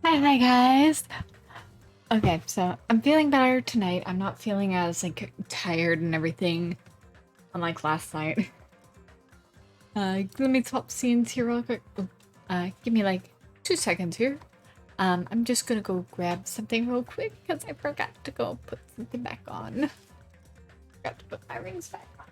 Hi guys. Okay, so I'm feeling better tonight. I'm not feeling as like tired and everything unlike last night. Let me swap scenes here real quick. Give me like 2 seconds here. I'm just gonna go grab something real quick because I forgot to go put something back on. Forgot to put my rings back on.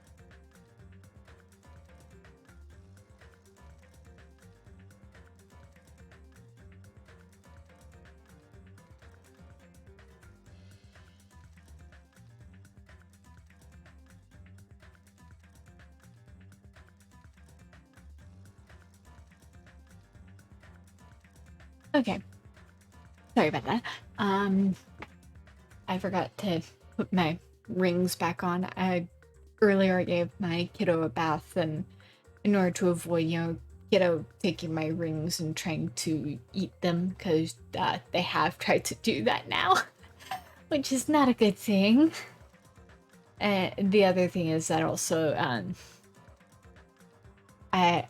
Okay, sorry about that. I forgot to put my rings back on. Earlier I gave my kiddo a bath, and in order to avoid, kiddo taking my rings and trying to eat them, because they have tried to do that now, which is not a good thing. And the other thing is that also,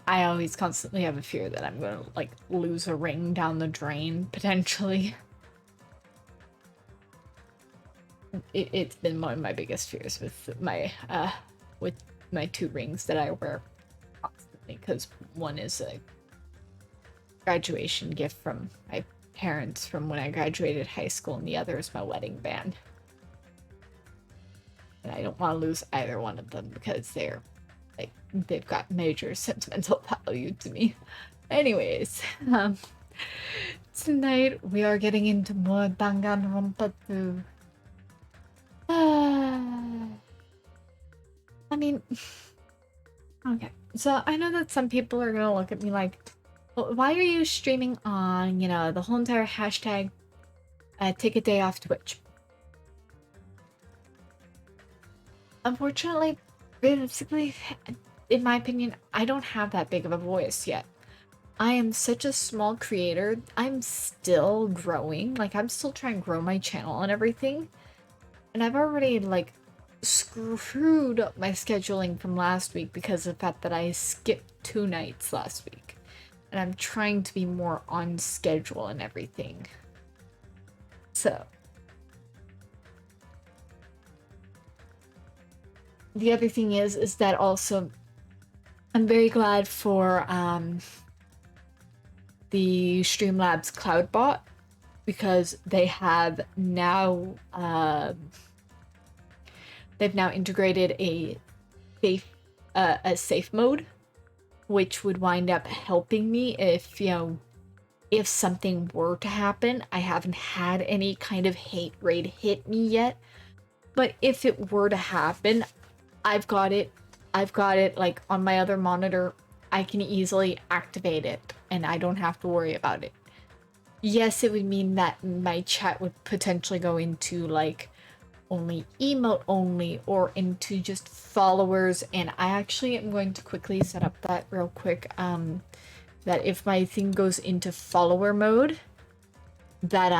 I always constantly have a fear that I'm gonna like lose a ring down the drain potentially. It's been one of my biggest fears with my two rings that I wear constantly, because one is a graduation gift from my parents from when I graduated high school, and the other is my wedding band. And I don't want to lose either one of them because they've got major sentimental value to me. Anyways, tonight we are getting into more Danganronpa 2. I mean, okay. So I know that some people are gonna look at me like, well, why are you streaming on, the whole entire hashtag take a day off Twitch? Unfortunately, basically, in my opinion, I don't have that big of a voice yet. I am such a small creator. I'm still growing. Like, I'm still trying to grow my channel and everything. And I've already, like, screwed up my scheduling from last week because of the fact that I skipped 2 nights last week. And I'm trying to be more on schedule and everything. So, the other thing is that also I'm very glad for the Streamlabs Cloudbot, because they have now they've now integrated a safe mode, which would wind up helping me if something were to happen. I haven't had any kind of hate raid hit me yet, but if it were to happen, I've got it like on my other monitor. I can easily activate it and I don't have to worry about it. Yes, it would mean that my chat would potentially go into like only emote only, or into just followers, and I actually am going to quickly set up that real quick, that if my thing goes into follower mode, that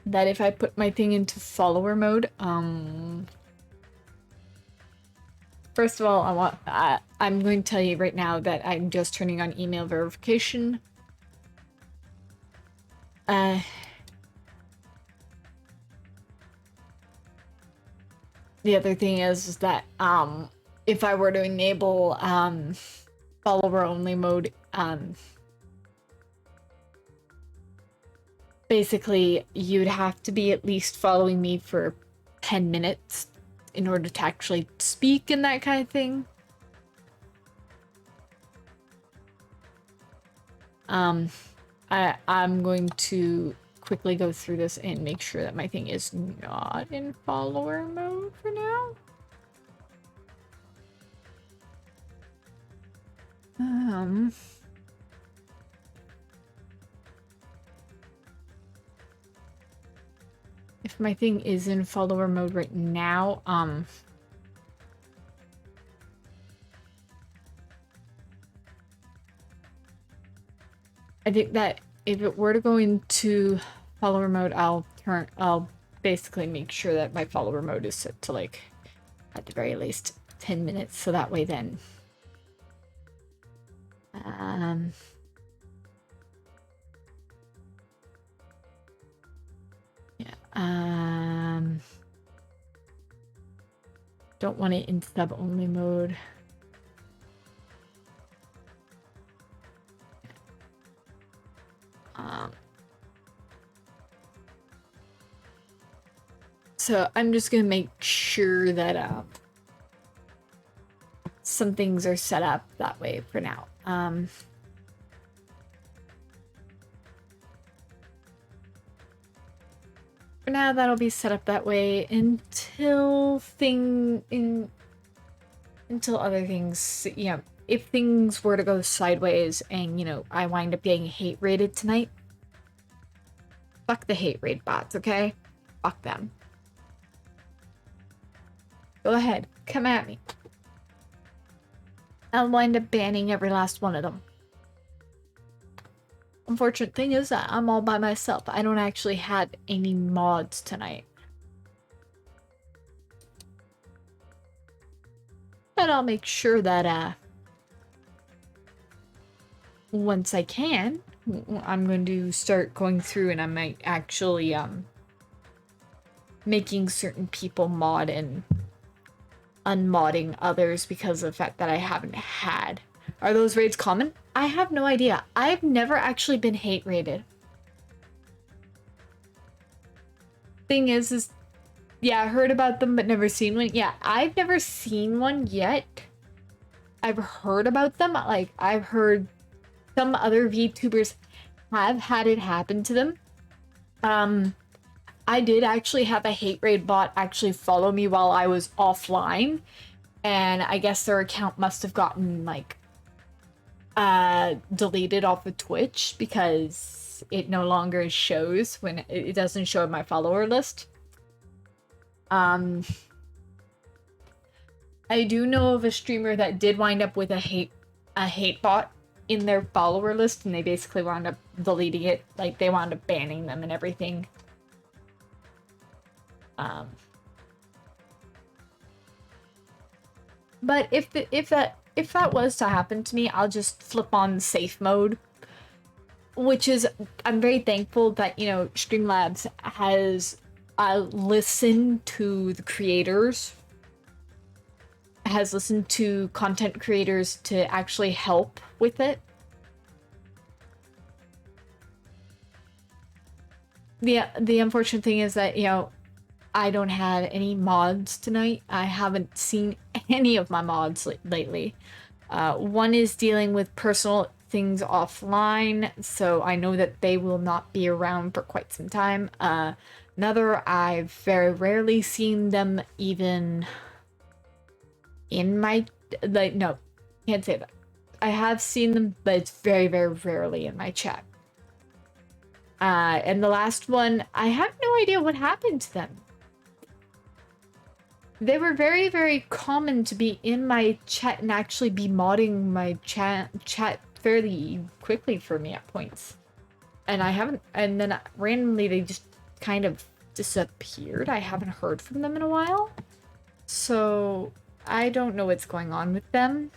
that if I put my thing into follower mode, first of all, I'm going to tell you right now that I'm just turning on email verification. The other thing is that if I were to enable follower only mode, basically you'd have to be at least following me for 10 minutes in order to actually speak and that kind of thing. I'm going to quickly go through this and make sure that my thing is not in follower mode for now. If my thing is in follower mode right now, I think that if it were to go into follower mode, I'll basically make sure that my follower mode is set to like at the very least 10 minutes, so that way then Don't want it in sub-only mode. So I'm just gonna make sure that some things are set up that way for now. For now, that'll be set up that way until other things, you know, if things were to go sideways and, you know, I wind up getting hate rated tonight. Fuck the hate raid bots, okay? Fuck them. Go ahead, come at me. I'll wind up banning every last one of them. Unfortunate thing is that I'm all by myself. I don't actually have any mods tonight. But I'll make sure that, once I can, I'm going to start going through and I might actually, making certain people mod and unmodding others because of the fact that I haven't had. Are those raids common? I have no idea. I've never actually been hate raided. Thing is, yeah, I heard about them but never seen one. Yeah, I've never seen one yet. I've heard about them. Like, I've heard some other VTubers have had it happen to them. I did actually have a hate raid bot actually follow me while I was offline. And I guess their account must have gotten, like, deleted off of Twitch because it no longer shows when it doesn't show in my follower list. I do know of a streamer that did wind up with a hate bot in their follower list, and they basically wound up deleting it. Like, they wound up banning them and everything. But if that was to happen to me, I'll just flip on safe mode, which is, I'm very thankful that, you know, Streamlabs has listened to the creators, has listened to content creators to actually help with it. The unfortunate thing is that, you know, I don't have any mods tonight. I haven't seen any of my mods lately. One is dealing with personal things offline, so I know that they will not be around for quite some time. Another, I've very rarely seen them even in my, like, no, can't say that. I have seen them, but it's very, very rarely in my chat. And the last one, I have no idea what happened to them. They were very, very common to be in my chat and actually be modding my chat fairly quickly for me at points. And I haven't, and then randomly they just kind of disappeared. I haven't heard from them in a while. So I don't know what's going on with them.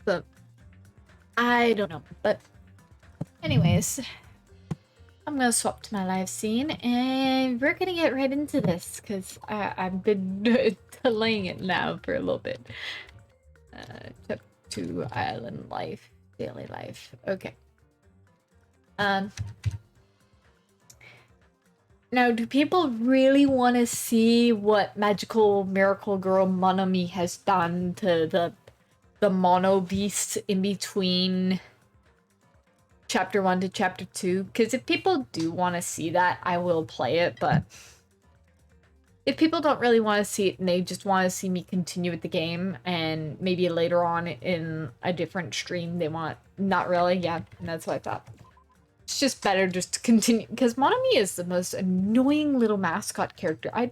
But I don't know. But anyways, I'm gonna swap to my live scene and we're gonna get right into this because I've been delaying it now for a little bit. Took to island life, daily life. Okay. Now, do people really want to see what magical miracle girl Monomi has done to the mono beast in between chapter 1 to chapter 2? Because if people do want to see that, I will play it, but if people don't really want to see it and they just want to see me continue with the game and maybe later on in a different stream they want, not really, yeah, that's what I thought. It's just better just to continue, because Monomi is the most annoying little mascot character. I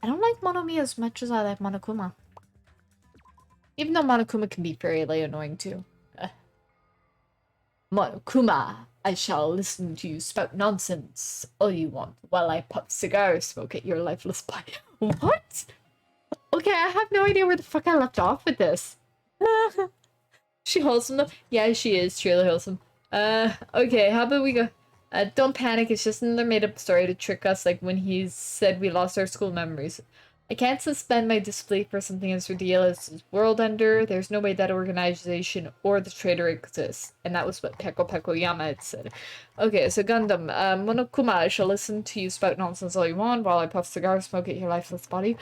don't like Monomi as much as I like Monokuma. Even though Monokuma can be fairly annoying too. Monokuma I shall listen to you spout nonsense all you want while I puff cigar smoke at your lifeless body. What? Okay, I have no idea where the fuck I left off with this. She wholesome though? Yeah, she is truly wholesome. Okay, how about we go? Don't panic, it's just another made-up story to trick us like when he said we lost our school memories. I can't suspend my disbelief for something as ridiculous as World Ender. There's no way that organization or the traitor exists. And that was what Peko Peko Yama had said. Okay, so Gundam, Monokuma, I shall listen to you spout nonsense all you want while I puff cigar smoke at your lifeless body.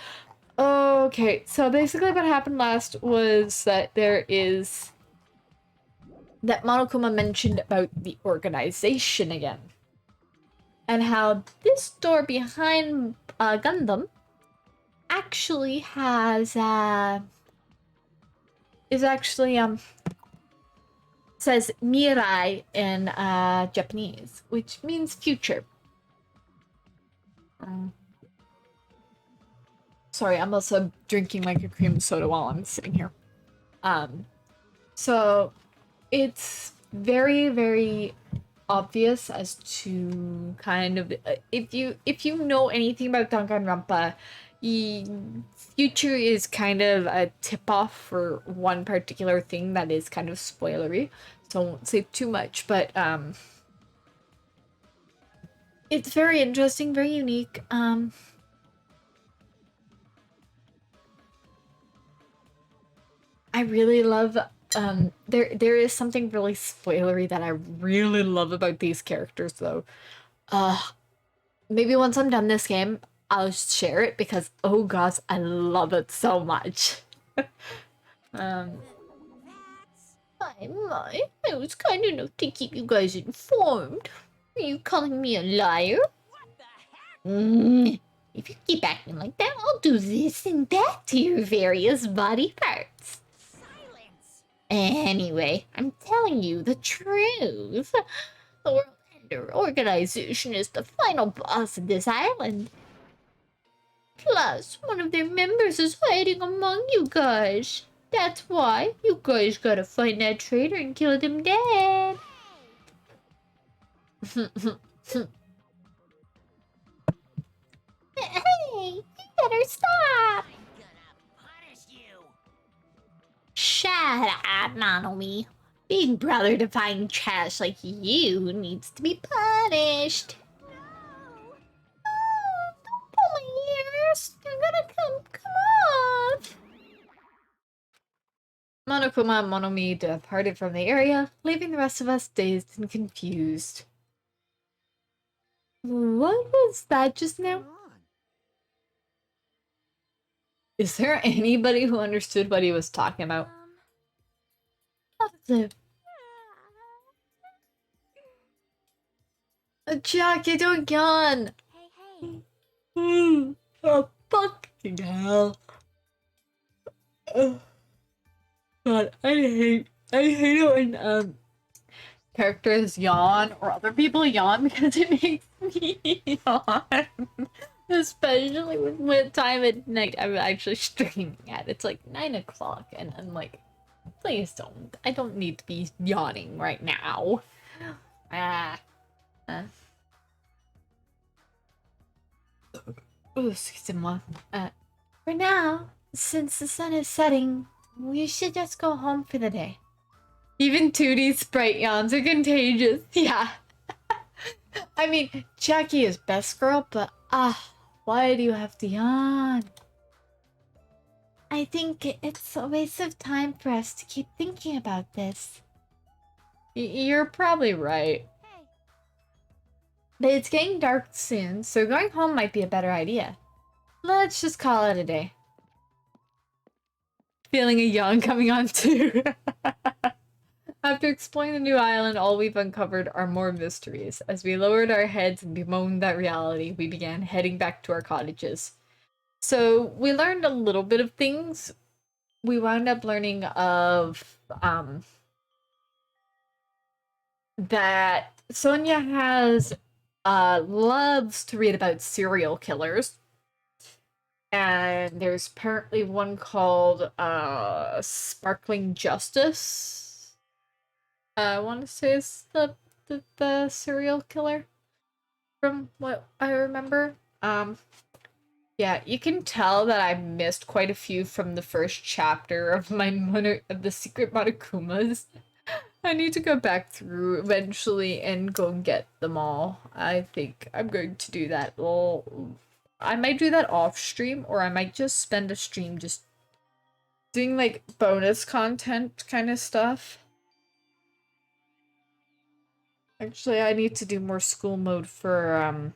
Okay, so basically what happened last was that that Monokuma mentioned about the organization again. And how this door behind Gundam actually has, says Mirai in Japanese, which means future. Sorry, I'm also drinking like a cream soda while I'm sitting here. So it's very, very obvious as to kind of if you know anything about Danganronpa, future is kind of a tip-off for one particular thing that is kind of spoilery, so I won't say too much, but it's very interesting, very unique. I really love there is something really spoilery that I really love about these characters though. Maybe once I'm done this game, I'll share it because oh gosh, I love it so much. My, I was kind enough to keep you guys informed. Are you calling me a liar? If you keep acting like that, I'll do this and that to your various body parts. Anyway, I'm telling you the truth. The World Ender Organization is the final boss of this island. Plus, one of their members is hiding among you guys. That's why you guys gotta find that traitor and kill him dead. Hey, you better stop. Shut up, Nanami. Big brother defying trash like you needs to be punished. No! Oh, don't pull my ears. They're gonna come off. Monokuma and Monomi departed from the area, leaving the rest of us dazed and confused. What was that just now? Is there anybody who understood what he was talking about? Jackie, don't yawn! Hey. Oh, fucking hell. God, I hate it when, characters yawn or other people yawn because it makes me yawn. Especially with time at night I'm actually streaming at. It's like 9 o'clock and I'm like, please don't. I don't need to be yawning right now. Excusez-moi. For now, since the sun is setting, we should just go home for the day. Even Tootie's sprite yawns are contagious. Yeah. I mean, Jackie is best girl, but why do you have to yawn? I think it's a waste of time for us to keep thinking about this. You're probably right. Hey. But it's getting dark soon, so going home might be a better idea. Let's just call it a day. Feeling a yawn coming on too. After exploring the new island, all we've uncovered are more mysteries. As we lowered our heads and bemoaned that reality, we began heading back to our cottages. So we learned a little bit of things. We wound up learning of that Sonia has loves to read about serial killers. And there's apparently one called Sparkling Justice. I want to say it's the the serial killer, from what I remember. Yeah, you can tell that I missed quite a few from the first chapter of of the Secret Monokumas. I need to go back through eventually and go and get them all. I think I'm going to do that. Well, I might do that off stream, or I might just spend a stream just doing like bonus content kind of stuff. Actually, I need to do more school mode for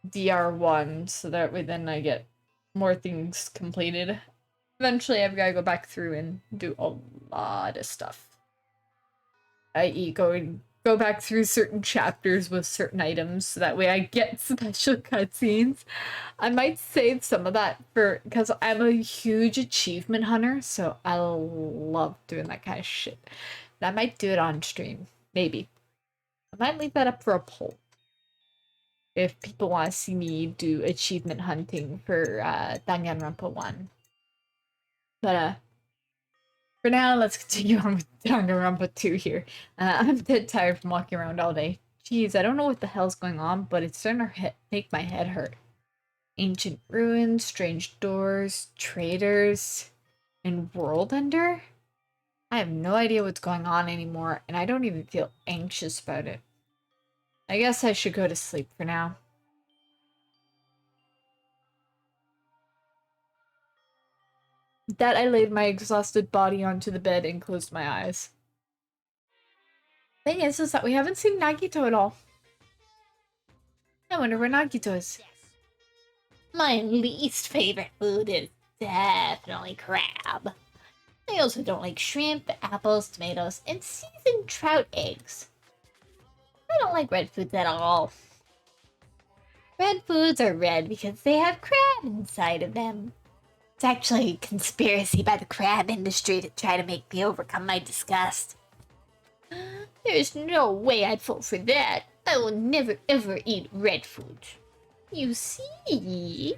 DR1 so that way then I get more things completed. Eventually, I've got to go back through and do a lot of stuff. I.e. go back through certain chapters with certain items so that way I get special cutscenes. I might save some of that for, because I'm a huge achievement hunter, so I love doing that kind of shit. I might do it on stream, maybe. I might leave that up for a poll. If people want to see me do achievement hunting for Danganronpa 1. But for now, let's continue on with Danganronpa 2 here. I'm dead tired from walking around all day. Jeez, I don't know what the hell's going on, but it's starting to make my head hurt. Ancient ruins, strange doors, traitors, and world ender? I have no idea what's going on anymore, and I don't even feel anxious about it. I guess I should go to sleep for now. That I laid my exhausted body onto the bed and closed my eyes. Thing is that we haven't seen Nagito at all. I wonder where Nagito is. My least favorite food is definitely crab. I also don't like shrimp, apples, tomatoes, and seasoned trout eggs. I don't like red foods at all. Red foods are red because they have crab inside of them. It's actually a conspiracy by the crab industry to try to make me overcome my disgust. There's no way I'd fall for that. I will never ever eat red food. You see,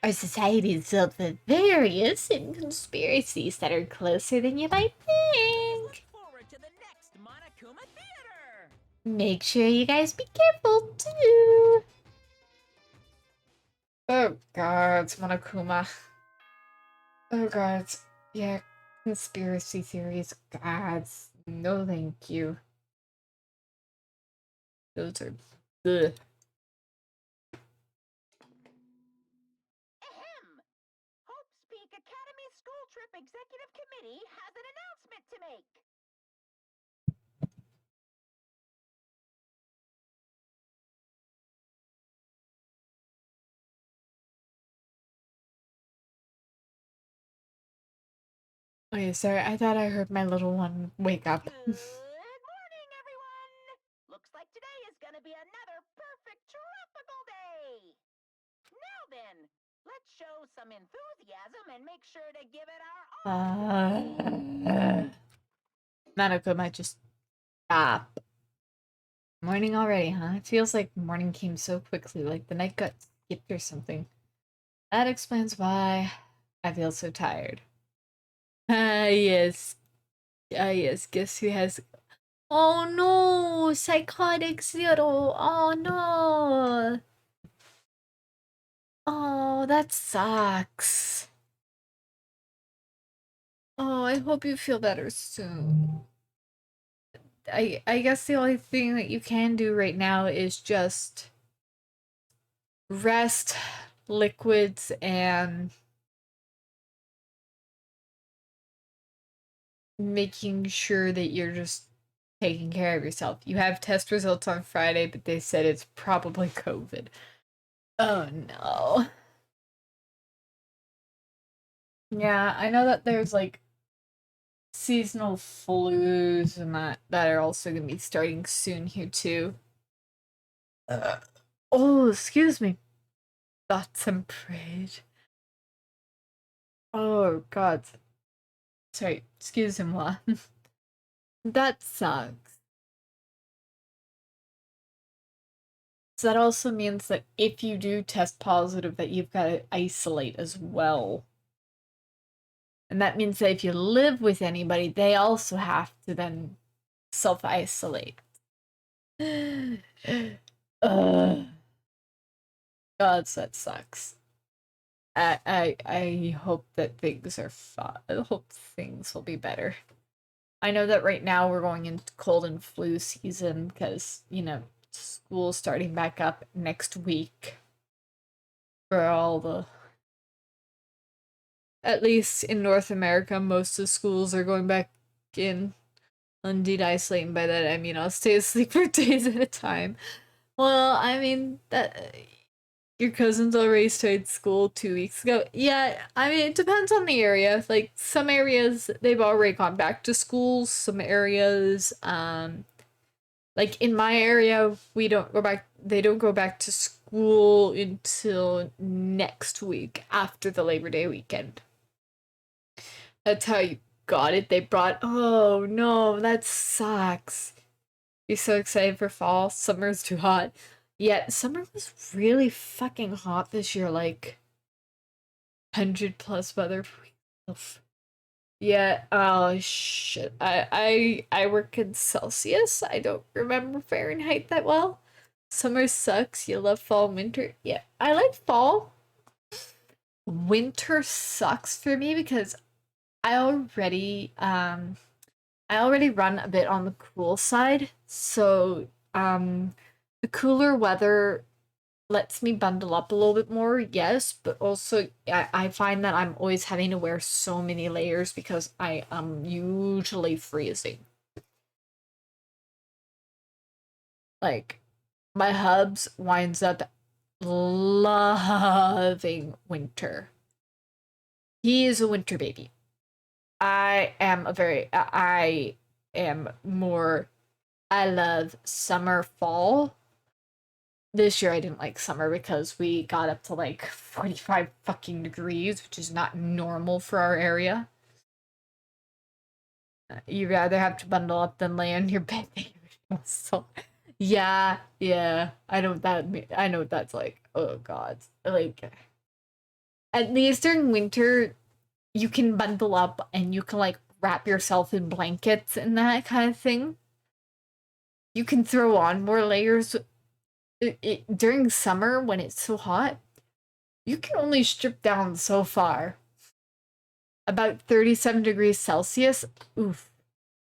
our society is filled with various and conspiracies that are closer than you might think. Make sure you guys be careful too. Oh god, Monokuma. Oh god, yeah, conspiracy theories. Gods, no thank you. Those are ugh. Hope's Peak Academy School Trip Executive Committee has an announcement to make. Okay, sorry, I thought I heard my little one wake up. Good morning, everyone! Looks like today is gonna be another perfect tropical day! Now then, let's show some enthusiasm and make sure to give it our all. Monokuma, just stop. Morning already, huh? It feels like morning came so quickly, like the night got skipped or something. That explains why I feel so tired. Ah, yes. Ah, yes. Guess who has... Oh no! Psychotic Zero! Oh no! Oh, that sucks. Oh, I hope you feel better soon. I guess the only thing that you can do right now is just rest, liquids, and making sure that you're just taking care of yourself. You have test results on Friday, but they said it's probably COVID. Oh no. Yeah, I know that there's like seasonal flus and that are also gonna be starting soon here too. Oh, excuse me. Thoughts and prayed. Oh god. Sorry, excuse moi. That sucks. So that also means that if you do test positive that you've got to isolate as well. And that means that if you live with anybody, they also have to then self-isolate. God, that sucks. I hope that things are fine. I hope things will be better. I know that right now we're going into cold and flu season because, school's starting back up next week for all the. At least in North America, most of the schools are going back in. Indeed, isolating by that I mean I'll stay asleep for days at a time. Well, I mean that your cousins already started school 2 weeks ago. Yeah, I mean it depends on the area. Like some areas they've already gone back to school. Some areas, like in my area, we don't go back. They don't go back to school until next week after the Labor Day weekend. That's how you got it. They brought. Oh no, that sucks. You're so excited for fall. Summer's too hot. Yeah, summer was really fucking hot this year. Like 100+ weather. Oof. Yeah. Oh shit. I work in Celsius. I don't remember Fahrenheit that well. Summer sucks. You love fall and winter. Yeah, I like fall. Winter sucks for me because I already run a bit on the cool side, so the cooler weather lets me bundle up a little bit more, yes, but also I find that I'm always having to wear so many layers because I am usually freezing. Like my hubs winds up loving winter. He is a winter baby. I am more, I love summer, fall. This year I didn't like summer because we got up to like 45 fucking degrees, which is not normal for our area. You'd rather have to bundle up than lay on your bed. So, yeah, I know what I know what that's like. Oh god. Like at least during winter you can bundle up and you can like wrap yourself in blankets and that kind of thing. You can throw on more layers. During summer when it's so hot, you can only strip down so far. About 37 degrees Celsius. Oof.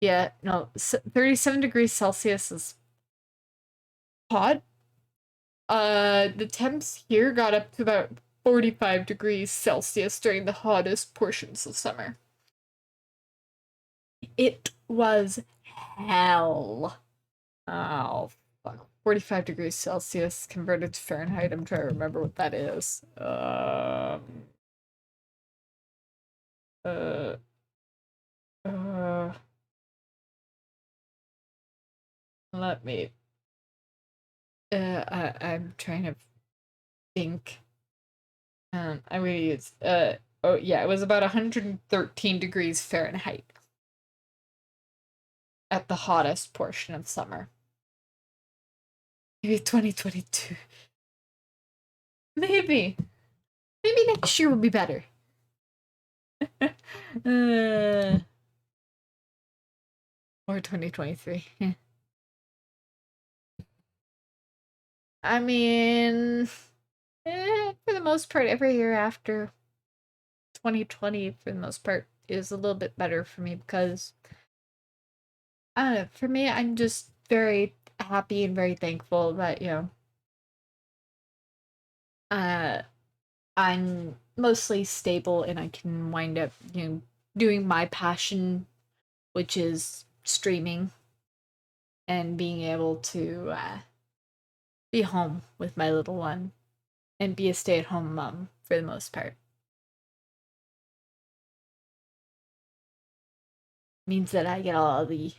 Yeah, no, 37 degrees Celsius is hot. The temps here got up to about 45 degrees Celsius during the hottest portions of summer. It was hell. Oh, fuck. 45 degrees Celsius converted to Fahrenheit. I'm trying to remember what that is. Uh, uh, let me. I'm trying to think. I'm gonna use. Oh yeah, it was about 113 degrees Fahrenheit at the hottest portion of summer. Maybe 2022. Maybe. Maybe next year will be better. Or 2023. I mean, for the most part, every year after 2020, for the most part, is a little bit better for me because, I don't know, for me, I'm just very happy and very thankful that, uh, I'm mostly stable and I can wind up, doing my passion, which is streaming and being able to be home with my little one and be a stay-at-home mom for the most part. Means that I get all the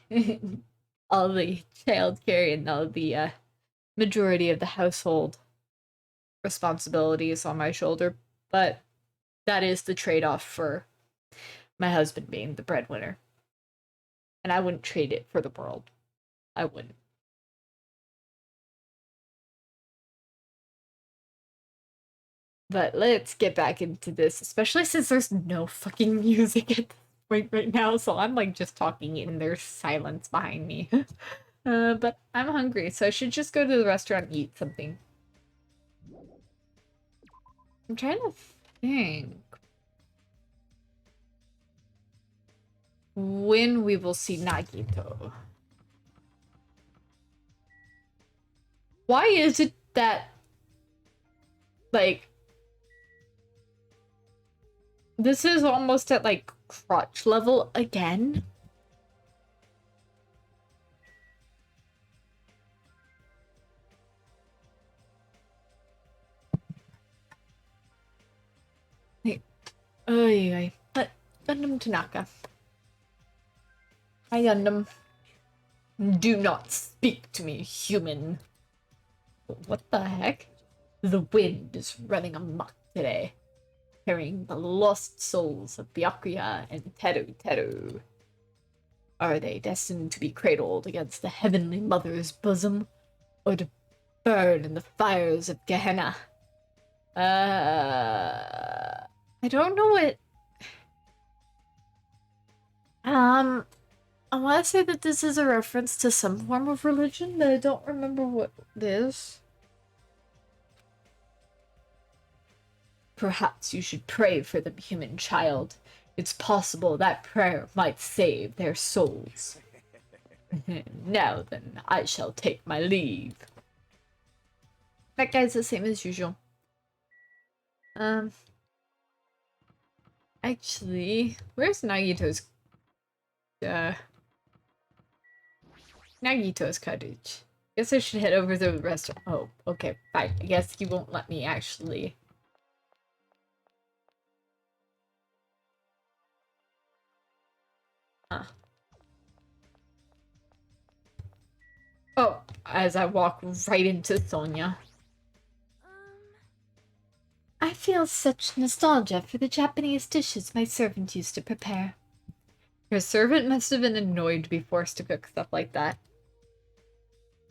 all the childcare and all the majority of the household responsibilities on my shoulder, but that is the trade-off for my husband being the breadwinner. And I wouldn't trade it for the world. I wouldn't. But let's get back into this, especially since there's no fucking music at this point right now, so I'm like just talking and there's silence behind me. But I'm hungry, so I should just go to the restaurant and eat something. I'm trying to think when we will see Nagito. Why is it that, like, this is almost at, like, crotch level again? Hey, ay. But Gundam Tanaka. Hi, Gundam. Do not speak to me, human. What the heck? The wind is running amok today, carrying the lost souls of Byakuya and Teru Teru. Are they destined to be cradled against the Heavenly Mother's bosom, or to burn in the fires of Gehenna? I don't know what... I want to say that this is a reference to some form of religion, but I don't remember what it is. Perhaps you should pray for the human child. It's possible that prayer might save their souls. Now then, I shall take my leave. That guy's the same as usual. Actually, where's Nagito's cottage? Guess I should head over to the restaurant. Oh, okay, fine. I guess he won't let me actually. Oh, as I walk right into Sonia. I feel such nostalgia for the Japanese dishes my servant used to prepare. Your servant must have been annoyed to be forced to cook stuff like that.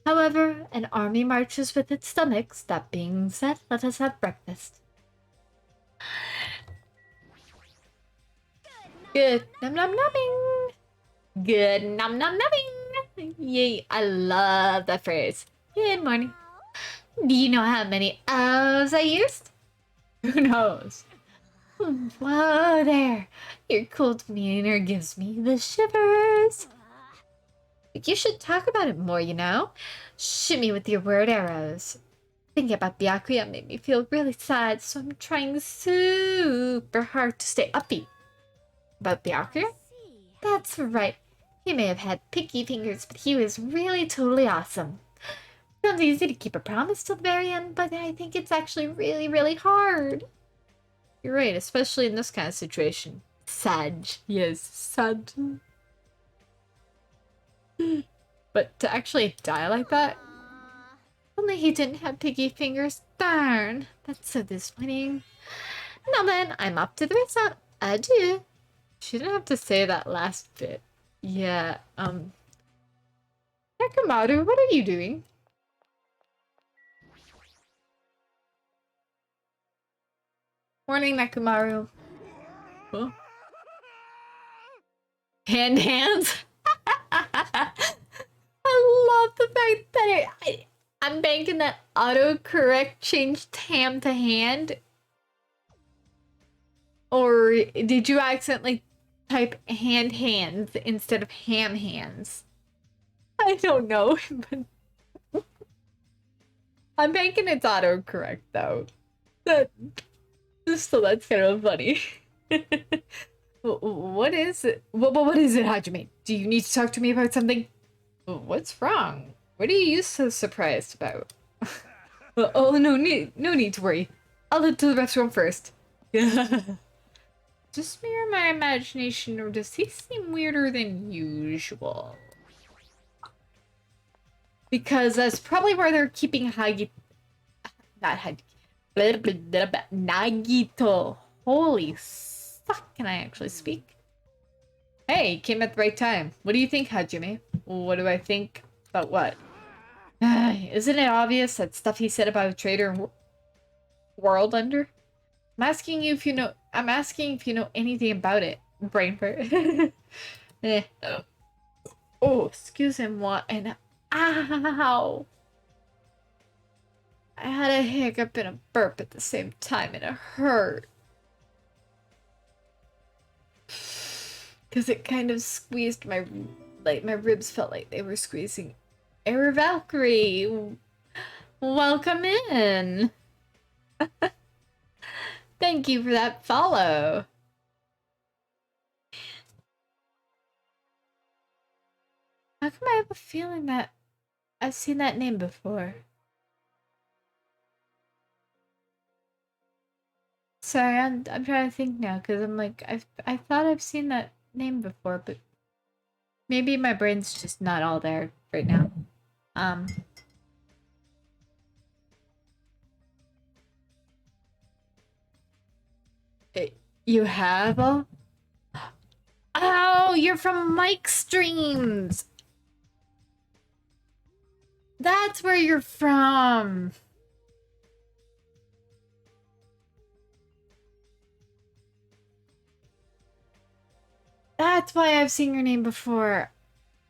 However, an army marches with its stomachs. That being said, let us have breakfast. Good nom nom nomming. Good nom nom nomming. Yay, I love that phrase. Good morning. Do you know how many O's I used? Who knows? Whoa there. Your cool demeanor gives me the shivers. You should talk about it more, you know? Shoot me with your word arrows. Thinking about Byakuya made me feel really sad, so I'm trying super hard to stay upbeat. About Byakuya? That's right. He may have had picky fingers, but he was really totally awesome. Sounds easy to keep a promise till the very end, but I think it's actually really, really hard. You're right, especially in this kind of situation. Sag. Yes, sad. But to actually die like that? Only he didn't have piggy fingers. Darn. That's so disappointing. Now then, I'm up to the restaurant. Adieu. She didn't have to say that last bit. Yeah, Nekomaru, what are you doing? Morning, Nekomaru. Huh? Hands? I love the fact that I'm banking that autocorrect changed ham to hand. Or did you accidentally type hands instead of hands? I don't know, but I'm banking it's autocorrect though. So that's kind of funny. What is it? What is it, Hajime? Do you need to talk to me about something? What's wrong? What are you so surprised about? Oh, no need to worry. I'll head to the restaurant first. Just mere my imagination, or does he seem weirder than usual? Because that's probably where they're keeping Nagito. Holy fuck, can I actually speak? Hey, came at the right time. What do you think, Hajime? What do I think about what? Isn't it obvious that stuff he said about a traitor world under? I'm asking if you know anything about it, brain fart. Oh, excuse him, what? And Ow! I had a hiccup and a burp at the same time and it hurt. Because it kind of squeezed my, like, my ribs felt like they were squeezing. Error Valkyrie! Welcome in! Thank you for that follow. How come I have a feeling that I've seen that name before? Sorry, I'm trying to think now because I'm like I thought I've seen that name before, but maybe my brain's just not all there right now. You have? Oh, you're from Mike Streams. That's where you're from. That's why I've seen your name before.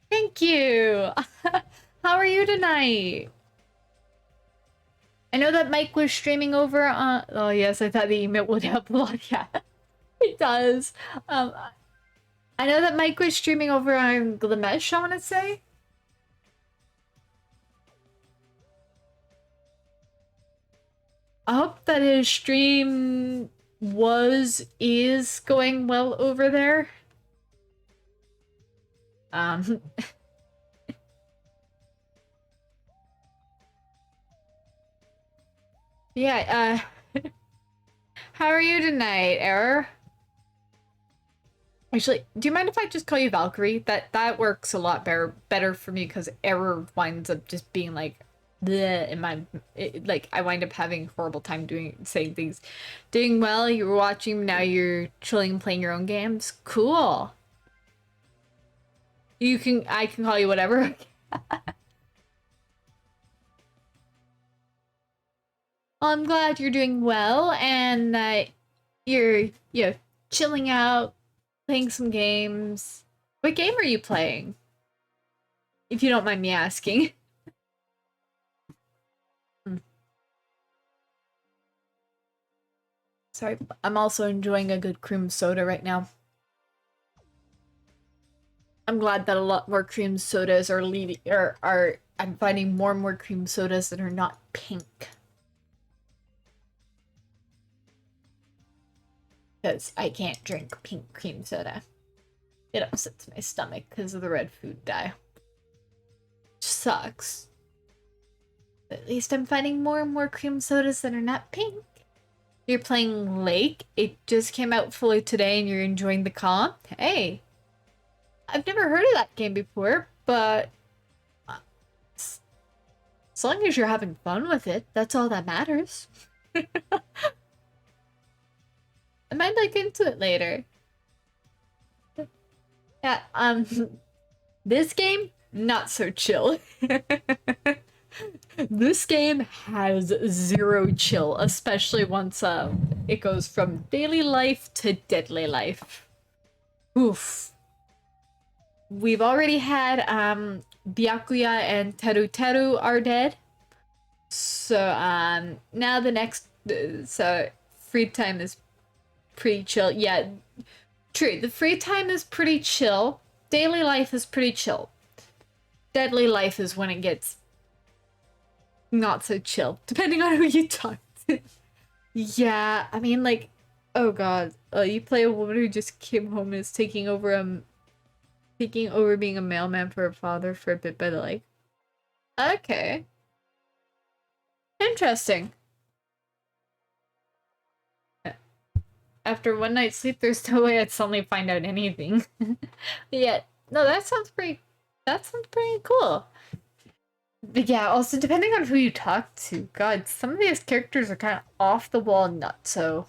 Thank you. How are you tonight? I know that Mike was streaming over on... Oh, yes, I thought the email would help a lot. Yeah, it does. I know that Mike was streaming over on Glimesh, I want to say. I hope that his stream is going well over there. Yeah, how are you tonight, Error? Actually, do you mind if I just call you Valkyrie? That works a lot better for me because Error winds up just being like bleh in my like I wind up having a horrible time saying things. Doing well, you were watching, now you're chilling and playing your own games. Cool. I can call you whatever. Well, I'm glad you're doing well and that you're chilling out, playing some games. What game are you playing? If you don't mind me asking. Sorry, I'm also enjoying a good cream soda right now. I'm glad that a lot more cream sodas are I'm finding more and more cream sodas that are not pink. Because I can't drink pink cream soda. It upsets my stomach because of the red food dye. Which sucks. But at least I'm finding more and more cream sodas that are not pink. You're playing Lake. It just came out fully today and you're enjoying the comp. Hey. I've never heard of that game before, but as long as you're having fun with it, that's all that matters. I might look into it later. Yeah, this game, not so chill. This game has zero chill, especially once it goes from daily life to deadly life. Oof. We've already had Byakuya and Teru Teru are dead. So now the next so free time is pretty chill. Yeah, true. The free time is pretty chill. Daily life is pretty chill. Deadly life is when it gets not so chill, depending on who you talk to. Yeah, I mean, like, oh god, you play a woman who just came home and is taking over being a mailman for her father for a bit by the lake. Okay. Interesting. After one night's sleep, there's no way I'd suddenly find out anything. Yeah, no, that sounds pretty cool. But yeah, also depending on who you talk to, god, some of these characters are kind of off the wall nutso.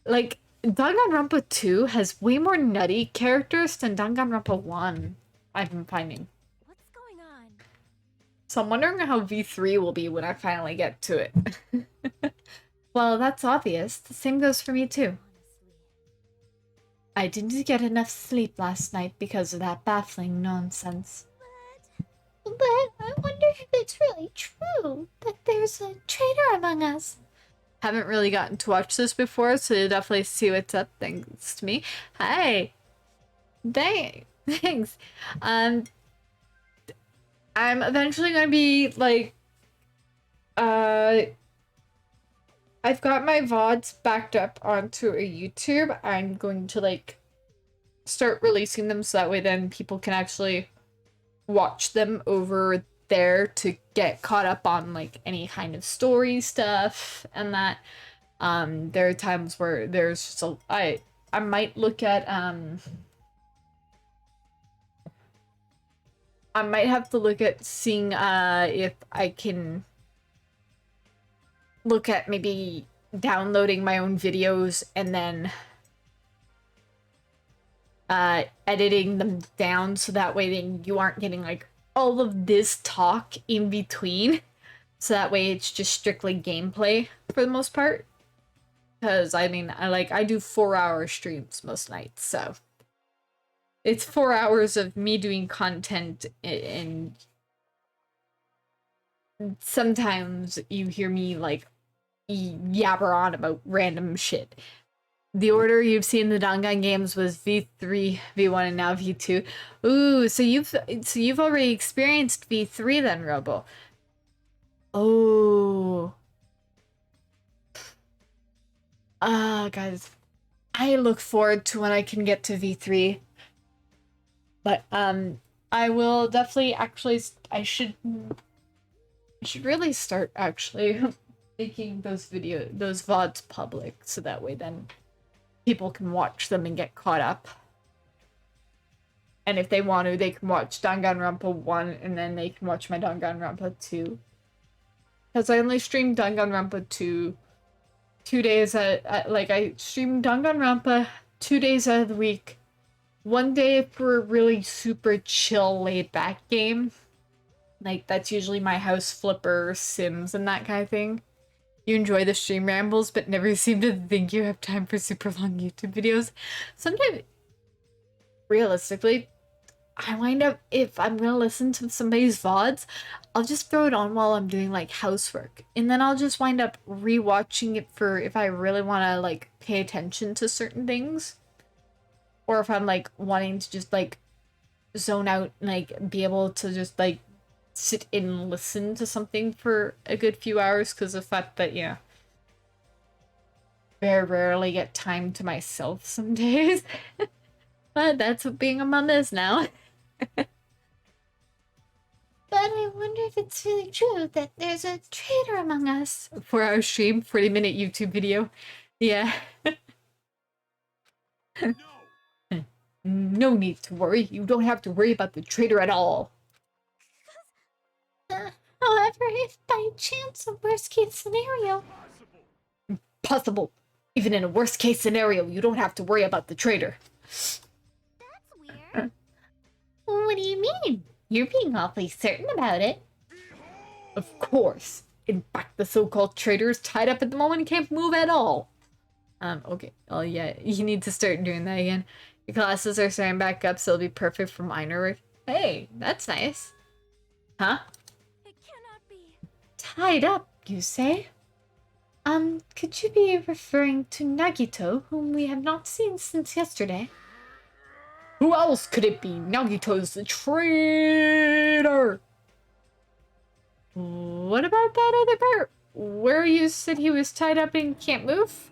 Like, Danganronpa 2 has way more nutty characters than Danganronpa 1, I've been finding. What's going on? So I'm wondering how V3 will be when I finally get to it. Well, that's obvious. The same goes for me too. I didn't get enough sleep last night because of that baffling nonsense. But I wonder if it's really true that there's a traitor among us. Haven't really gotten to watch this before, so you'll definitely see what's up thanks to me. Hi. Thanks. I'm eventually gonna be like, I've got my VODs backed up onto a YouTube. I'm going to like start releasing them so that way then people can actually watch them over there to get caught up on like any kind of story stuff and that. There are times where there's just I might look at I might have to look at seeing if I can look at maybe downloading my own videos and then editing them down so that way then you aren't getting like all of this talk in between. So that way it's just strictly gameplay for the most part. Because I mean, I do 4-hour streams most nights, so it's 4 hours of me doing content, and sometimes you hear me like yabber on about random shit. The order you've seen the Dangan games was V3, V1, and now V2. Ooh, so you've already experienced V3 then, Robo. Oh. Guys, I look forward to when I can get to V3. But I will definitely actually I should really start actually making those VODs public so that way then people can watch them and get caught up. And if they want to, they can watch Danganronpa 1 and then they can watch my Danganronpa 2. Because I only stream Danganronpa 2 2 days like I stream Danganronpa 2 days out of the week. One day for a really super chill laid back game. Like that's usually my house flipper, Sims, and that kind of thing. You enjoy the stream rambles, but never seem to think you have time for super long YouTube videos. Sometimes, realistically, I wind up, if I'm gonna listen to somebody's VODs, I'll just throw it on while I'm doing like housework. And then I'll just wind up rewatching it for if I really want to like pay attention to certain things. Or if I'm like wanting to just like zone out and like be able to just like sit and listen to something for a good few hours because of the fact that, yeah, very rarely get time to myself some days. But that's what being a mom is now. But I wonder if it's really true that there's a traitor among us. 4-hour stream, 40-minute YouTube video. Yeah. No need to worry. You don't have to worry about the traitor at all. However, if by chance a worst case scenario... Possible. Even in a worst case scenario, you don't have to worry about the traitor. That's weird. What do you mean? You're being awfully certain about it. Of course. In fact, the so-called traitor is tied up at the moment and can't move at all. Okay. Oh, yeah. You need to start doing that again. Your classes are starting back up, so it'll be perfect for minor work. Hey, that's nice. Huh? It cannot be. Tied up, you say? Could you be referring to Nagito, whom we have not seen since yesterday? Who else could it be? Nagito's the traitor! What about that other part? Where you said he was tied up and can't move?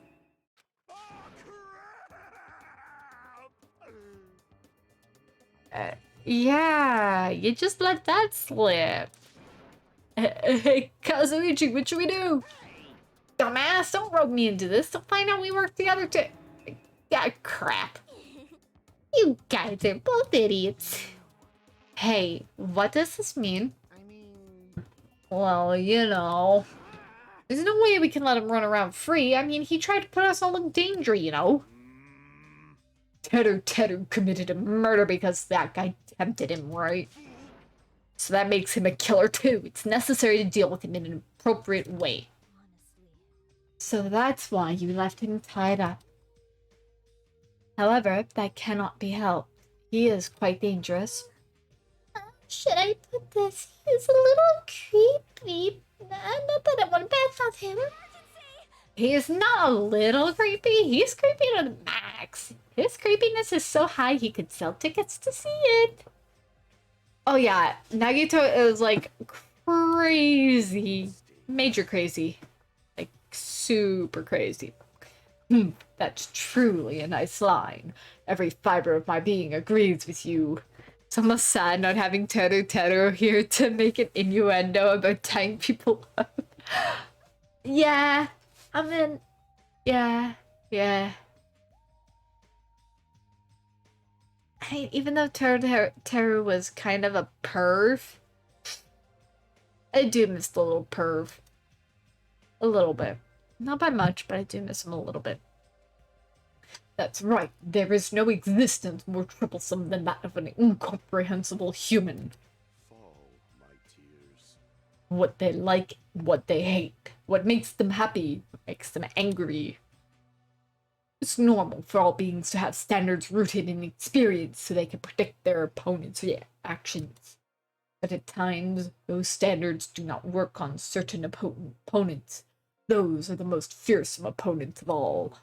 Yeah, you just let that slip. Hey, Kazuichi, what should we do? Dumbass, don't rope me into this. They'll find out we work together to... Yeah, crap. You guys are both idiots. Hey, what does this mean? I mean... Well, you know... There's no way we can let him run around free. I mean, he tried to put us all in danger, you know? Teru committed a murder because that guy tempted him, right? So that makes him a killer too. It's necessary to deal with him in an appropriate way. So that's why you left him tied up. However, that cannot be helped. He is quite dangerous. should I put this? He's a little creepy. Not that I want to badmouth him. He is not a little creepy. He's creepy to the max. His creepiness is so high he could sell tickets to see it. Oh yeah, Nagito is like crazy. Major crazy. Like super crazy. That's truly a nice line. Every fiber of my being agrees with you. It's almost sad not having Teru Teru here to make an innuendo about tying people up. Yeah, I mean, yeah. I mean, even though Teru was kind of a perv, I do miss the little perv. A little bit. Not by much, but I do miss him a little bit. That's right. There is no existence more troublesome than that of an incomprehensible human. Fall, my tears. What they like, what they hate, what makes them happy, what makes them angry. It's normal for all beings to have standards rooted in experience so they can predict their opponents' actions. But at times, those standards do not work on certain opponents. Those are the most fearsome opponents of all.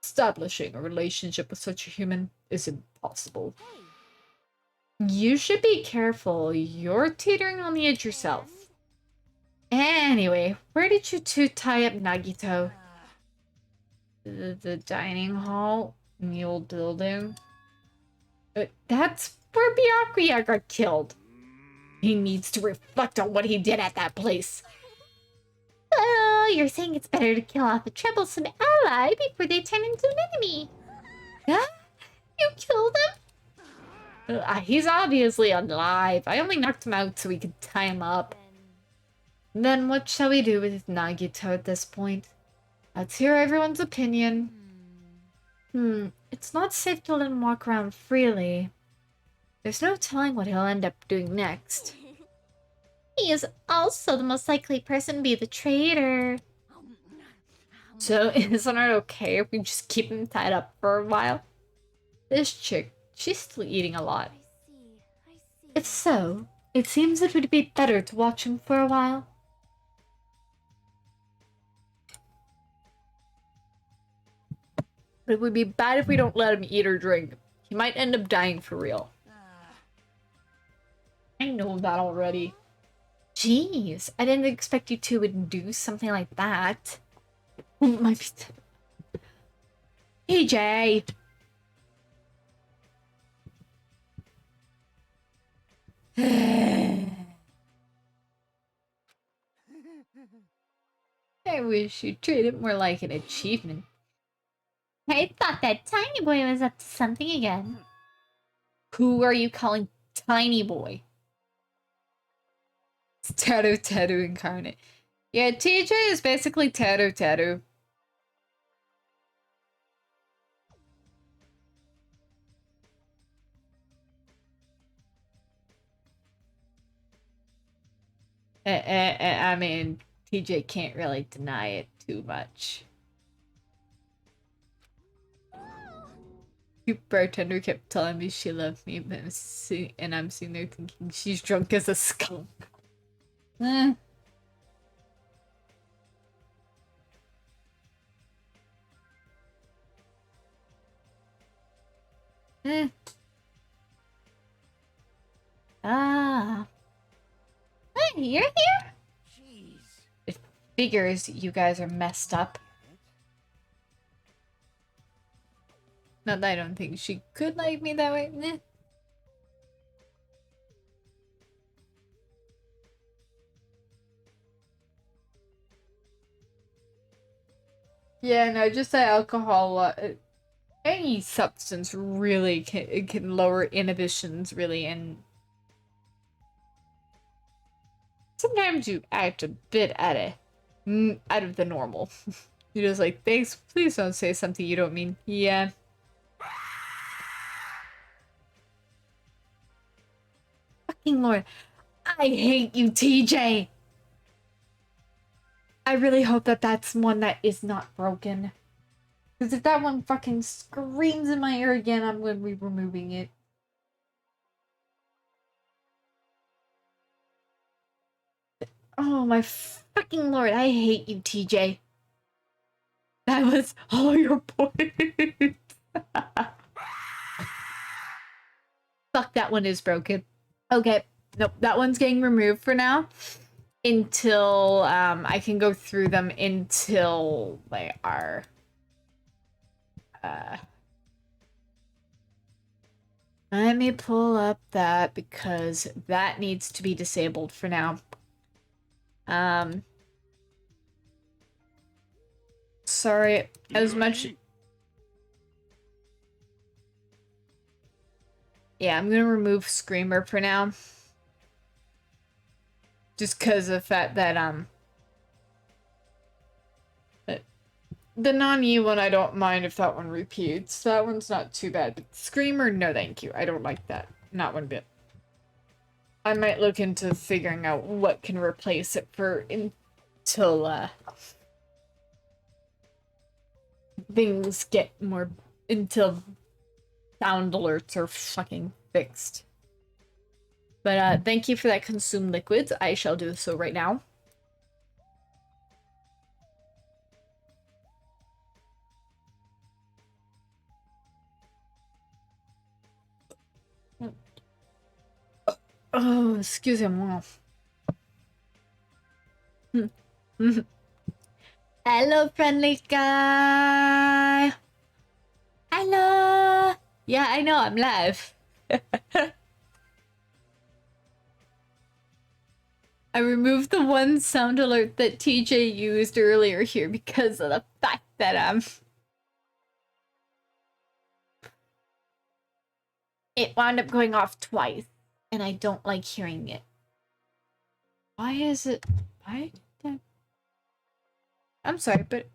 Establishing a relationship with such a human is impossible. You should be careful. You're teetering on the edge yourself. Anyway, where did you two tie up Nagito? The dining hall in the old building. That's where Byakuya got killed. He needs to reflect on what he did at that place. Oh, you're saying it's better to kill off a troublesome ally before they turn into an enemy. Huh? You killed him? He's obviously alive. I only knocked him out so we could tie him up. Then what shall we do with Nagito at this point? Let's hear everyone's opinion. It's not safe to let him walk around freely. There's no telling what he'll end up doing next. He is also the most likely person to be the traitor. So isn't it okay if we just keep him tied up for a while? This chick, she's still eating a lot. I see. If so, it seems it would be better to watch him for a while. But it would be bad if we don't let him eat or drink. He might end up dying for real. I know that already. Jeez, I didn't expect you two would do something like that. My PJ! I wish you'd treat it more like an achievement. I thought that tiny boy was up to something again. Who are you calling tiny boy? It's Teru Teru incarnate. Yeah, TJ is basically Teru Teru. I mean, TJ can't really deny it too much. The bartender kept telling me she loved me, but I'm sitting there thinking she's drunk as a skunk. Eh. Ah. Hey, you're here? Jeez. It figures you guys are messed up. Not that I don't think she could like me that way. Nah. Yeah, no, just the alcohol. Any substance really can lower inhibitions, really, and sometimes you act a bit out of the normal. You're just like, thanks, please don't say something you don't mean. Yeah. Fucking Lord. I hate you, TJ! I really hope that that's one that is not broken. Because if that one fucking screams in my ear again, I'm going to be removing it. Oh my fucking lord, I hate you, TJ. That was all your points. Fuck, that one is broken. Okay, nope, that one's getting removed for now. Until I can go through them until they are let me pull up that because that needs to be disabled for now. Sorry, as much. Yeah, I'm gonna remove Screamer for now. Just because of the fact that, the non-E one, I don't mind if that one repeats. That one's not too bad. But Screamer, no thank you. I don't like that. Not one bit. I might look into figuring out what can replace it for until, things get more, until sound alerts are fucking fixed. But, thank you for that consume liquids. I shall do so right now. Oh, excusez-moi. Hello, friendly guy. Hello. Yeah, I know, I'm live. I removed the one sound alert that TJ used earlier here because of the fact that, it wound up going off twice, and I don't like hearing it. Why is it... Why did I'm sorry, but...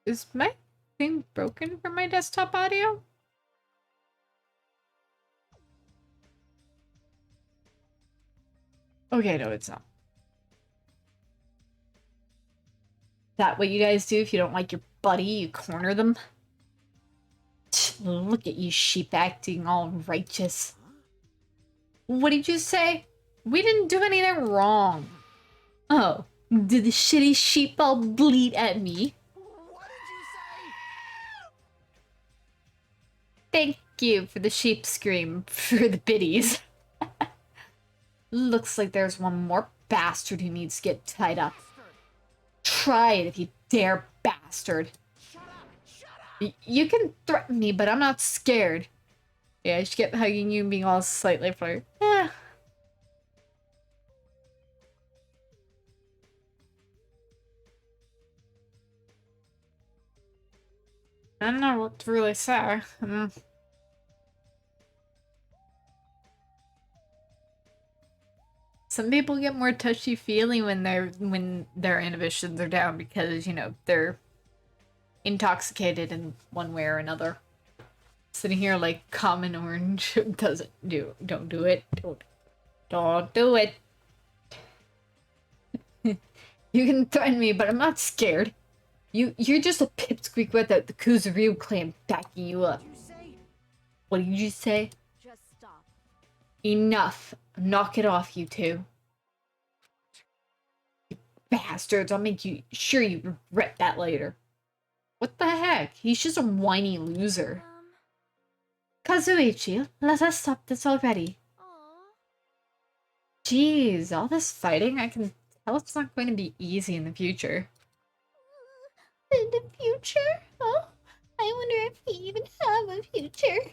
Is my thing broken for my desktop audio? Okay, no, it's not. That what you guys do if you don't like your buddy? You corner them? Look at you sheep acting all righteous. What did you say? We didn't do anything wrong. Oh, did the shitty sheep all bleat at me? What did you say? Thank you for the sheep scream for the biddies. Looks like there's one more bastard who needs to get tied up. Try it if you dare, bastard. Shut up! You can threaten me, but I'm not scared. Yeah, I should get hugging you and being all slightly flirty. Yeah. I don't know what to really say. Some people get more touchy-feely when their inhibitions are down because, you know, they're intoxicated in one way or another. Sitting here like common orange don't do it. Don't do it. You can threaten me, but I'm not scared. You're just a pipsqueak without the Kuzuryu clan backing you up. What did you say? Just stop. Enough. Knock it off, you two. You bastards, I'll make you sure you regret that later. What the heck? He's just a whiny loser. Kazuichi, let us stop this already. Aww. Jeez, all this fighting, I can tell it's not going to be easy in the future. In the future? Oh, I wonder if we even have a future.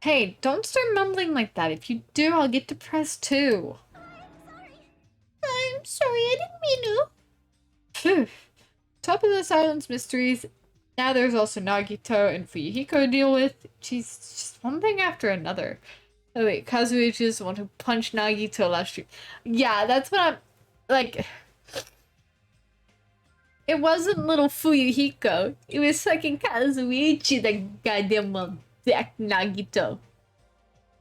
Hey, don't start mumbling like that. If you do, I'll get depressed too. I'm sorry, I didn't mean to. Phew. Top of the silence mysteries. Now there's also Nagito and Fuyuhiko to deal with. She's just one thing after another. Oh wait, Kazuichi is the one who punched Nagito last year. Yeah, that's what I'm... Like... It wasn't little Fuyuhiko. It was fucking Kazuichi that goddamn well decked Nagito.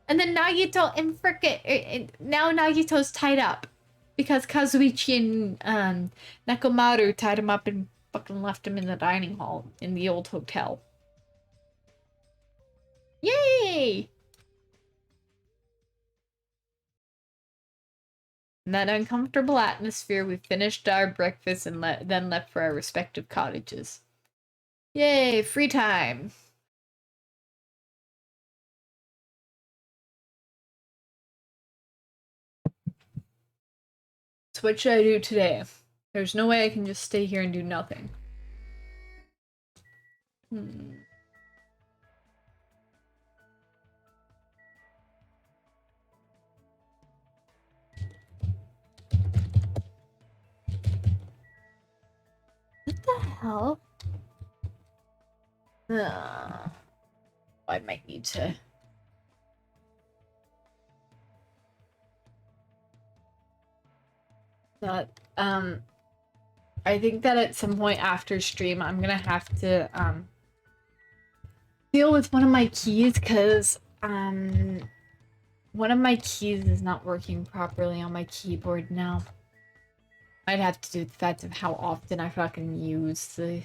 And then Nagito and frickin' now Nagito's tied up. Because Kazuichi and Nekomaru tied him up and fucking left him in the dining hall in the old hotel. Yay! In that uncomfortable atmosphere, we finished our breakfast and then left for our respective cottages. Yay, free time! So what should I do today? There's no way I can just stay here and do nothing. What the hell? I might need to... I think that at some point after stream, I'm gonna have to, deal with one of my keys, because, one of my keys is not working properly on my keyboard now. I'd have to do the fact of how often I fucking use the...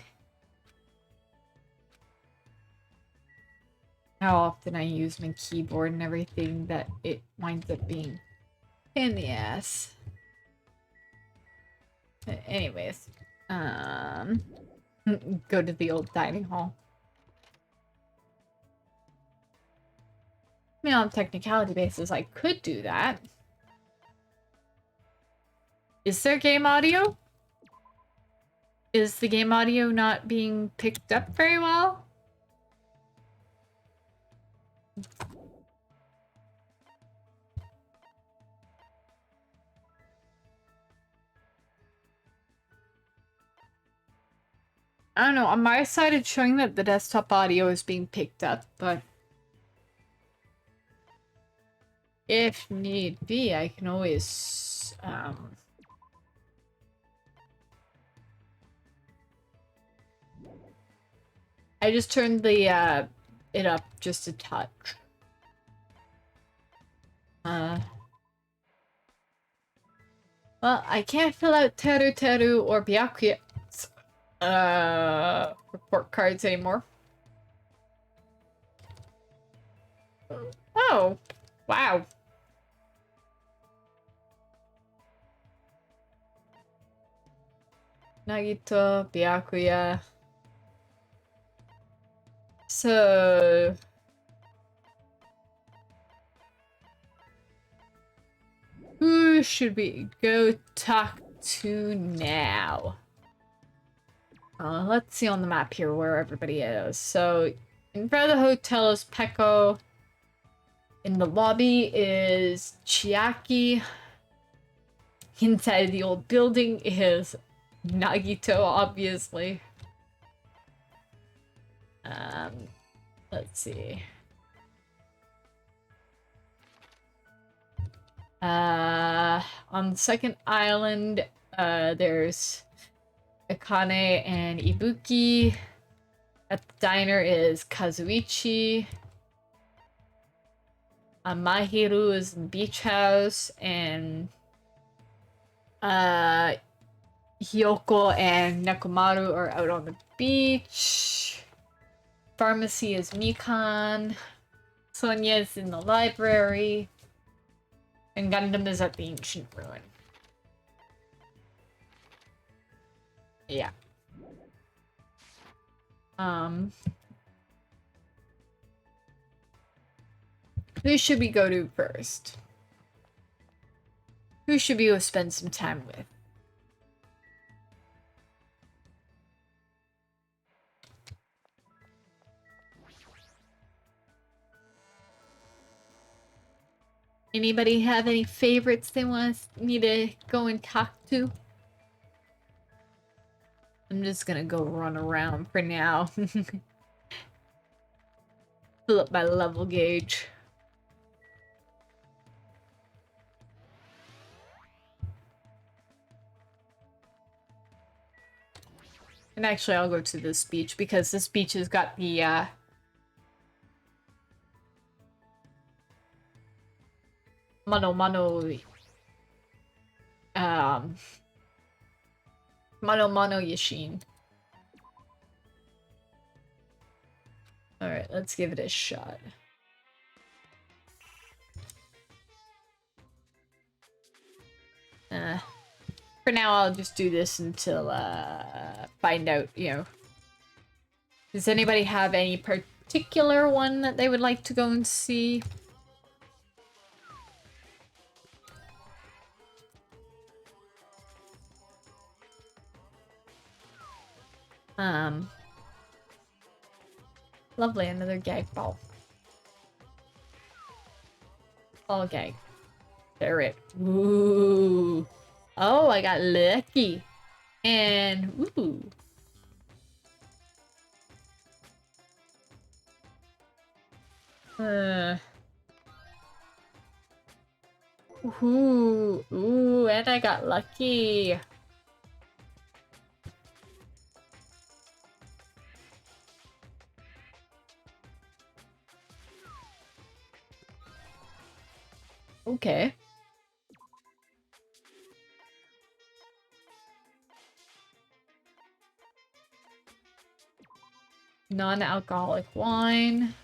How often I use my keyboard and everything, that it winds up being in the ass. Anyways, go to the old dining hall. I mean, on a technicality basis, I could do that. Is there game audio? Is the game audio not being picked up very well? I don't know, on my side it's showing that the desktop audio is being picked up, but... if need be, I can always, I just turned the, it up just a touch. Well, I can't fill out Teru Teru or Byakuya, report cards anymore. Oh, wow. Nagito, Byakuya. So... who should we go talk to now? Let's see on the map here where everybody is. So, in front of the hotel is Peko. In the lobby is Chiaki. Inside the old building is Nagito, obviously. Let's see. On the second island, there's Akane and Ibuki. At the diner is Kazuichi. Mahiru is in the beach house, and Hiyoko and Nekomaru are out on the beach. Pharmacy is Mikan. Sonia is in the library. And Gundam is at the ancient ruin. Yeah. Who should we go to first? Who should we go spend some time with? Anybody have any favorites they want me to go and talk to? I'm just gonna go run around for now. Fill up my level gauge. And actually, I'll go to this beach because this beach has got the, Mano Mano Yashin. Alright, let's give it a shot. For now, I'll just do this until, find out, Does anybody have any particular one that they would like to go and see? Lovely, another gag ball. All gag. Ferret. Ooh. Oh, I got lucky. And, ooh. Ooh, and I got lucky. Okay. Non-alcoholic wine.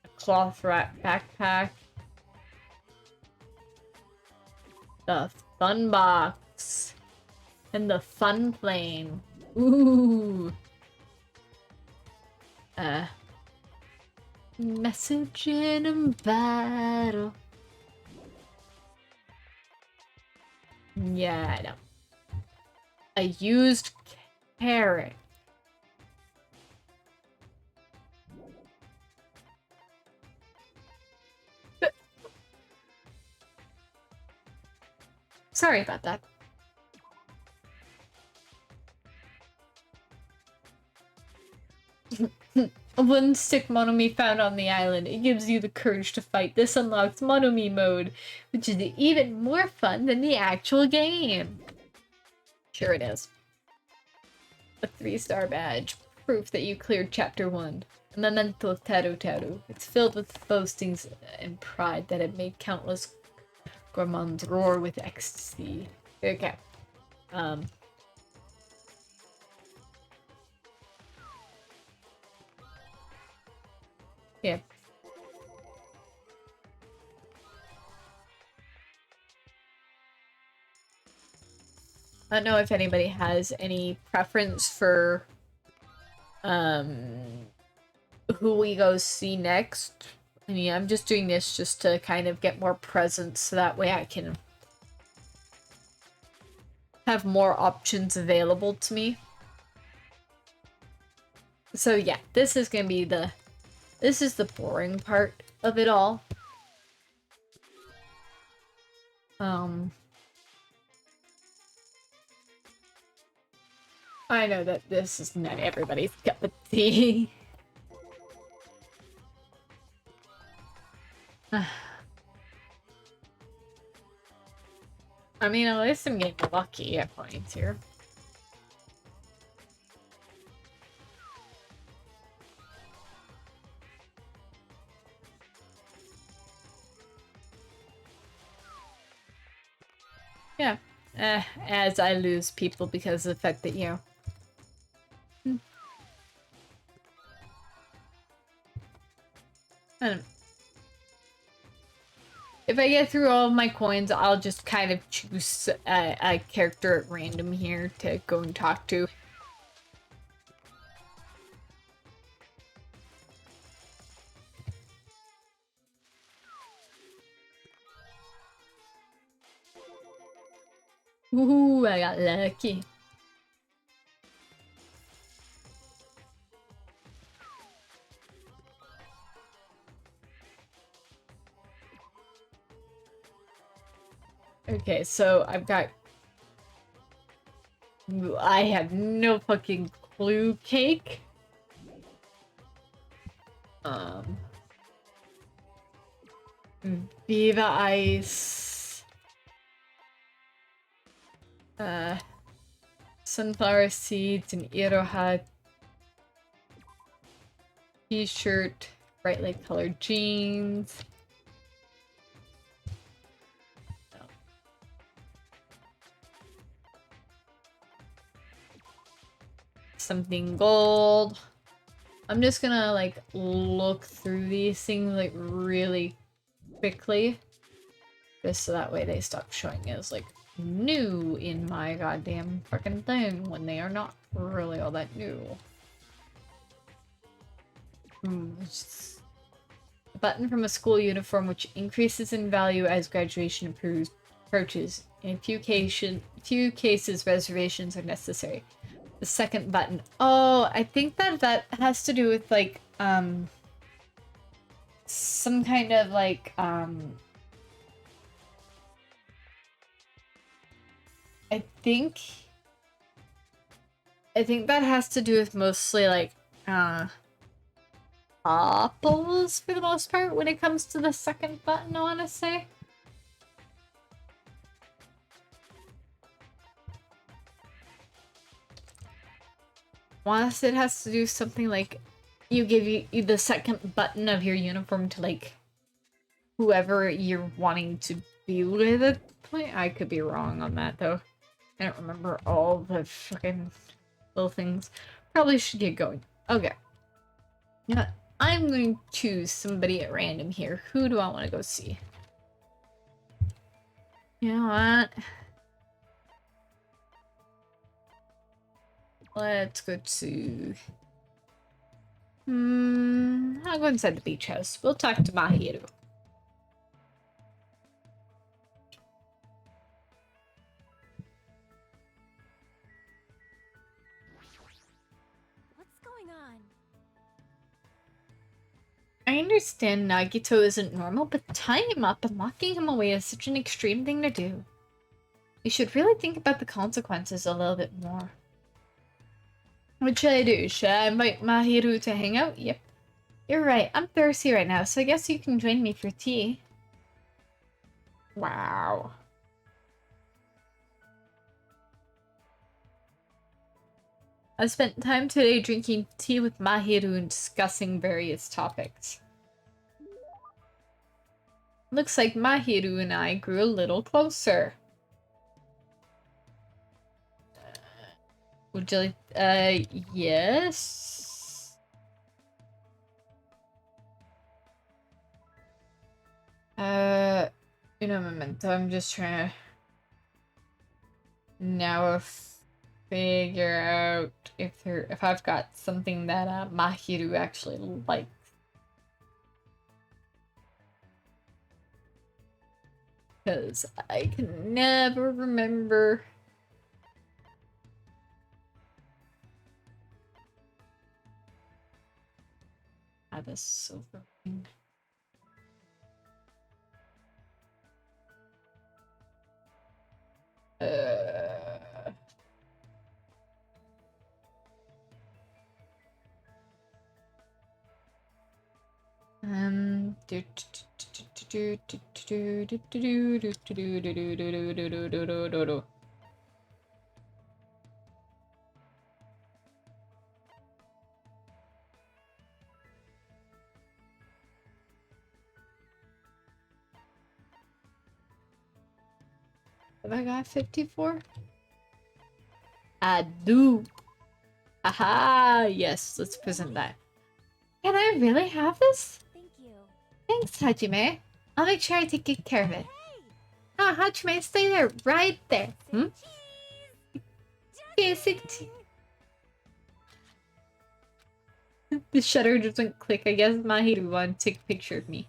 A cloth wrap backpack. The fun box. And the fun plane. Ooh. Message in a battle. Yeah, I know. A used carrot. Sorry about that. A wooden stick Monomi found on the island. It gives you the courage to fight. This unlocks Monomi mode, which is even more fun than the actual game. Sure it is. A 3-star badge. Proof that you cleared chapter 1. A memento of Taru Taru. It's filled with boastings and pride that have made countless gourmands roar with ecstasy. Okay. Yeah. I don't know if anybody has any preference for who we go see next. I mean, I'm just doing this just to kind of get more presence so that way I can have more options available to me. So yeah, this is gonna be this is the boring part of it all. I know that this is not everybody's cup of tea. I mean, at least I'm getting lucky at points here. Yeah. As I lose people because of the fact that, I don't know. If I get through all of my coins, I'll just kind of choose a character at random here to go and talk to. Ooh, I got lucky. Okay, so I've got... I have no fucking clue, cake. Viva Ice. Sunflower seeds and Iroha t-shirt, brightly colored jeans. Something gold. I'm just gonna like look through these things like really quickly. Just so that way they stop showing as, like, new in my goddamn fucking thing when they are not really all that new. A button from a school uniform which increases in value as graduation approaches. In few cases, reservations are necessary. The second button. Oh, I think that has to do with, like, some kind of, like, I think that has to do with mostly, like, apples for the most part when it comes to the second button, I want to say. Unless it has to do something like you give you the second button of your uniform to, like, whoever you're wanting to be with at the point. I could be wrong on that, though. I don't remember all the fucking little things. Probably should get going. Okay. Yeah, I'm going to choose somebody at random here. Who do I want to go see? You know what? Let's go to... I'll go inside the beach house. We'll talk to Mahiru. What's going on? I understand Nagito isn't normal, but tying him up and locking him away is such an extreme thing to do. You should really think about the consequences a little bit more. What should I do? Should I invite Mahiru to hang out? Yep. You're right, I'm thirsty right now, so I guess you can join me for tea. Wow. I spent time today drinking tea with Mahiru and discussing various topics. Looks like Mahiru and I grew a little closer. Would you like, yes? In a momento, I'm just trying to now figure out if I've got something that Mahiru actually likes. Because I can never remember. The silver ring. Have I got 54? I do. Aha! Yes, let's present that. Can I really have this? Thank you. Thanks, Hajime. I'll make sure I take good care of it. Ah, Hajime, stay there, right there. Hmm? Cheese. The shutter doesn't click. I guess Mahiru wanted to take a picture of me.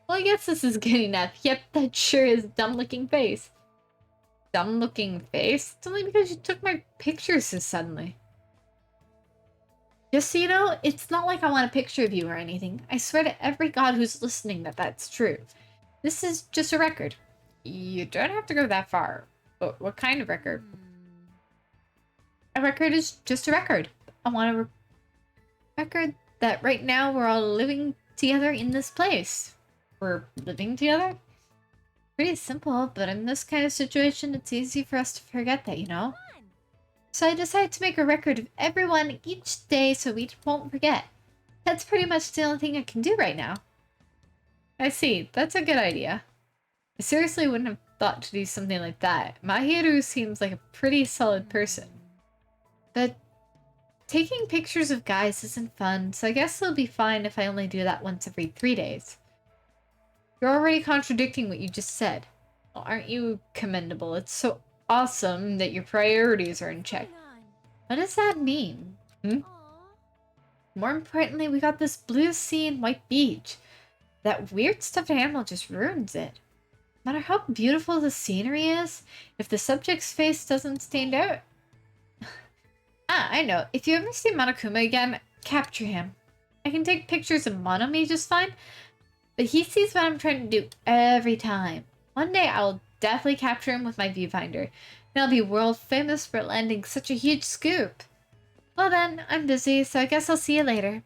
Well, I guess this is good enough. Yep, that sure is dumb-looking face. Dumb-looking face? It's only because you took my pictures so suddenly. Just so you know, it's not like I want a picture of you or anything. I swear to every god who's listening that that's true. This is just a record. You don't have to go that far. But what kind of record? A record is just a record. I want a record that right now we're all living together in this place. We're living together? Pretty simple, but in this kind of situation, it's easy for us to forget that, you know? So I decided to make a record of everyone each day so we won't forget. That's pretty much the only thing I can do right now. I see. That's a good idea. I seriously wouldn't have thought to do something like that. Mahiru seems like a pretty solid person. But taking pictures of guys isn't fun, so I guess it'll be fine if I only do that once every 3 days. You're already contradicting what you just said. Well, aren't you commendable? It's so awesome that your priorities are in check. What does that mean? More importantly, we got this blue sea and white beach. That weird stuffed animal just ruins it. No matter how beautiful the scenery is, if the subject's face doesn't stand out... Ah, I know. If you ever see Monokuma again, capture him. I can take pictures of Monomi just fine, but he sees what I'm trying to do every time. One day I'll definitely capture him with my viewfinder, and I'll be world famous for landing such a huge scoop. Well then, I'm busy, so I guess I'll see you later.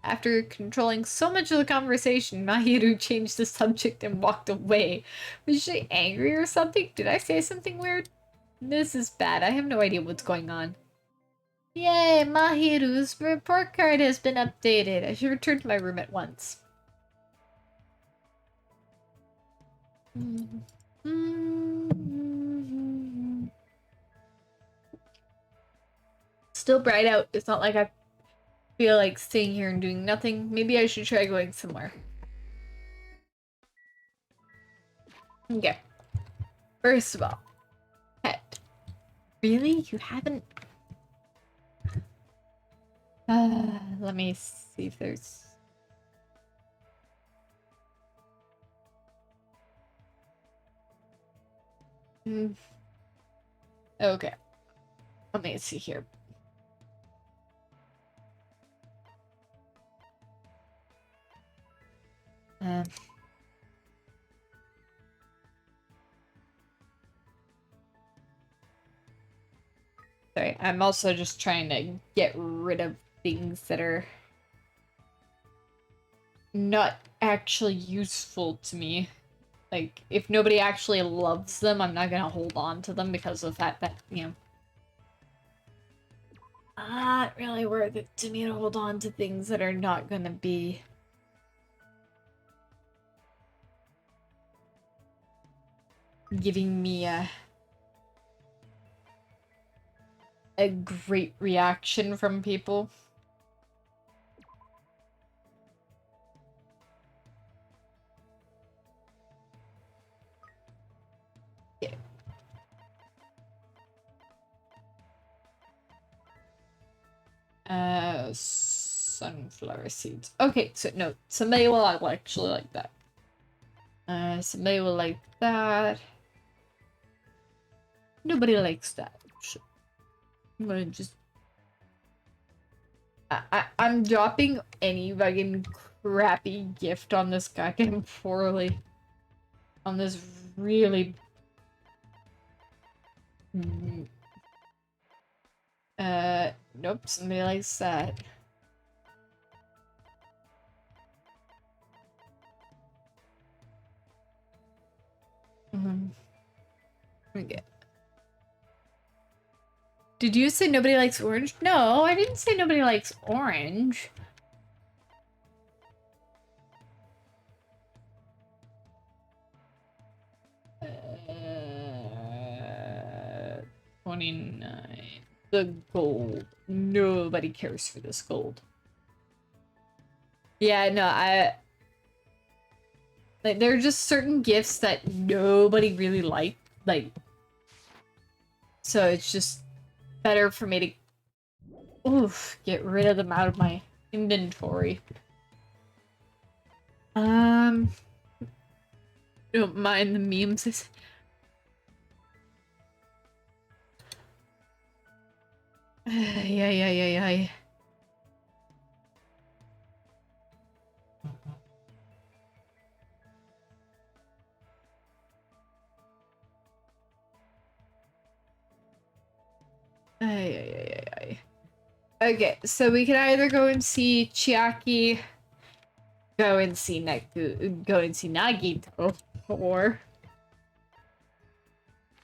After controlling so much of the conversation, Mahiru changed the subject and walked away. Was she angry or something? Did I say something weird? This is bad. I have no idea what's going on. Yay, Mahiru's report card has been updated. I should return to my room at once. Still bright out. It's not like I feel like staying here and doing nothing. Maybe I should try going somewhere. Okay. First of all, pet. Really? You haven't... let me see if there's... Okay. Let me see here. Sorry, I'm also just trying to get rid of things that are not actually useful to me. Like, if nobody actually loves them, I'm not gonna hold on to them because of the fact that, you know, not really worth it to me to hold on to things that are not gonna be giving me a great reaction from people. Yeah. Sunflower seeds. Okay, so no, somebody will actually like that. Somebody will like that. Nobody likes that. I'm gonna just... I'm dropping any fucking crappy gift on this goddamn poorly. On this really... Nope, somebody likes that. Okay. Did you say nobody likes orange? No, I didn't say nobody likes orange. Uh, 29. The gold. Nobody cares for this gold. Yeah, no, like, there are just certain gifts that nobody really like, so it's just better for me to, get rid of them out of my inventory. Don't mind the memes. Yeah. Okay, so we can either go and see Chiaki, go and see Nagito, or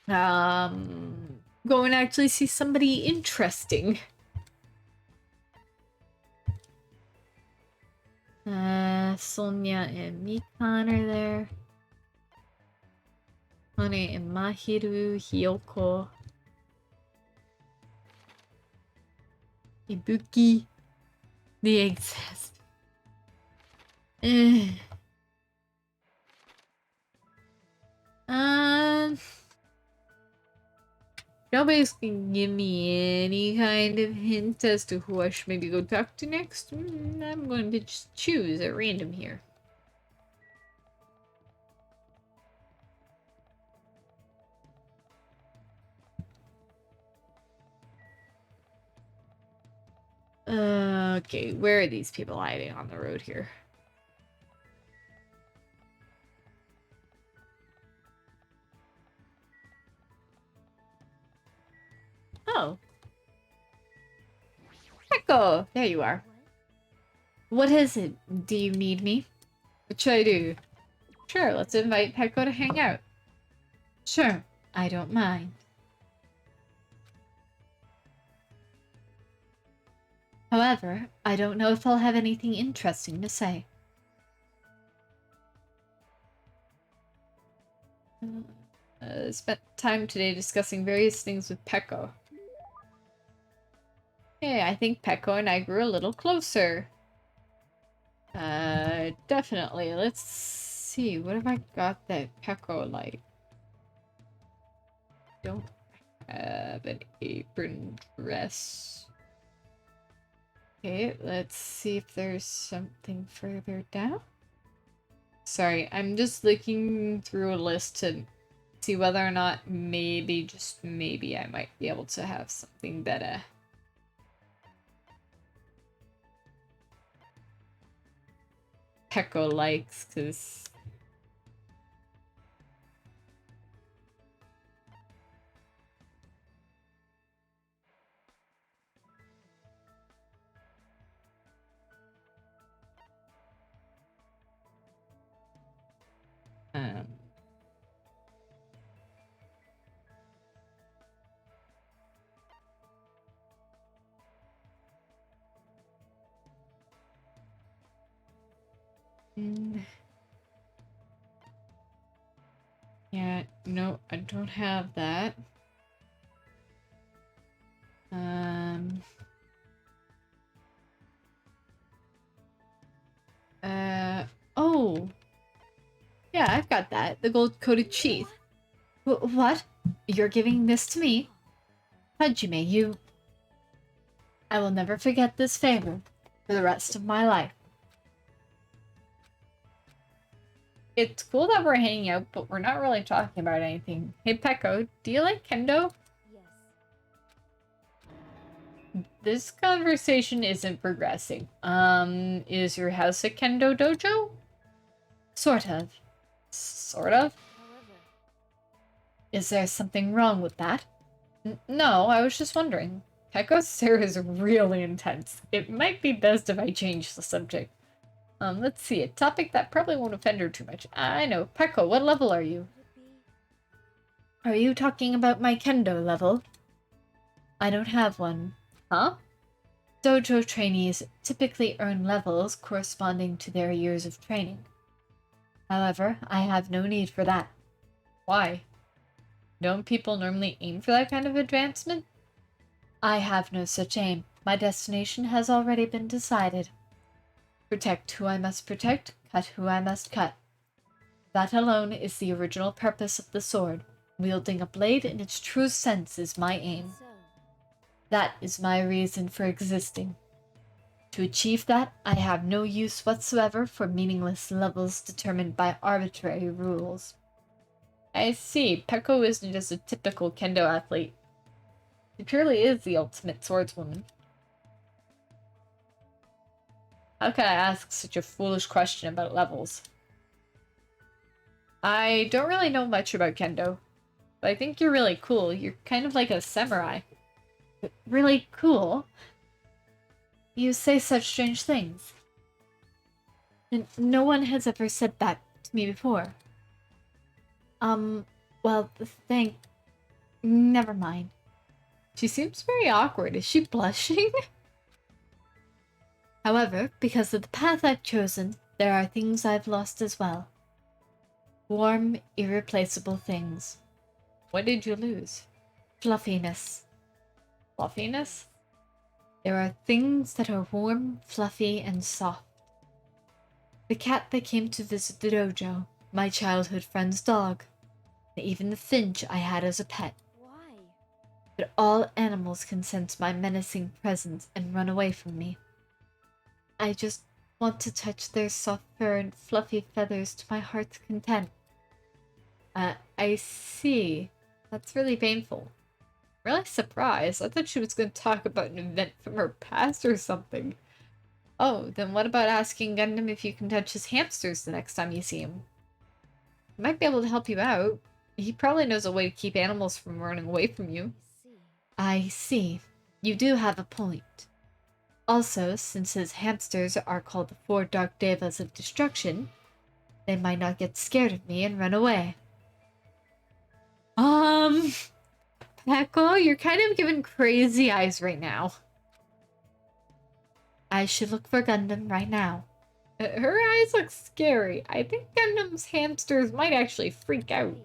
go and actually see somebody interesting. Sonia and Mikan are there. Hane and Mahiru, Hiyoko. Ibuki. The exist. Eh. Um, nobody's can give me any kind of hint as to who I should maybe go talk to next. I'm going to just choose at random here. Okay, where are these people hiding on the road here? Oh. Echo! There you are. What is it? Do you need me? What should I do? Sure, let's invite Pecco to hang out. Sure, I don't mind. However, I don't know if I'll have anything interesting to say. Spent time today discussing various things with Pecco. Hey, I think Pecco and I grew a little closer. Definitely. Let's see. What have I got that Pecco like? Don't have an apron dress. Okay, let's see if there's something further down. Sorry, I'm just looking through a list to see whether or not maybe, just maybe, I might be able to have something that Pecco likes, because um yeah, no, I don't have that. Um oh. Yeah, I've got that. The gold-coated sheath. What? You're giving this to me? Hajime, you... I will never forget this favor for the rest of my life. It's cool that we're hanging out, but we're not really talking about anything. Hey, Pecco, do you like kendo? Yes. This conversation isn't progressing. Is your house a kendo dojo? Sort of. Sort of? Is there something wrong with that? No, I was just wondering. Pecco's stare is really intense. It might be best if I change the subject. Let's see, a topic that probably won't offend her too much. I know. Pecco, what level are you? Are you talking about my kendo level? I don't have one. Huh? Dojo trainees typically earn levels corresponding to their years of training. However, I have no need for that. Why? Don't people normally aim for that kind of advancement? I have no such aim. My destination has already been decided. Protect who I must protect, cut who I must cut. That alone is the original purpose of the sword. Wielding a blade in its true sense is my aim. That is my reason for existing. To achieve that, I have no use whatsoever for meaningless levels determined by arbitrary rules. I see. Pecco isn't just a typical kendo athlete. She purely is the ultimate swordswoman. How can I ask such a foolish question about levels? I don't really know much about kendo, but I think you're really cool. You're kind of like a samurai. Really cool? You say such strange things. No one has ever said that to me before. Well, never mind. She seems very awkward. Is she blushing? However, because of the path I've chosen, there are things I've lost as well. Warm, irreplaceable things. What did you lose? Fluffiness. Fluffiness? There are things that are warm, fluffy, and soft. The cat that came to visit the dojo, my childhood friend's dog, and even the finch I had as a pet. Why? But all animals can sense my menacing presence and run away from me. I just want to touch their soft fur and fluffy feathers to my heart's content. I see. That's really painful. Really surprised. I thought she was going to talk about an event from her past or something. Oh, then what about asking Gundam if you can touch his hamsters the next time you see him? He might be able to help you out. He probably knows a way to keep animals from running away from you. I see. You do have a point. Also, since his hamsters are called the 4 Dark Devas of Destruction, they might not get scared of me and run away. Peko, you're kind of giving crazy eyes right now. I should look for Gundam right now. Her eyes look scary. I think Gundam's hamsters might actually freak out.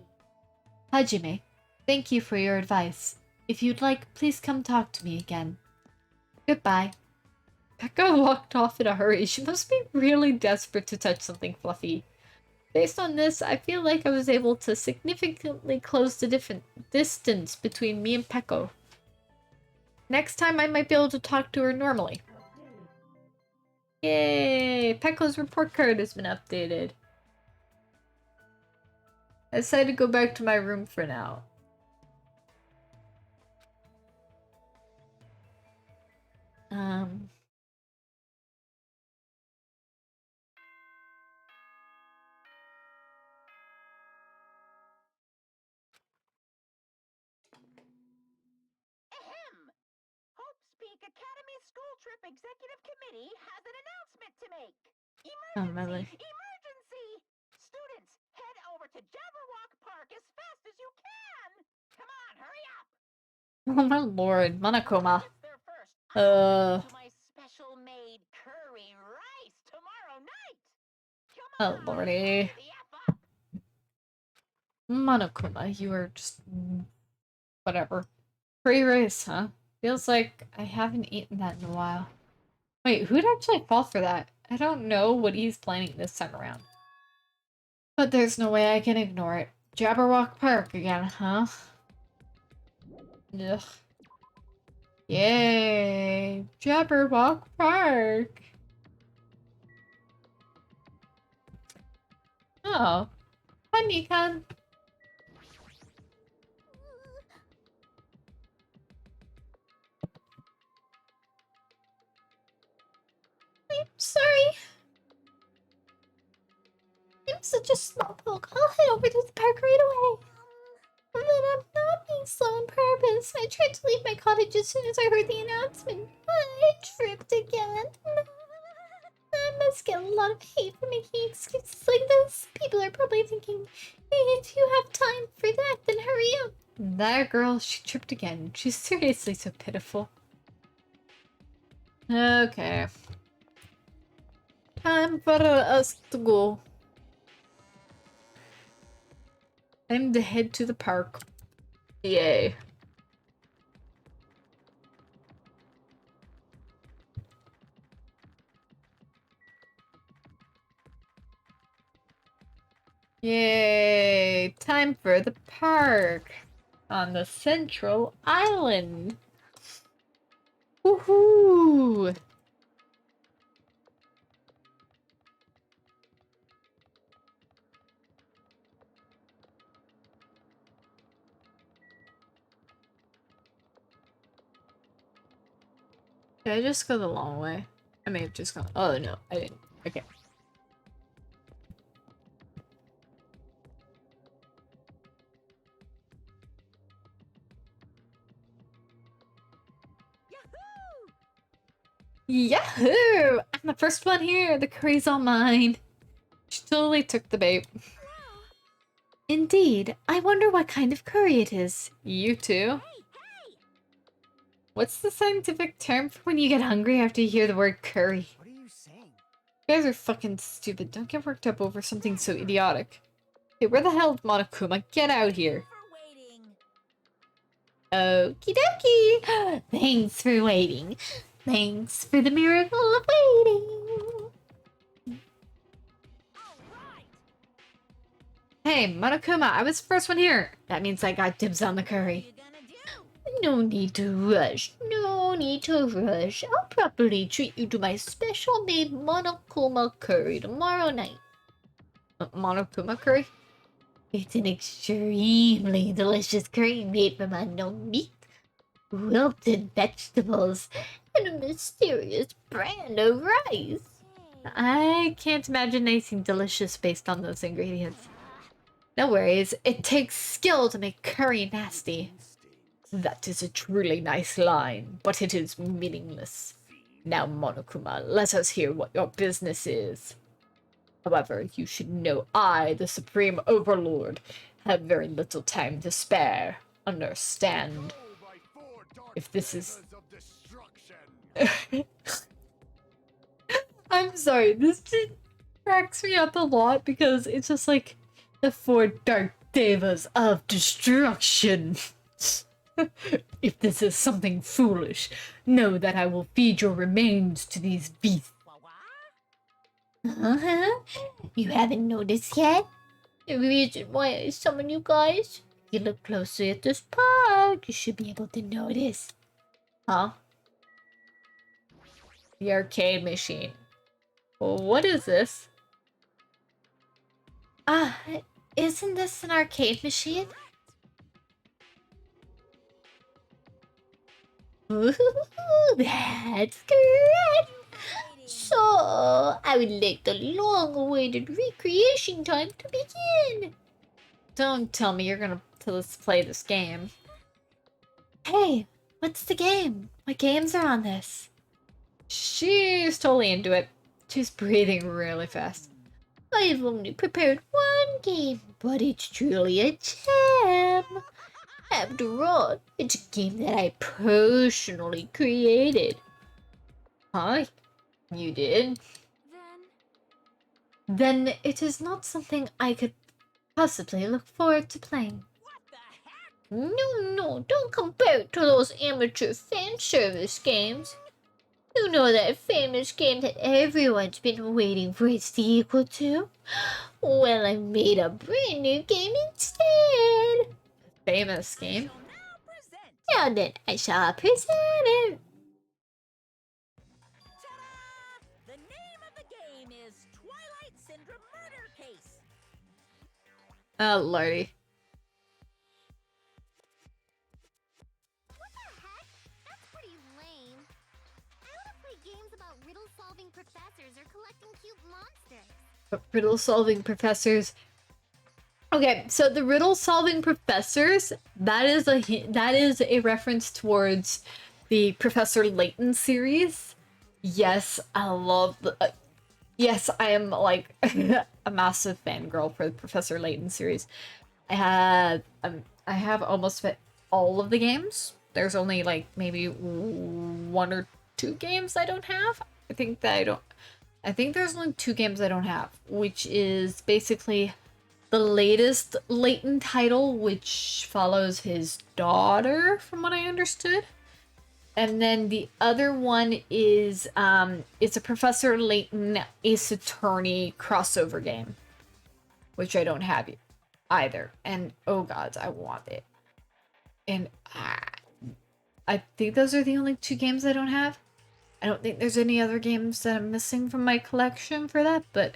Hajime, thank you for your advice. If you'd like, please come talk to me again. Goodbye. Peko walked off in a hurry. She must be really desperate to touch something fluffy. Based on this, I feel like I was able to significantly close the distance between me and Peko. Next time I might be able to talk to her normally. Yay! Peko's report card has been updated. I decided to go back to my room for now. Ahem! Hope's Peak Academy School Trip Executive Committee has an announcement to make. Oh, my Emergency! life. Emergency! Students, head over to Jabberwock Park as fast as you can! Come on, hurry up! Oh my lord, Monokuma. Whoever gets there first, I'll treat to my special-made curry rice tomorrow night! Come Oh on, lordy. hurry the F up! Monokuma, you are just... whatever. Free rice, huh? Feels like I haven't eaten that in a while. Wait, who'd actually fall for that? I don't know what he's planning this time around. But there's no way I can ignore it. Jabberwock Park again, huh? Ugh. Yay! Jabberwock Park! Oh. Hi, Mikan. I'm sorry. I'm such a slowpoke. I'll head over to the park right away. But I'm not being slow on purpose. I tried to leave my cottage as soon as I heard the announcement, but I tripped again. I must get a lot of hate for making excuses like this. People are probably thinking, hey, if you have time for that, then hurry up. That girl, she tripped again. She's seriously so pitiful. Okay. Time for us to go. Time to head to the park. Yay. Yay! Time for the park on the central island. Woohoo! Did I just go the long way? I may have just gone. Oh no, I didn't. Okay. Yahoo! I'm the first one here. The curry's all mine. She totally took the bait. Indeed. I wonder what kind of curry it is. You too? What's the scientific term for when you get hungry after you hear the word curry? What are you saying? You guys are fucking stupid. Don't get worked up over something so idiotic. Hey, where the hell is Monokuma? Get out here. For waiting. Okie dokie. Thanks for waiting. Thanks for the miracle of waiting. Hey, Monokuma, I was the first one here. That means I got dibs on the curry. No need to rush. No need to rush. I'll properly treat you to my special made Monokuma curry tomorrow night. Monokuma curry? It's an extremely delicious curry made from unknown meat, wilted vegetables, and a mysterious brand of rice. I can't imagine anything delicious based on those ingredients. No worries, it takes skill to make curry nasty. That is a truly nice line, but it is meaningless. Now, Monokuma, let us hear what your business is. However, you should know I, the Supreme Overlord, have very little time to spare. Understand? If this is... I'm sorry, this just cracks me up a lot because it's just like the 4 dark devas of destruction. If this is something foolish, know that I will feed your remains to these beasts. Uh-huh. You haven't noticed yet? The reason why I summon you guys? If you look closely at this park, you should be able to notice. Huh? The arcade machine. Well, what is this? Ah, isn't this an arcade machine? Ooh, that's correct! So, I would like the long-awaited recreation time to begin. Don't tell me you're gonna play this game. Hey, what's the game? What games are on this? She's totally into it. She's breathing really fast. I've only prepared one game, but it's truly a gem. After all, it's a game that I personally created. Huh? You did? Then it is not something I could possibly look forward to playing. No, don't compare it to those amateur fan service games. You know that famous game that everyone's been waiting for its sequel to? Well, I made a brand new game instead. Famous game? Now then, I shall present it. Ta-da! The name of the game is Twilight Syndrome Murder Case. Oh, lordy. What the heck? That's pretty lame. I want to play games about riddle-solving professors or collecting cute monsters. Riddle-solving professors. Okay, so the riddle-solving professors, that is a reference towards the Professor Layton series. Yes, I love the... yes, I am, like, a massive fangirl for the Professor Layton series. I have almost all of the games. There's only, like, maybe 1 or 2 games I don't have. I think there's only 2 games I don't have, which is basically the latest Layton title, which follows his daughter, from what I understood. And then the other one is, it's a Professor Layton Ace Attorney crossover game, which I don't have either. And, oh god, I want it. And I think those are the only 2 games I don't have. I don't think there's any other games that I'm missing from my collection for that, but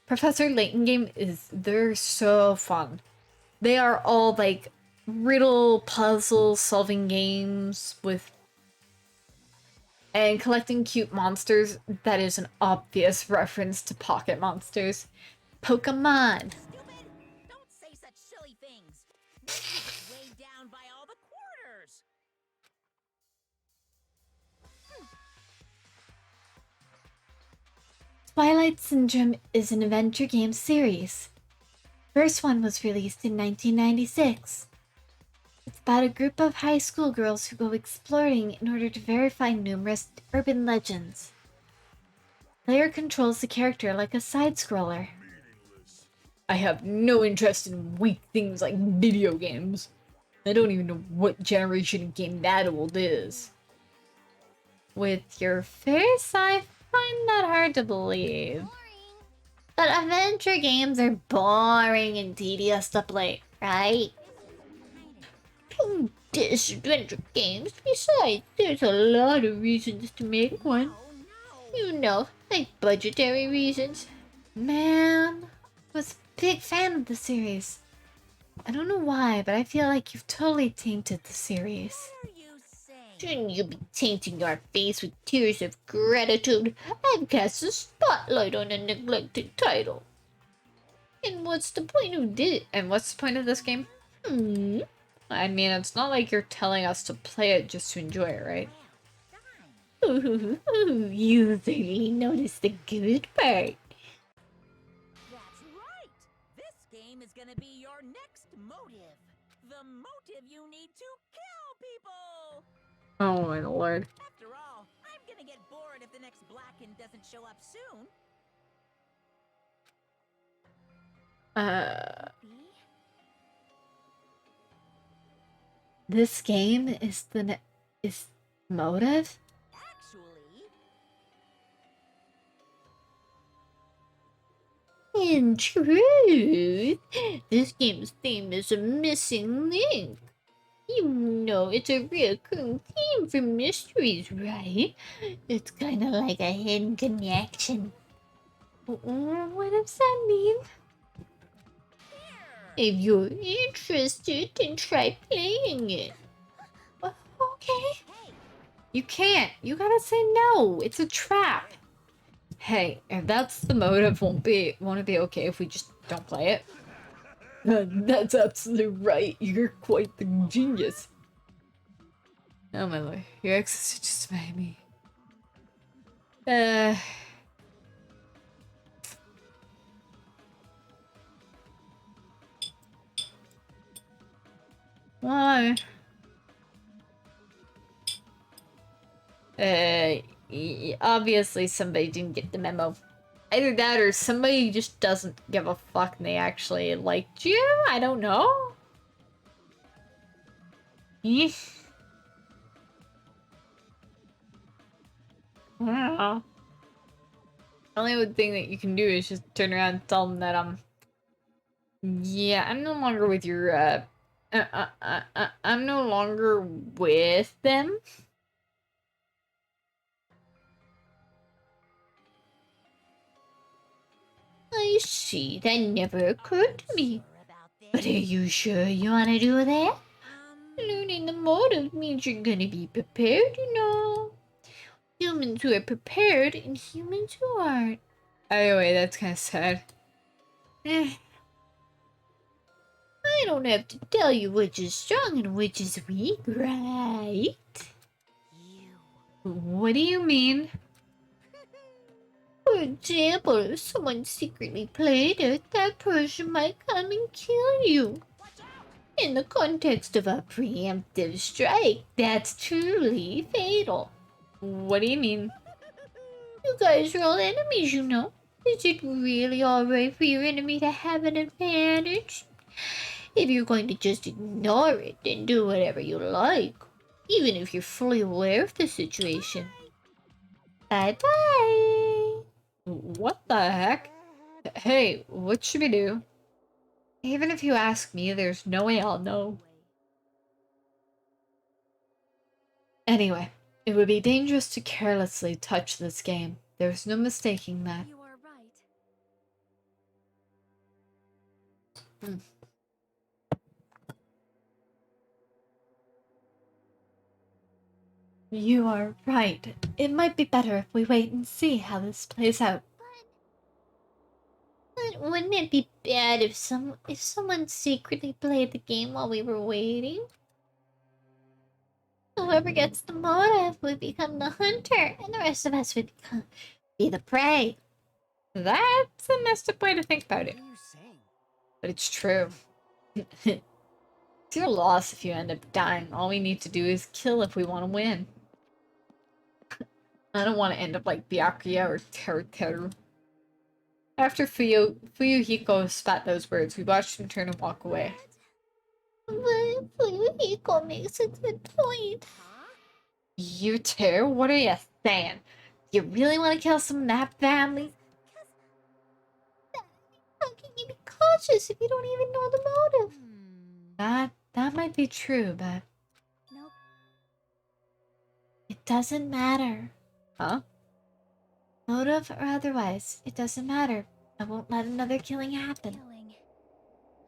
Professor Layton they're so fun. They are all like riddle puzzle solving games and collecting cute monsters. That is an obvious reference to Pocket Monsters. Pokemon. Stupid! Don't say such silly things. You're weighed down by all the quarters. Twilight Syndrome is an adventure game series. First one was released in 1996. It's about a group of high school girls who go exploring in order to verify numerous urban legends. Player controls the character like a side-scroller. I have no interest in weak things like video games. I don't even know what generation of game that old is. with your face, I find that hard to believe. Boring. But adventure games are boring and tedious to play, right? Dish adventure games. Besides, there's a lot of reasons to make one. You know, like budgetary reasons. Man, I was a big fan of the series. I don't know why, but I feel like you've totally tainted the series. What are you saying? Shouldn't you be tainting your face with tears of gratitude? I've cast a spotlight on a neglected title. And what's the point of this? And what's the point of this game? I mean, it's not like you're telling us to play it just to enjoy it, right? Ooh, you really noticed the good part. That's right. This game is gonna be your next motive. The motive you need to kill people. Oh my lord. After all, I'm gonna get bored if the next Blacken doesn't show up soon. This game is is motive? Actually, In truth, this game's theme is a missing link. You know it's a recurring theme for mysteries, right? It's kind of like a hidden connection. What does that mean? If you're interested, then try playing it. Okay. You can't. You gotta say no. It's a trap. Hey, if that's the motive, won't it be okay if we just don't play it? That's absolutely right. You're quite the genius. Oh my lord, your exes just made me. Why? Obviously somebody didn't get the memo. Either that or somebody just doesn't give a fuck and they actually liked you? I don't know. Eesh. I don't know. The only thing that you can do is just turn around and tell them that, yeah, I'm no longer with your, I'm no longer with them. I see, that never occurred to me. sure about this. But are you sure you want to do that? Learning the motive means you're gonna be prepared, you know. Humans who are prepared and humans who aren't. Anyway, that's kind of sad. I don't have to tell you which is strong and which is weak, right? What do you mean? For example, if someone secretly played it, that person might come and kill you. In the context of a preemptive strike, that's truly fatal. What do you mean? You guys are all enemies, you know. Is it really alright for your enemy to have an advantage? If you're going to just ignore it, then do whatever you like, even if you're fully aware of the situation. Bye-bye! What the heck? Hey, what should we do? Even if you ask me, there's no way I'll know. Anyway, it would be dangerous to carelessly touch this game. There's no mistaking that. You are right. You are right. It might be better if we wait and see how this plays out. But wouldn't it be bad if someone secretly played the game while we were waiting? Whoever gets the motive would become the hunter, and the rest of us would be the prey. That's a messed up way to think about it. What are you saying? But it's true. It's your loss if you end up dying. All we need to do is kill if we want to win. I don't want to end up like Byakuya or Teru. After Fuyuhiko spat those words, we watched him turn and walk away. But Fuyuhiko makes a good point. Huh? You too? What are you saying? Do you really want to kill some nap families? How can you be cautious if you don't even know the motive? That might be true, but Nope. it doesn't matter. Huh? Motive or otherwise, it doesn't matter. I won't let another killing happen. Killing.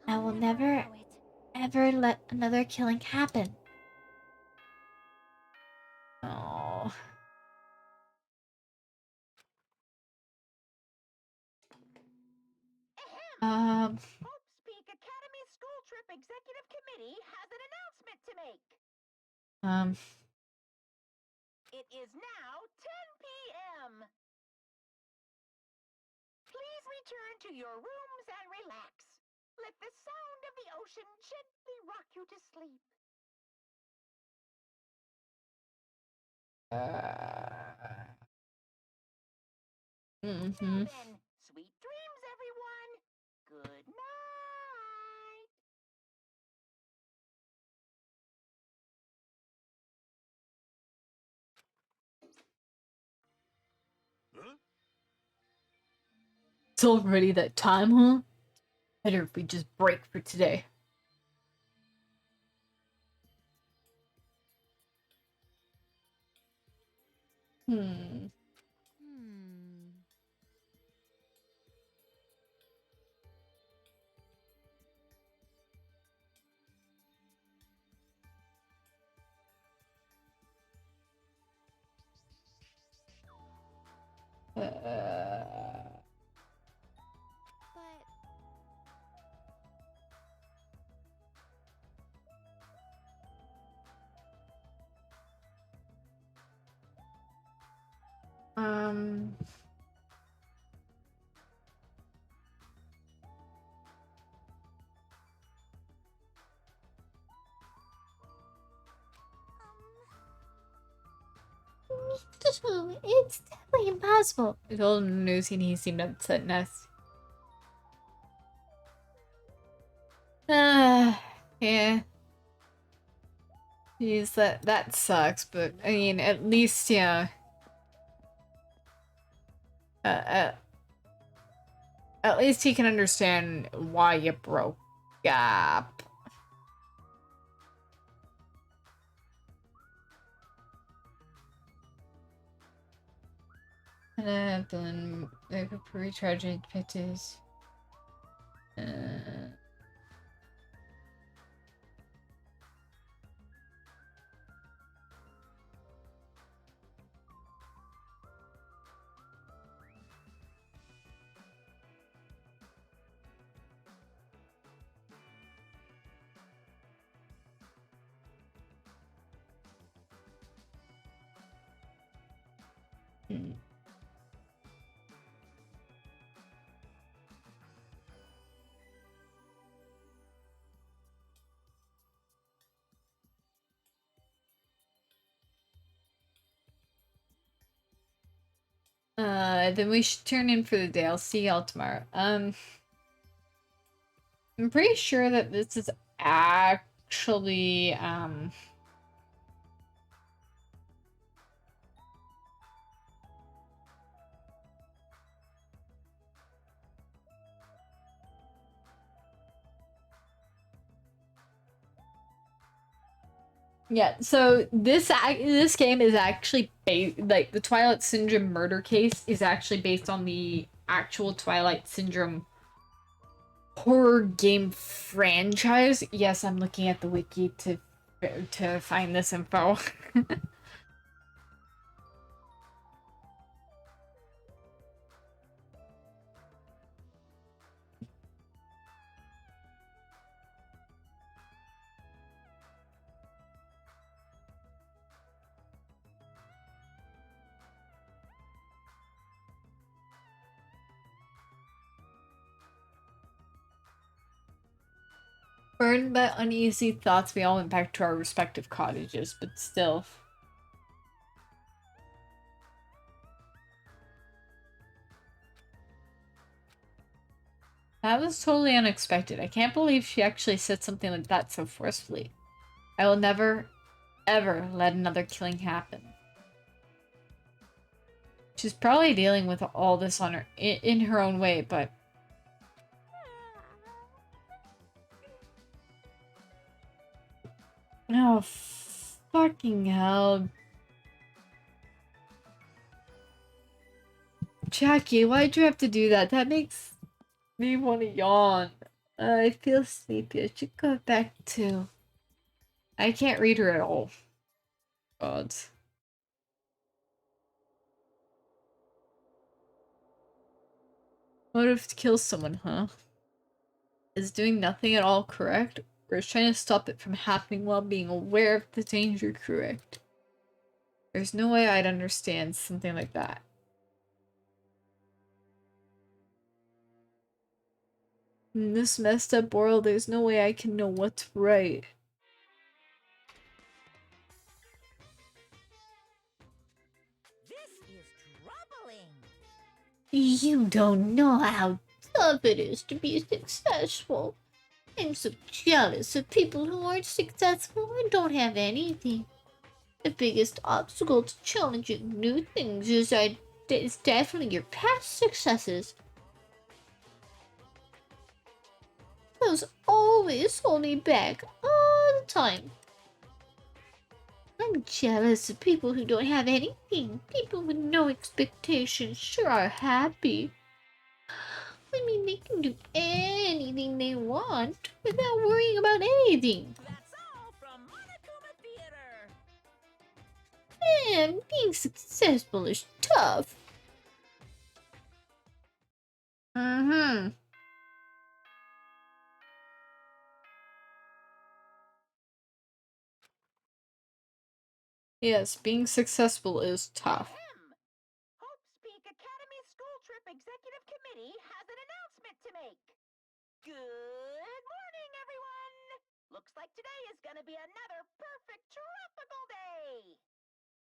I I'll will never never, allow it. ever let another killing happen. Oh. Ahem. Hope's Peak Academy School Trip Executive Committee has an announcement to make. Um, It is now 10 p.m. Please return to your rooms and relax. Let the sound of the ocean gently rock you to sleep. Now then, sweet dreams, everyone. Good night. Huh? It's already that time, huh? Better if we just break for today. Hmm. But Um. It's definitely impossible. I told him news and he seemed upset Ness. Yeah. Jeez, that sucks, but I mean, at least, yeah. Uh, uh, at least he can understand why you broke up. Then like a pre-tragic pictures. Then we should turn in for the day. I'll see y'all tomorrow. I'm pretty sure that this is actually, yeah, so this game is actually like the Twilight Syndrome murder case is actually based on the actual Twilight Syndrome horror game franchise. Yes, I'm looking at the wiki to find this info. Burned by uneasy thoughts, we all went back to our respective cottages, but still. That was totally unexpected. I can't believe she actually said something like that so forcefully. I will never, ever let another killing happen. She's probably dealing with all this on her in her own way, but oh fucking hell. Jackie, why'd you have to do that? That makes me want to yawn. I feel sleepy. I should go back to... I can't read her at all. God. Motive to kill someone, huh? Is doing nothing at all correct? Or is trying to stop it from happening while being aware of the danger correct? There's no way I'd understand something like that. In this messed up world, there's no way I can know what's right. This is troubling. You don't know how tough it is to be successful. I'm so jealous of people who aren't successful and don't have anything. The biggest obstacle to challenging new things is definitely your past successes. Those always hold me back all the time. I'm jealous of people who don't have anything. People with no expectations sure are happy. I mean, they can do anything they want without worrying about anything. That's all from Monokuma Theater. Man, being successful is tough. Mm-hmm. Yes, being successful is tough. Hope's Peak Academy School Trip Executive Committee has an announcement to make. Good morning, everyone! Looks like today is gonna be another perfect tropical day.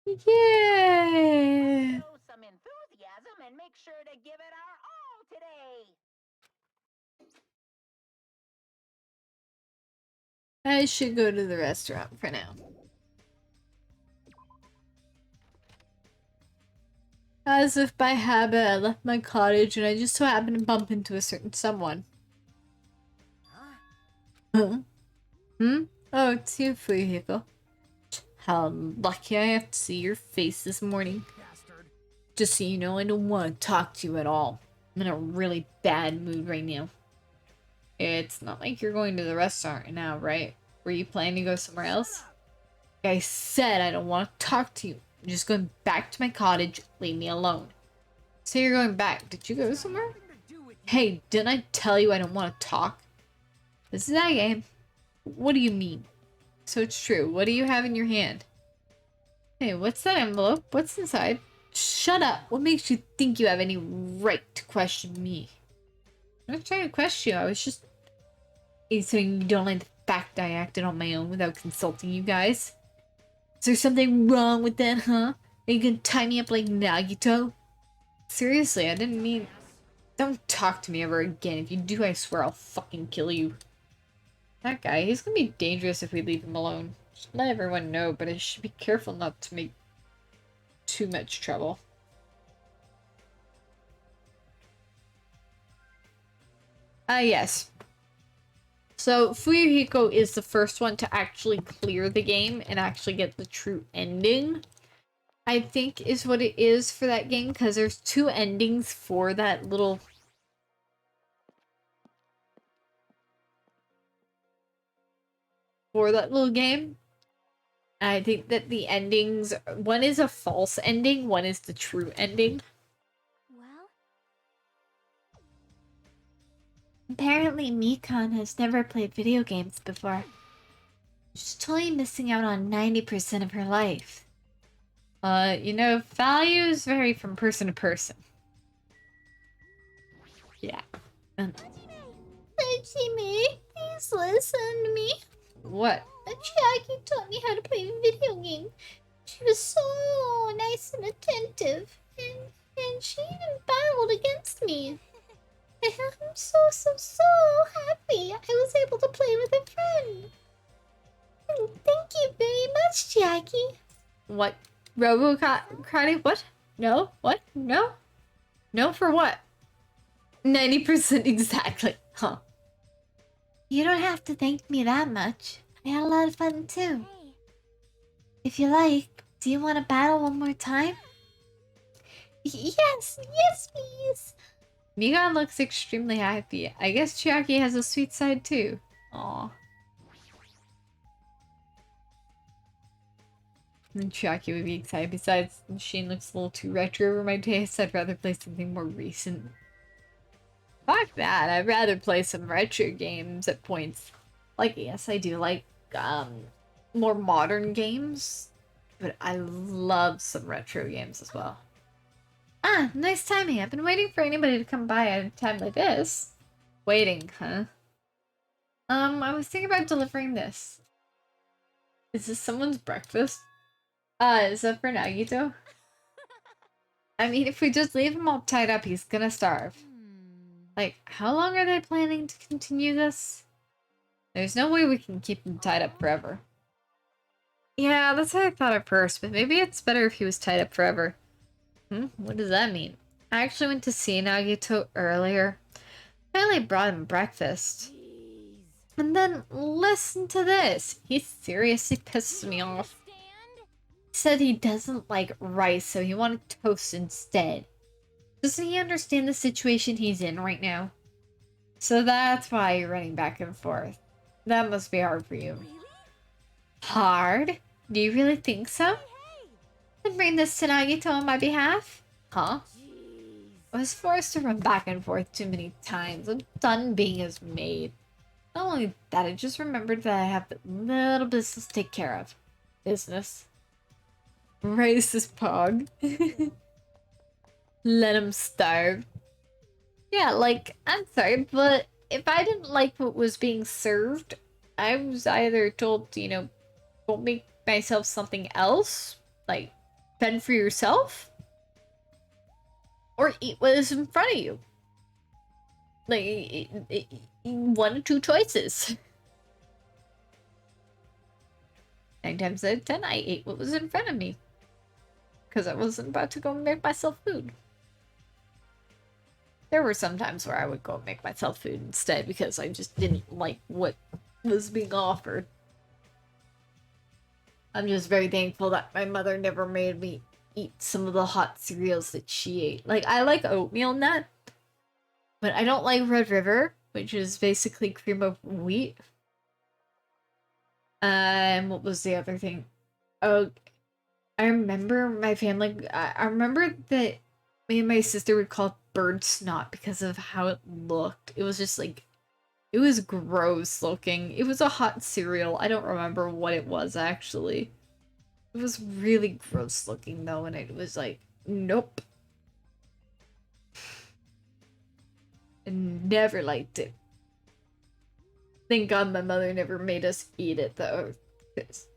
Yay! Show some enthusiasm and make sure to give it our all today. I should go to the restaurant for now. As if by habit, I left my cottage and I just so happened to bump into a certain someone. Huh? Hmm? Oh, it's you, Fuyuhiko. How lucky I have to see your face this morning. Bastard. Just so you know, I don't want to talk to you at all. I'm in a really bad mood right now. It's not like you're going to the restaurant right now, right? Were you planning to go somewhere else? Like I said, I don't want to talk to you. I'm just going back to my cottage. Leave me alone. So you're going back. Did you go somewhere? Nothing to do with you. Hey, didn't I tell you I don't want to talk? This is that game. What do you mean? So it's true. What do you have in your hand? Hey, what's that envelope? What's inside? Shut up. What makes you think you have any right to question me? I'm not trying to question you. I was just... So you don't like the fact I acted on my own without consulting you guys? Is there something wrong with that, huh? Are you gonna tie me up like Nagito? Seriously, I didn't mean... Don't talk to me ever again. If you do, I swear I'll fucking kill you. That guy, he's gonna be dangerous if we leave him alone. Just let everyone know, but I should be careful not to make too much trouble. Yes. So, Fuyuhiko is the first one to actually clear the game and actually get the true ending. I think is what it is for that game, because there's two endings for that little... game. I think that the endings... One is a false ending, one is the true ending. Well, Apparently, Mikan has never played video games before. She's totally missing out on 90% of her life. You know, values vary from person to person. Yeah. Hajime, please listen to me. What? Jackie taught me how to play a video game. She was so nice and attentive, and she even battled against me. I'm so happy I was able to play with a friend. Thank you very much, Jackie. What? Karate? What? No? What? No? No for what? 90% exactly. Huh. You don't have to thank me that much. I had a lot of fun too. Hey, If you like, do you want to battle one more time? Yes, yes, please. Migan looks extremely happy. I guess Chiaki has a sweet side too. Aw. And Chiaki would be excited. Besides, Shane looks a little too retro for my taste. I'd rather play something more recent. Fuck that. I'd rather play some retro games at points. Like, yes, I do like more modern games, but I love some retro games as well. Ah, nice timing. I've been waiting for anybody to come by at a time like this. Waiting, huh? I was thinking about delivering this. Is this someone's breakfast? Is that for Nagito? I mean, if we just leave him all tied up, he's gonna starve. Like, how long are they planning to continue this? There's no way we can keep him tied up forever. Yeah, that's what I thought at first, but maybe it's better if he was tied up forever. What does that mean? I actually went to see Nagito earlier. Finally brought him breakfast. And then, listen to this. He seriously pisses me off. He said he doesn't like rice, so he wanted toast instead. Doesn't he understand the situation he's in right now? So that's why you're running back and forth. That must be hard for you. Hard? Do you really think so? Then bring this to Nagito on my behalf? Huh? I was forced to run back and forth too many times. I'm done being his maid. Not only that, I just remembered that I have a little business to take care of. Business. Racist pog. Let him starve. Yeah, like, I'm sorry, but if I didn't like what was being served, I was either told, you know, go make myself something else, like, fend for yourself, or eat what is in front of you. Like, one or two choices. 9 times out of 10, I ate what was in front of me. Because I wasn't about to go make myself food. There were some times where I would go make myself food instead because I just didn't like what was being offered. I'm just very thankful that my mother never made me eat some of the hot cereals that she ate. Like, I like oatmeal nut, but I don't like Red River, which is basically cream of wheat. What was the other thing? Oh, I remember my family, I remember that me and my sister would call it bird snot because of how it looked. It was just like, it was gross looking. It was a hot cereal. I don't remember what it was actually. It was really gross looking though, and it was like, nope. I never liked it. Thank God my mother never made us eat it though. 'Cause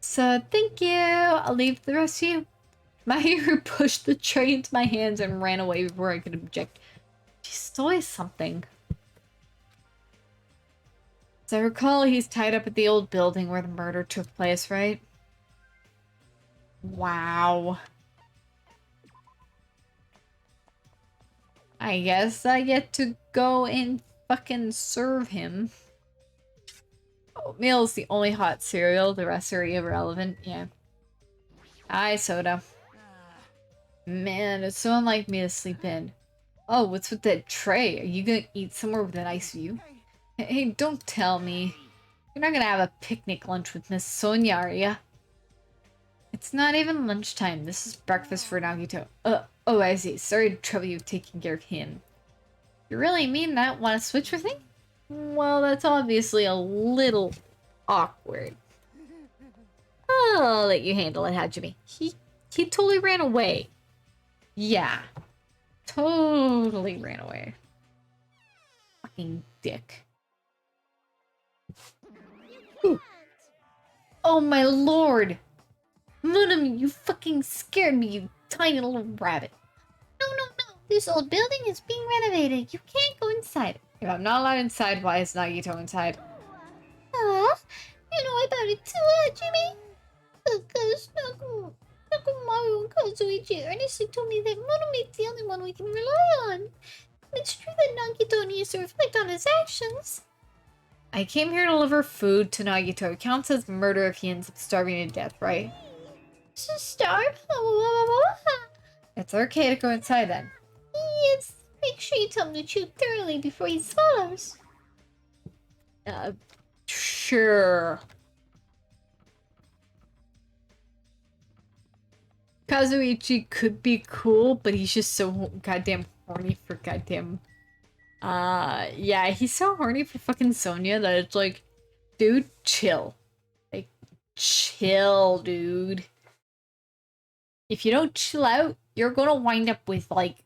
so, thank you. I'll leave the rest of you. My hero pushed the tray into my hands and ran away before I could object. She stole something. As I recall, he's tied up at the old building where the murder took place, right? Wow. I guess I get to go and fucking serve him. Oatmeal is the only hot cereal, the rest are irrelevant, yeah. Hi, Soda. Man, it's so unlike me to sleep in. Oh, what's with that tray? Are you gonna eat somewhere with a nice view? Hey, don't tell me. You're not gonna have a picnic lunch with Miss Sonia, are ya? It's not even lunchtime. This is breakfast for Nagito. Oh, I see. Sorry to trouble you taking care of him. You really mean that? Want to switch with me? Well, that's obviously a little awkward. I'll let you handle it, Hajime. He totally ran away. Yeah. Totally ran away. Fucking dick. Ooh. Oh my lord! Munam, you fucking scared me, you tiny little rabbit. No. This old building is being renovated. You can't go inside it. If I'm not allowed inside, why is Nagito inside? You know about it too, Jimmy? Because Nagumaru and Kazuichi earnestly told me that Monomate's the only one we can rely on. It's true that Nagito needs to reflect on his actions. I came here to deliver food to Nagito. It counts as murder if he ends up starving to death, right? To starve? It's okay to go inside then. Yes, make sure you tell him to chew thoroughly before he swallows. Sure. Kazuichi could be cool, but he's just so goddamn horny for goddamn... yeah, he's so horny for fucking Sonya that it's like, dude, chill. Like, chill, dude. If you don't chill out, you're gonna wind up with, like,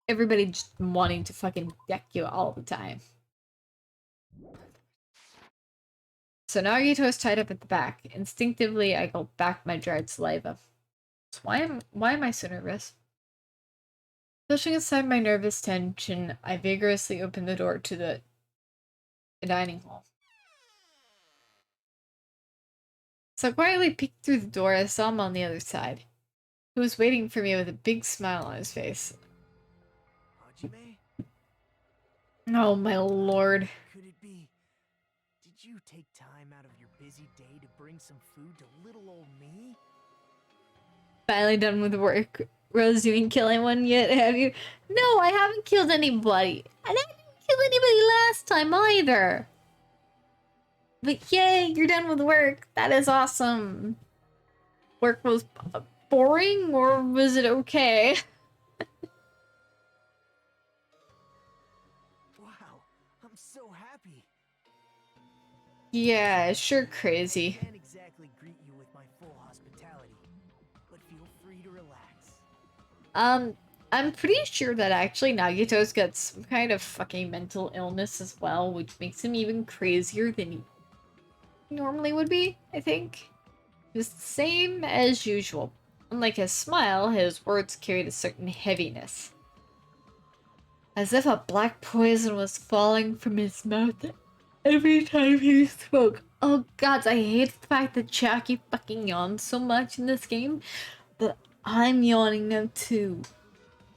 everybody just wanting to fucking deck you all the time. So Nagito is tied up at the back. Instinctively, I go back my dried saliva. So why am I so nervous? Pushing aside my nervous tension, I vigorously open the door to the dining hall. So I quietly peeked through the door. I saw him on the other side. He was waiting for me with a big smile on his face. Hajime? Oh my lord. Could it be? Did you take time out of your busy day to bring some food to little old me? Finally done with work. Rose, you ain't kill anyone yet, have you? No, I haven't killed anybody. And I didn't kill anybody last time either. But yay, you're done with work. That is awesome. Work was boring, or was it okay? Wow, I'm so happy. Yeah, sure crazy. I can't exactly greet you with my full hospitality, but feel free to relax. I'm pretty sure that actually Nagito's got some kind of fucking mental illness as well, which makes him even crazier than he normally would be, I think. Just the same as usual. Unlike his smile, his words carried a certain heaviness. As if a black poison was falling from his mouth every time he spoke. Oh gods, I hate the fact that Jackie fucking yawns so much in this game, but I'm yawning now too.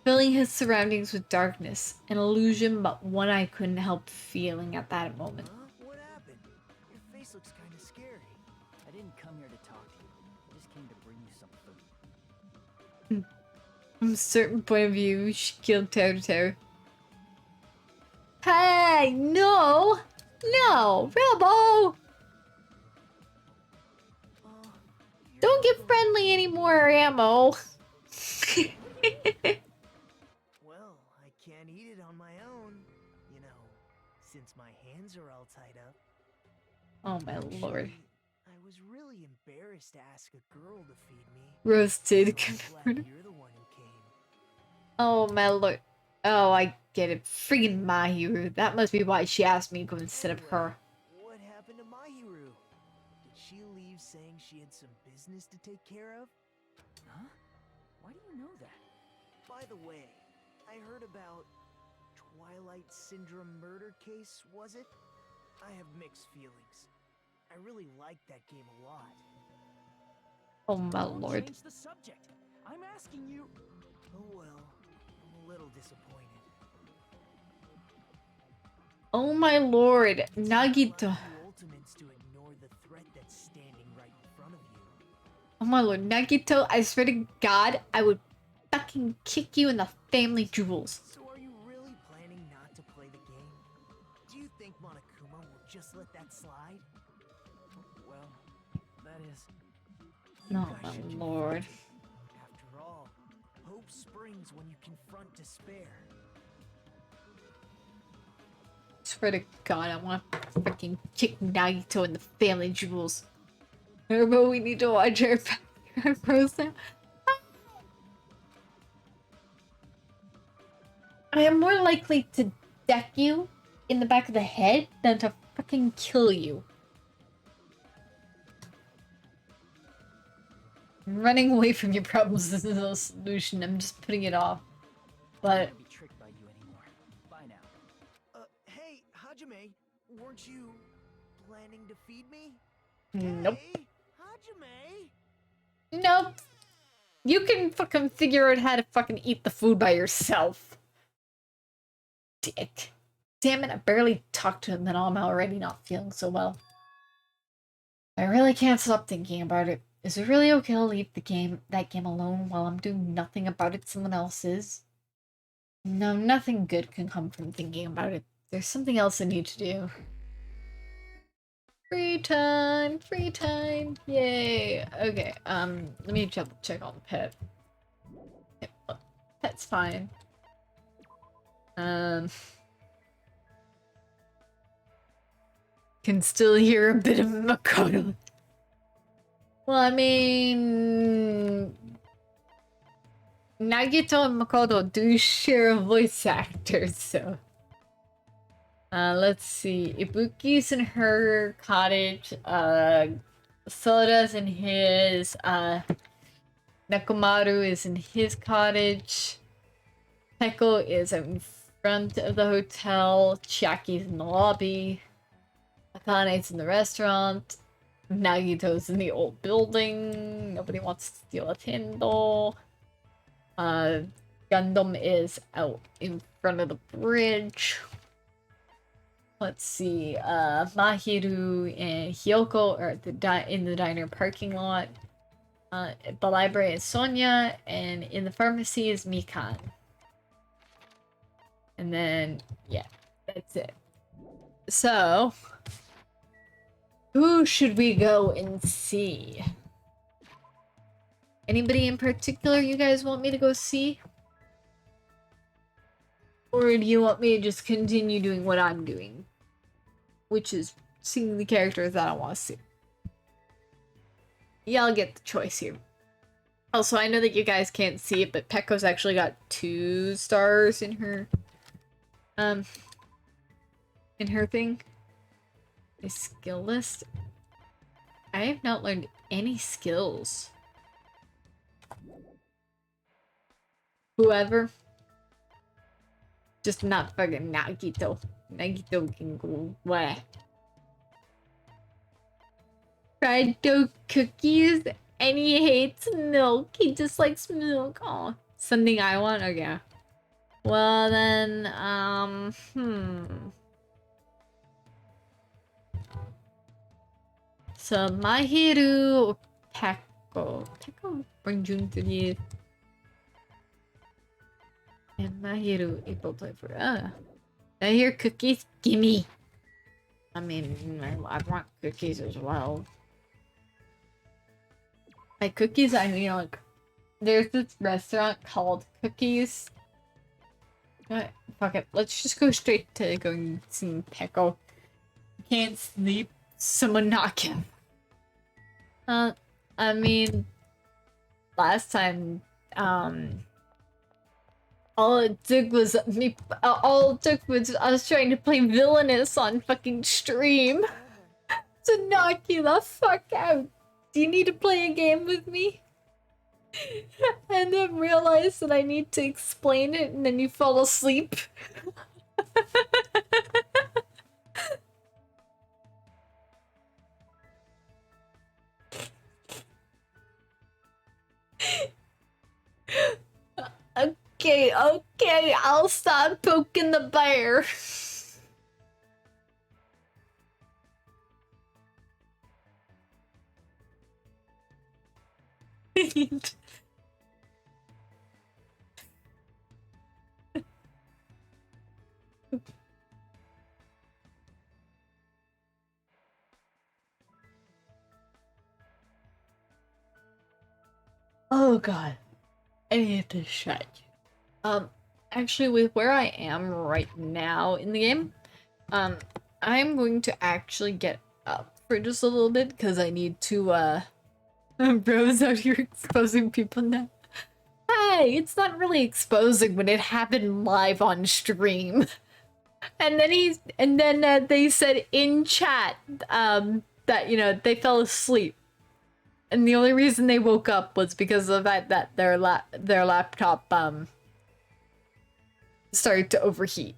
Filling his surroundings with darkness, an illusion but one I couldn't help feeling at that moment. Huh? What happened? Your face looks kind of scary. I didn't come here to talk to you. I just came to bring you some food. From a certain point of view, we should kill Toto. Hey, no! No! Rebel! Don't get friendly anymore, Ammo! Well, I can't eat it on my own, you know, since my hands are all tied up. Oh my lord. Actually, I was really embarrassed to ask a girl to feed me. Roasted. So I'm glad you're the one who came. Oh my lord. Oh, I get it. Freaking Mahiru. That must be why she asked me to go instead of her. What happened to Mahiru? Did she leave saying she had some business to take care of? Huh? Why do you know that? By the way, I heard about Twilight Syndrome murder case, was it? I have mixed feelings. I really liked that game a lot. Oh my Don't lord. change the subject. I'm asking you. Oh well, I'm a little disappointed. Oh my lord. It's Nagito. not like you Ultimates to ignore the threat that's standing right in front of you. Oh my lord. Nagito, I swear to God, I would fucking kick you in the family jewels. So are you really planning not to play the game? Do you think Monokuma will just let that slide? Well, that is. You Oh guys my should do lord. better. After all, hope springs when you confront despair. Swear to God, I want to fucking kick Nagito in the family jewels. But we need to watch our pros now. I am more likely to deck you in the back of the head than to fucking kill you. Running away from your problems isn't a solution. I'm just putting it off. I But don't want to be tricked by you anymore. Bye now. Weren't you planning to feed me? Nope. Hey, Hajime! Nope. You can fucking figure out how to fucking eat the food by yourself. Dick. Damn it, I barely talked to him and I'm already not feeling so well. I really can't stop thinking about it. Is it really okay to leave that game alone while I'm doing nothing about it someone else is? No, nothing good can come from thinking about it. There's something else I need to do. Free time! Free time! Yay! Okay, let me check on the pet. Okay, well, pet's fine. Can still hear a bit of Makoto. Well, I mean... Nagito and Makoto do share voice actors, so... let's see. Ibuki's in her cottage, Soda's in his, Nekomaru is in his cottage, Peko is out in front of the hotel, Chiaki's in the lobby, Akane's in the restaurant, Nagito's in the old building, nobody wants to steal a Tendo, Gundam is out in front of the bridge. Let's see, Mahiru and Hyoko are at in the diner parking lot. At the library is Sonia, and in the pharmacy is Mikan. And then, yeah, that's it. So, who should we go and see? Anybody in particular you guys want me to go see? Or do you want me to just continue doing what I'm doing? Which is seeing the characters that I want to see. Y'all get the choice here. Also, I know that you guys can't see it, but Peko's actually got 2 stars in her thing. A skill list. I have not learned any skills. Whoever. Just not fucking Nagito. Nagito can go away. Fried dough cookies, and he hates milk. He dislikes milk. Oh, something I want? Okay. Well then, So, Mahiru, Peko. Peko, bring June to the... And Mahiru, April 24. I hear cookies? Gimme! I mean, I want cookies as well. By cookies, I mean, like, there's this restaurant called Cookies. Fuck it, let's just go straight to going see Peko. Can't sleep, someone knock him. I mean, last time, all it took was I was trying to play Villainous on fucking stream to knock you the fuck out. Do you need to play a game with me? And then realize that I need to explain it and then you fall asleep. Okay, I'll stop poking the bear. Oh god. I need to shut. Actually, with where I am right now in the game, I'm going to actually get up for just a little bit because I need to, bros out here exposing people now. Hey, it's not really exposing when it happened live on stream. And then they said in chat, that, you know, they fell asleep. And the only reason they woke up was because of the fact that their laptop, started to overheat.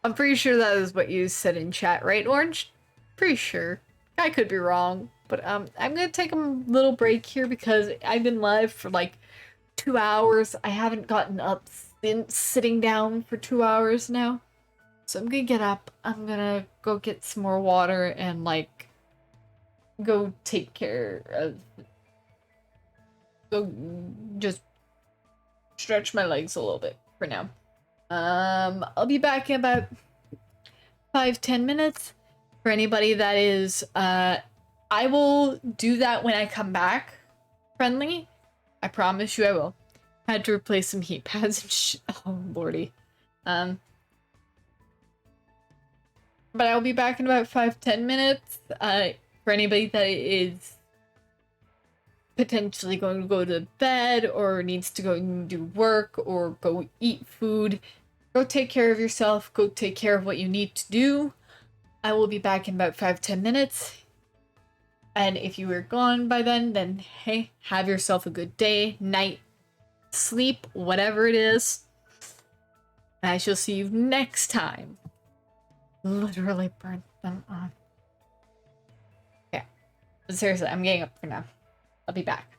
I'm pretty sure that is what you said in chat, right, Orange? Pretty sure. I could be wrong. But I'm gonna take a little break here because I've been live for like 2 hours. I haven't gotten up since sitting down for 2 hours now. So I'm gonna get up. I'm gonna go get some more water and like go take care of, go just stretch my legs a little bit for now. I'll be back in about 5-10 minutes. For anybody that is, I will do that when I come back. Friendly, I promise you I will. Had to replace some heat pads and oh lordy. But I'll be back in about 5-10 minutes. For anybody that is potentially going to go to bed or needs to go and do work or go eat food, go take care of yourself. Go take care of what you need to do. I will be back in about 5-10 minutes. And if you were gone by then hey, have yourself a good day, night, sleep, whatever it is. And I shall see you next time. Literally burnt them on. Yeah. But seriously, I'm getting up for now. I'll be back.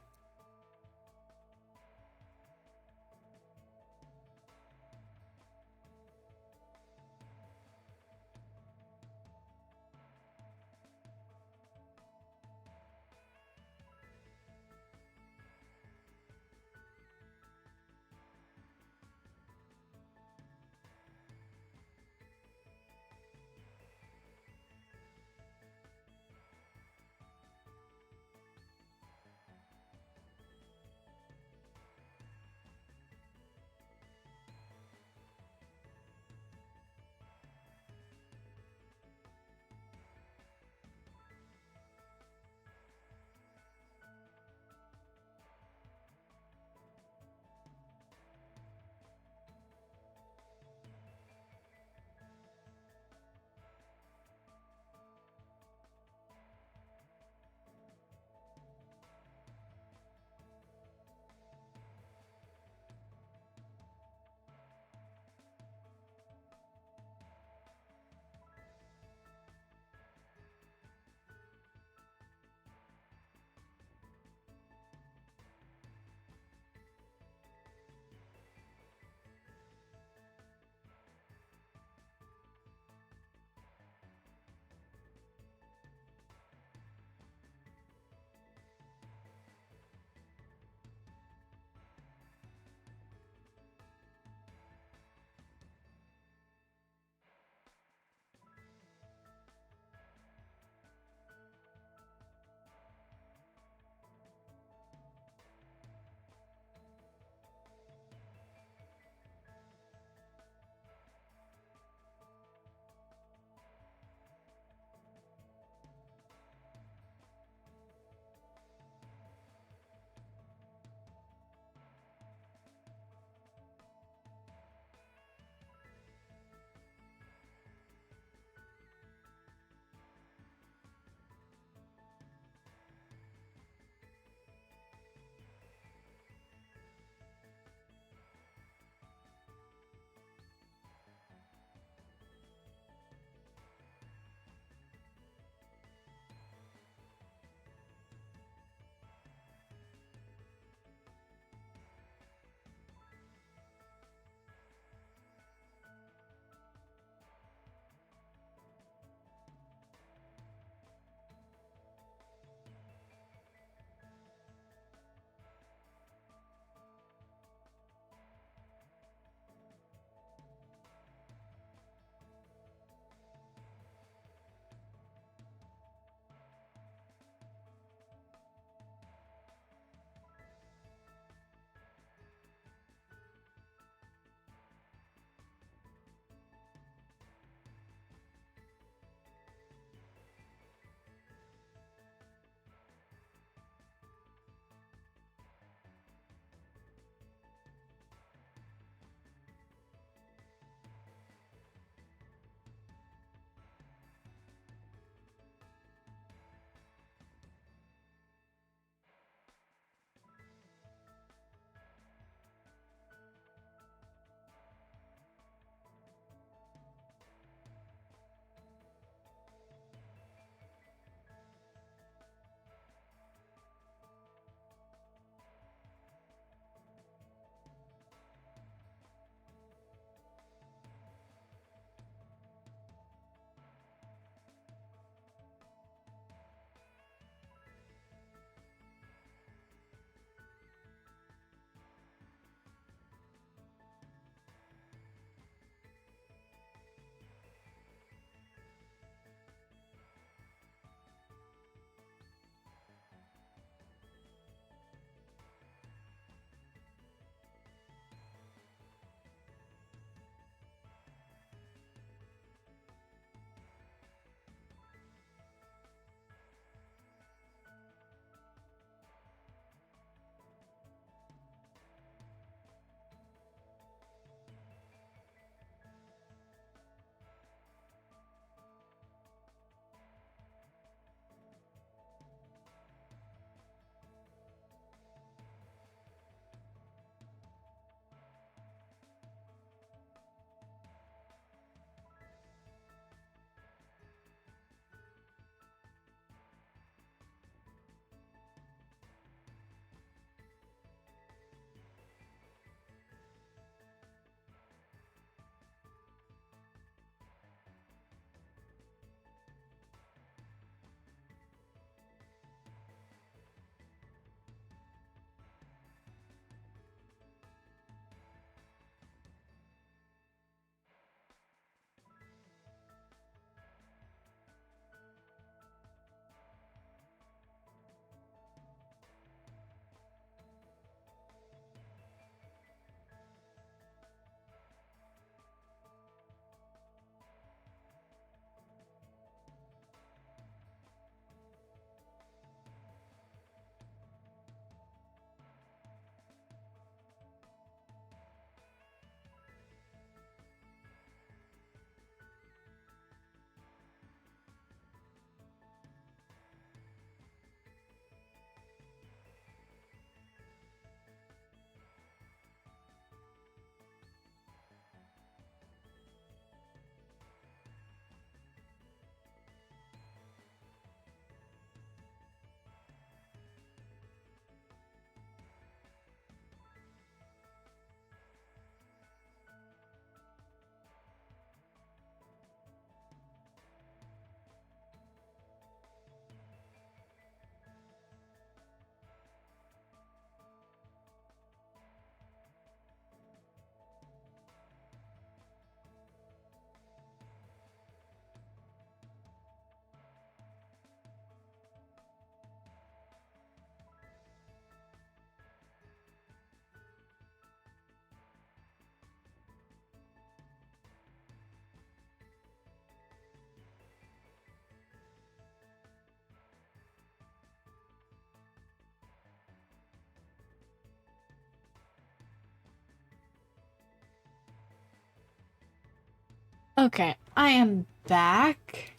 Okay, I am back.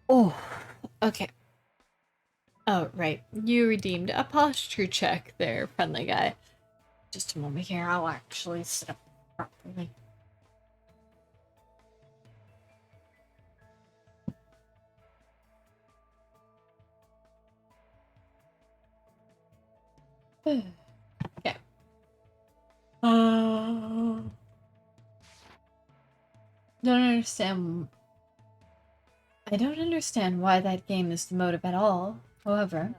Oh, okay. Oh, right. You redeemed a posture check there, friendly guy. Just a moment here, I'll actually sit up properly. Okay. Don't understand. I don't understand why that game is the motive at all. However,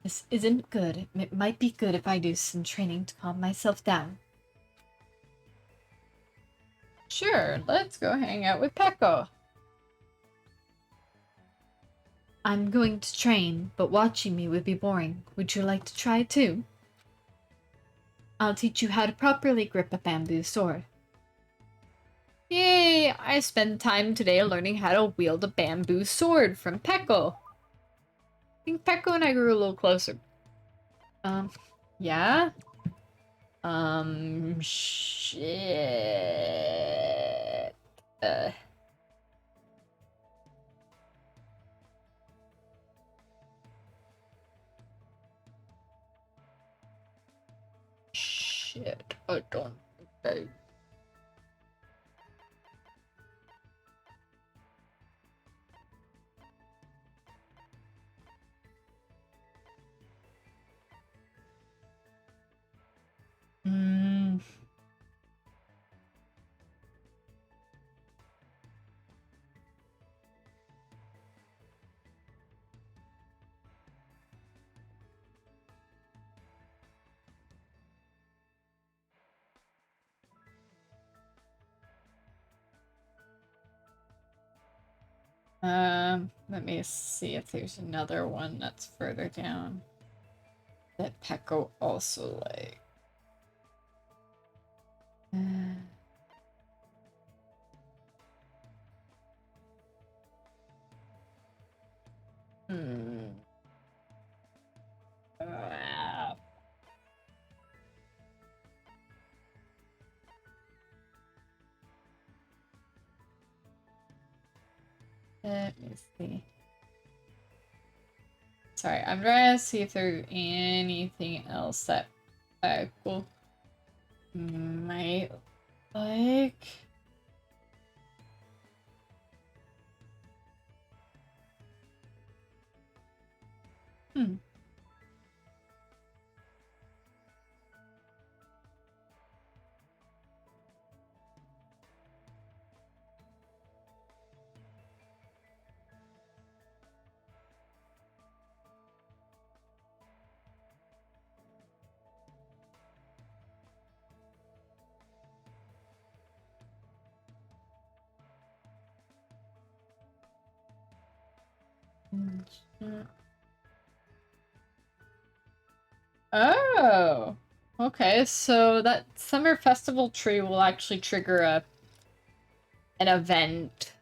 this isn't good. It might be good if I do some training to calm myself down. Sure, let's go hang out with Peko. I'm going to train, but watching me would be boring. Would you like to try too? I'll teach you how to properly grip a bamboo sword. Yay! I spent time today learning how to wield a bamboo sword from Peko. I think Peko and I grew a little closer. Yeah? Shit. Shit. I don't think let me see if there's another one that's further down that Peko also like. Ah. Let me see. Sorry, I'm trying to see if there's anything else that Peko might like. Oh, okay. So that summer festival tree will actually trigger an event.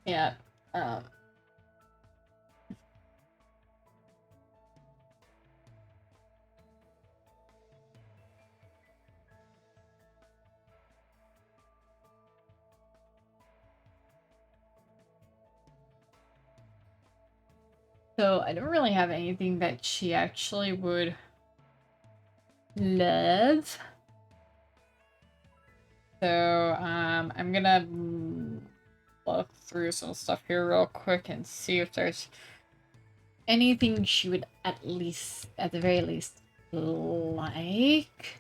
Yeah. So I don't really have anything that she actually would love. So I'm gonna look through some stuff here real quick and see if there's anything she would at the very least, like.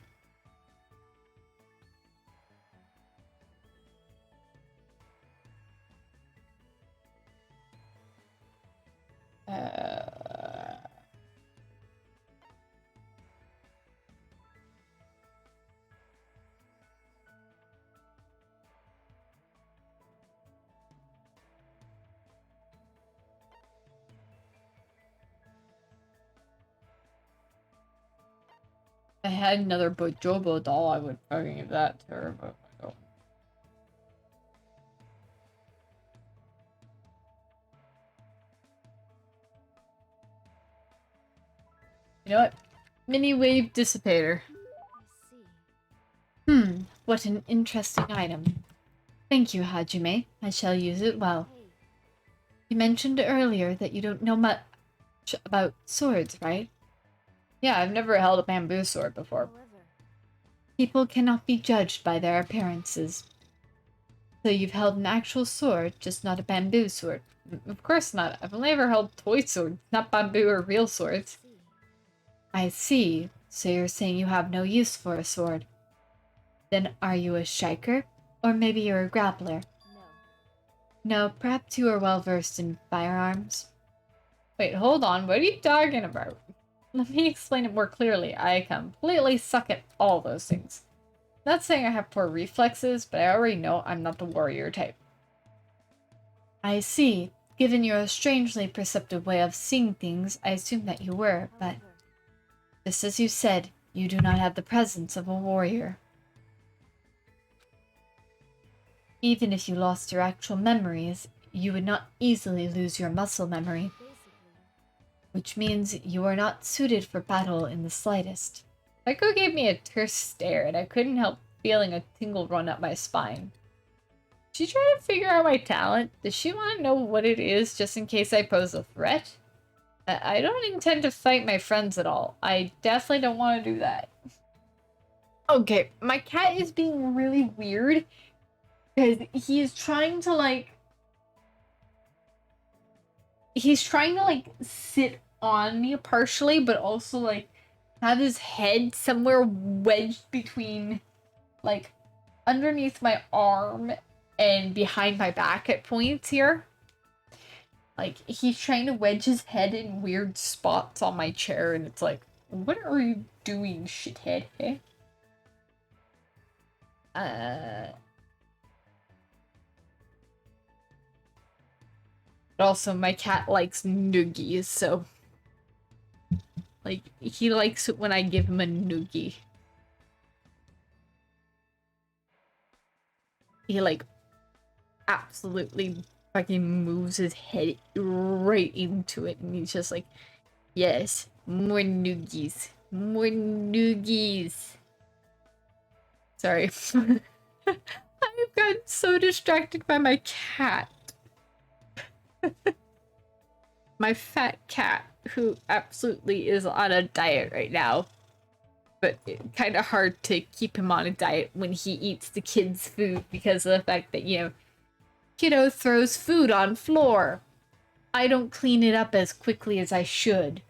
I had another Bojobo doll, I would fucking give that to her, but I don't. You know what? Mini wave dissipator. I see. What an interesting item. Thank you, Hajime. I shall use it well. Hey, You mentioned earlier that you don't know much about swords, right? Yeah, I've never held a bamboo sword before. however, People cannot be judged by their appearances. So you've held an actual sword, just not a bamboo sword. Of course not. I've only ever held toy swords, not bamboo or real swords. see. I see. So you're saying you have no use for a sword. Then are you a shiker? Or maybe you're a grappler? No. No, perhaps you are well versed in firearms. Wait, hold on. What are you talking about? Let me explain it more clearly. I completely suck at all those things. Not saying I have poor reflexes, but I already know I'm not the warrior type. I see. Given your strangely perceptive way of seeing things, I assumed that you were, but However, just as you said, you do not have the presence of a warrior. Even if you lost your actual memories, you would not easily lose your muscle memory, basically, which means you are not suited for battle in the slightest. Echo gave me a terse stare, and I couldn't help feeling a tingle run up my spine. She trying to figure out my talent? Does she want to know what it is just in case I pose a threat? I don't intend to fight my friends at all. I definitely don't want to do that. Okay, my cat is being really weird because he is trying to sit on me partially, but also like have his head somewhere wedged between like underneath my arm and behind my back at points here. Like he's trying to wedge his head in weird spots on my chair, and it's like, what are you doing, shithead? Hey? But also, my cat likes noogies, so like he likes it when I give him a noogie. He like absolutely fucking moves his head right into it, and he's just like, yes, more noogies, more noogies. Sorry. I've gotten so distracted by my cat. My fat cat, who absolutely is on a diet right now. But kind of hard to keep him on a diet when he eats the kids' food because of the fact that, you know, kiddo throws food on floor. I don't clean it up as quickly as I should.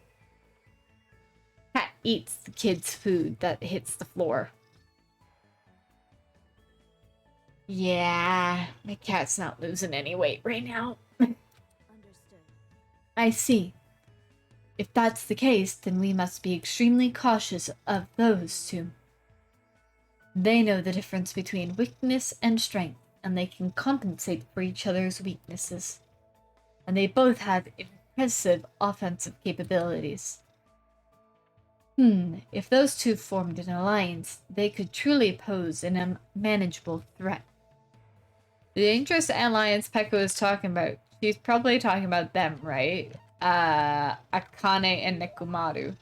Cat eats the kids' food that hits the floor. Yeah, my cat's not losing any weight right now. understood. I see. If that's the case, then we must be extremely cautious of those two. They know the difference between weakness and strength, and they can compensate for each other's weaknesses. And they both have impressive offensive capabilities. If those two formed an alliance, they could truly pose an unmanageable threat. The dangerous alliance Pekka was talking about, she's probably talking about them, right? Akane and Nekomaru.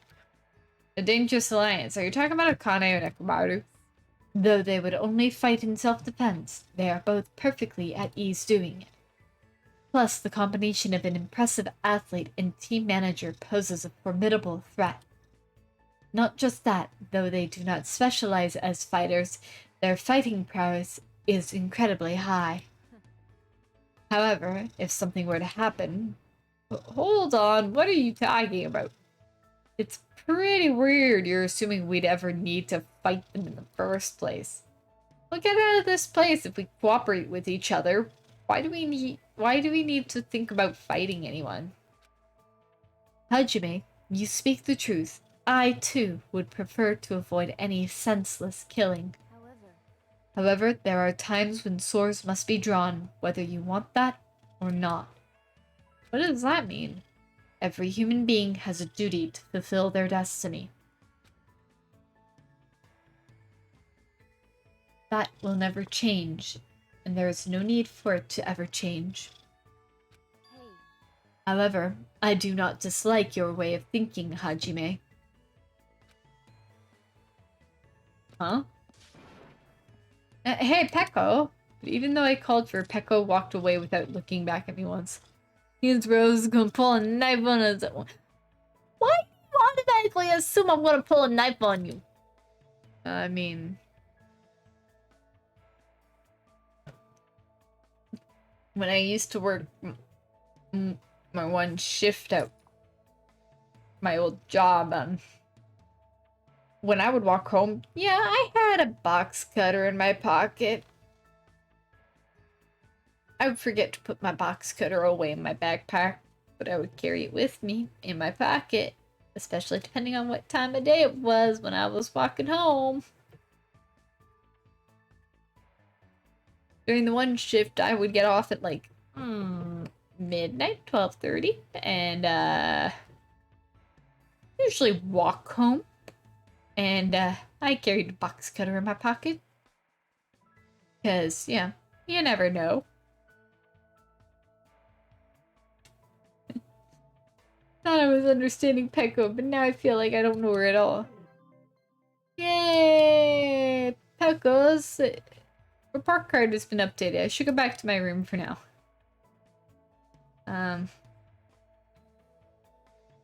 The dangerous alliance. Are you talking about Akane and Nekomaru? Though they would only fight in self-defense, they are both perfectly at ease doing it. Plus, the combination of an impressive athlete and team manager poses a formidable threat. Not just that, though they do not specialize as fighters, their fighting prowess is incredibly high. However, if something were to happen... Hold on, what are you talking about? It's pretty weird you're assuming we'd ever need to fight them in the first place. We'll get out of this place if we cooperate with each other. Why do we need to think about fighting anyone? Hajime, you speak the truth. I, too, would prefer to avoid any senseless killing. However, there are times when swords must be drawn, whether you want that or not. What does that mean? Every human being has a duty to fulfill their destiny. That will never change, and there is no need for it to ever change. Hey, However, I do not dislike your way of thinking, Hajime. Huh? Hey, Peko! But even though I called for Peko walked away without looking back at me once. His Rose gonna pull a knife on us. Why do you automatically assume I'm gonna pull a knife on you? I mean... When I used to work my one shift at my old job, when I would walk home, yeah, I had a box cutter in my pocket. I would forget to put my box cutter away in my backpack, but I would carry it with me in my pocket, especially depending on what time of day it was when I was walking home. During the one shift, I would get off at like midnight, 12:30, and usually walk home. And I carried a box cutter in my pocket. Because, yeah, you never know. Thought I was understanding Peko, but now I feel like I don't know her at all. Yay! Peko's report card has been updated. I should go back to my room for now.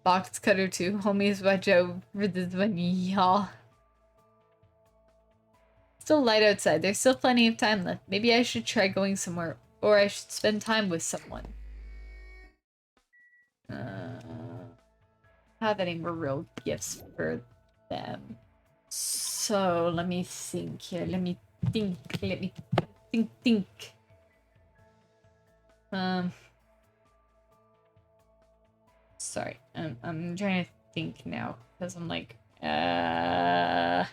Box cutter too. Homies, watch out for this one, y'all. Still light outside. There's still plenty of time left. Maybe I should try going somewhere, or I should spend time with someone. Have any more real gifts for them? So let me think here. Let me think. Sorry, I'm trying to think now because I'm like, I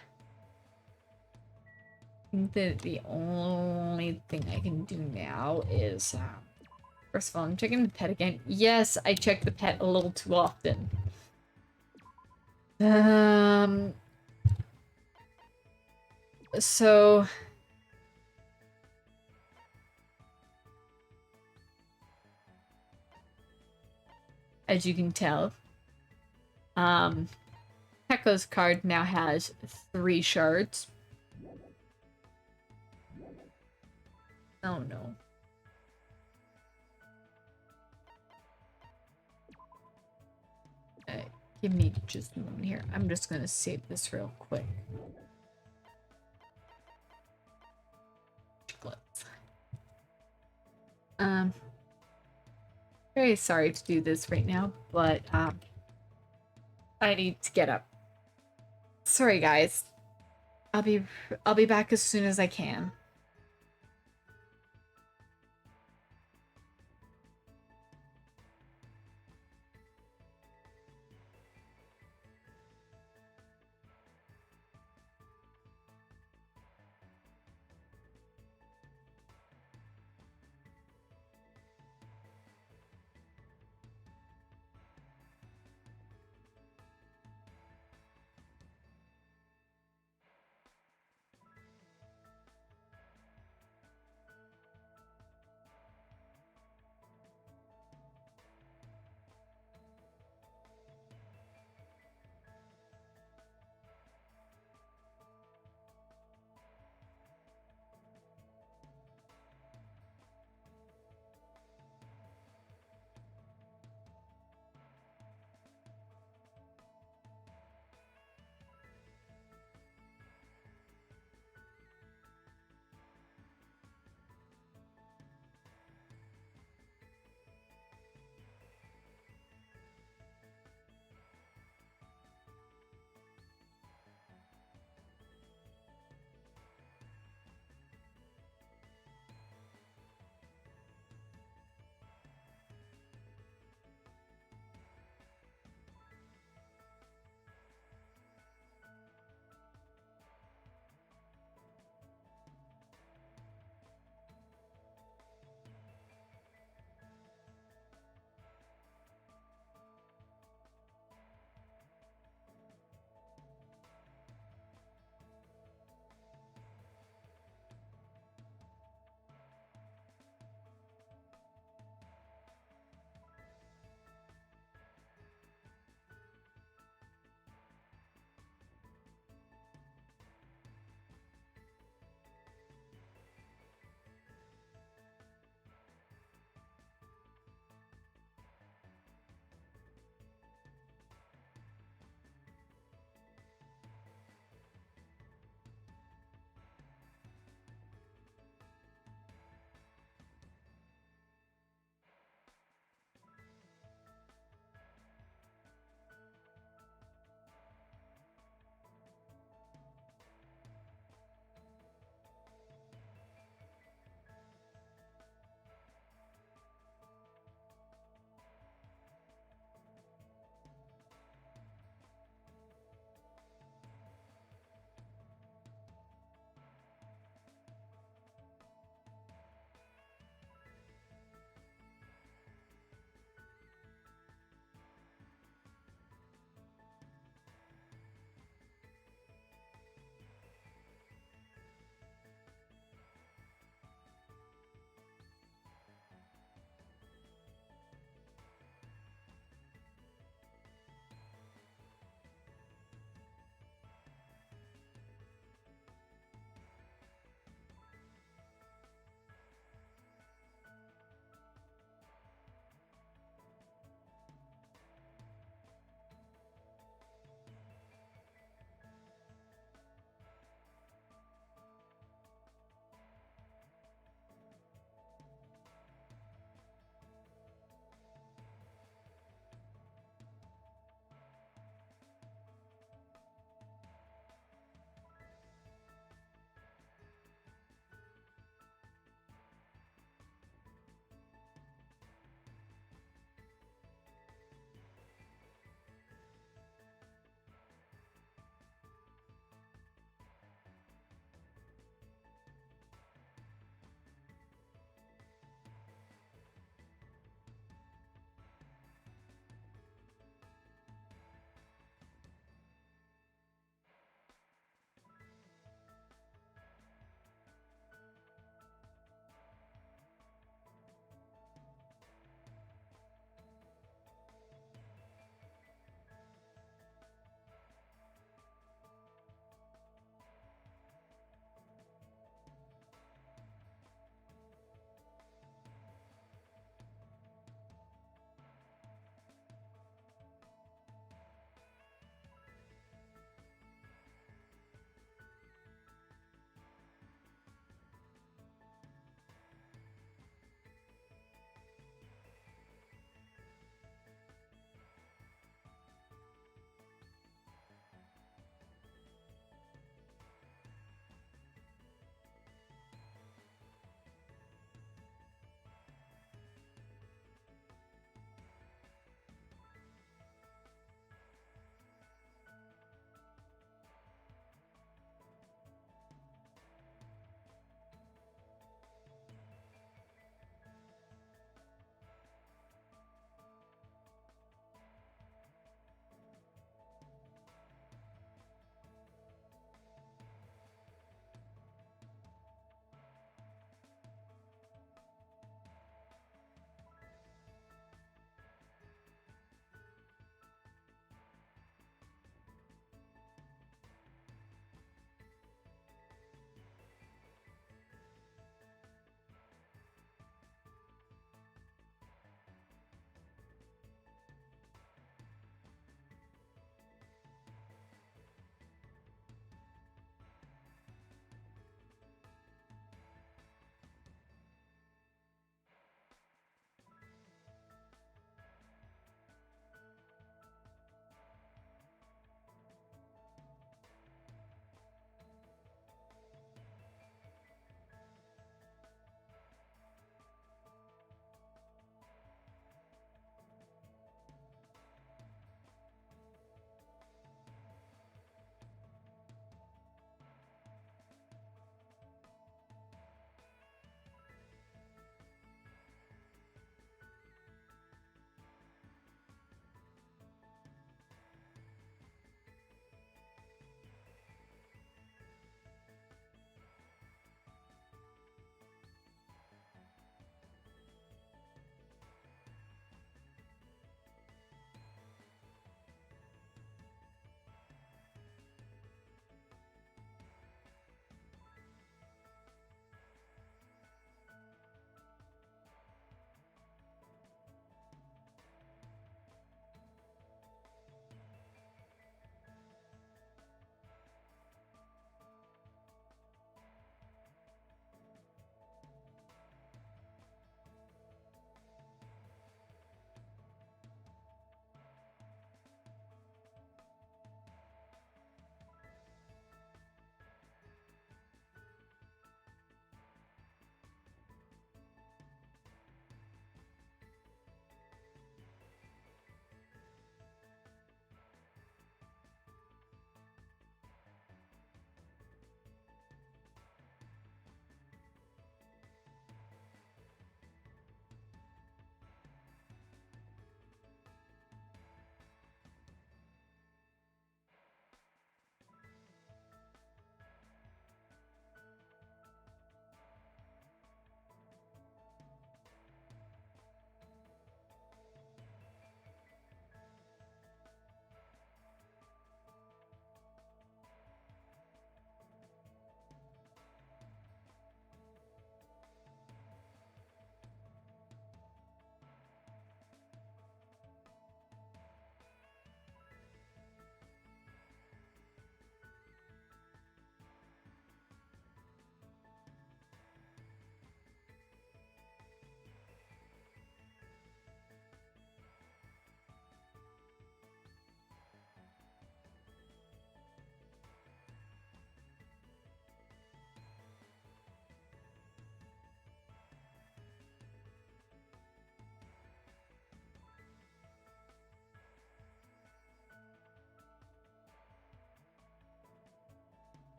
think that the only thing I can do now is, first of all, I'm checking the pet again. Yes, I check the pet a little too often. So as you can tell, Peko's card now has 3 shards. Oh no. Give me just a moment here. I'm just gonna save this real quick. Chocolates. Very sorry to do this right now, but I need to get up. Sorry guys. I'll be back as soon as I can.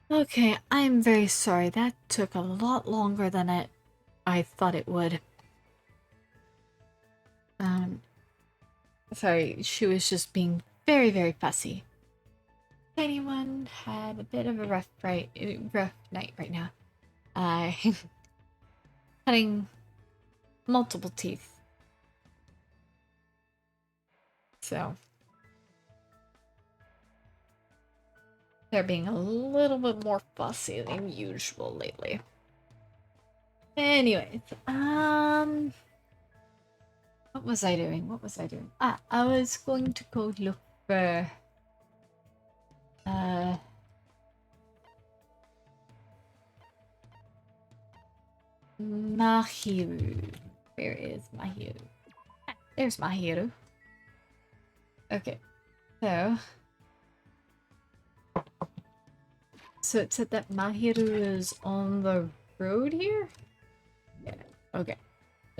Okay, I'm very sorry. That took a lot longer than I thought it would. Um, sorry, she was just being very, very fussy. Anyone had a bit of a rough night right now. Cutting multiple teeth. So they're being a little bit more fussy than usual lately. Anyways, what was I doing? Ah, I was going to go look for Mahiru. Where is Mahiru? There's Mahiru. Okay, so it said that Mahiru is on the road here? Yeah, okay.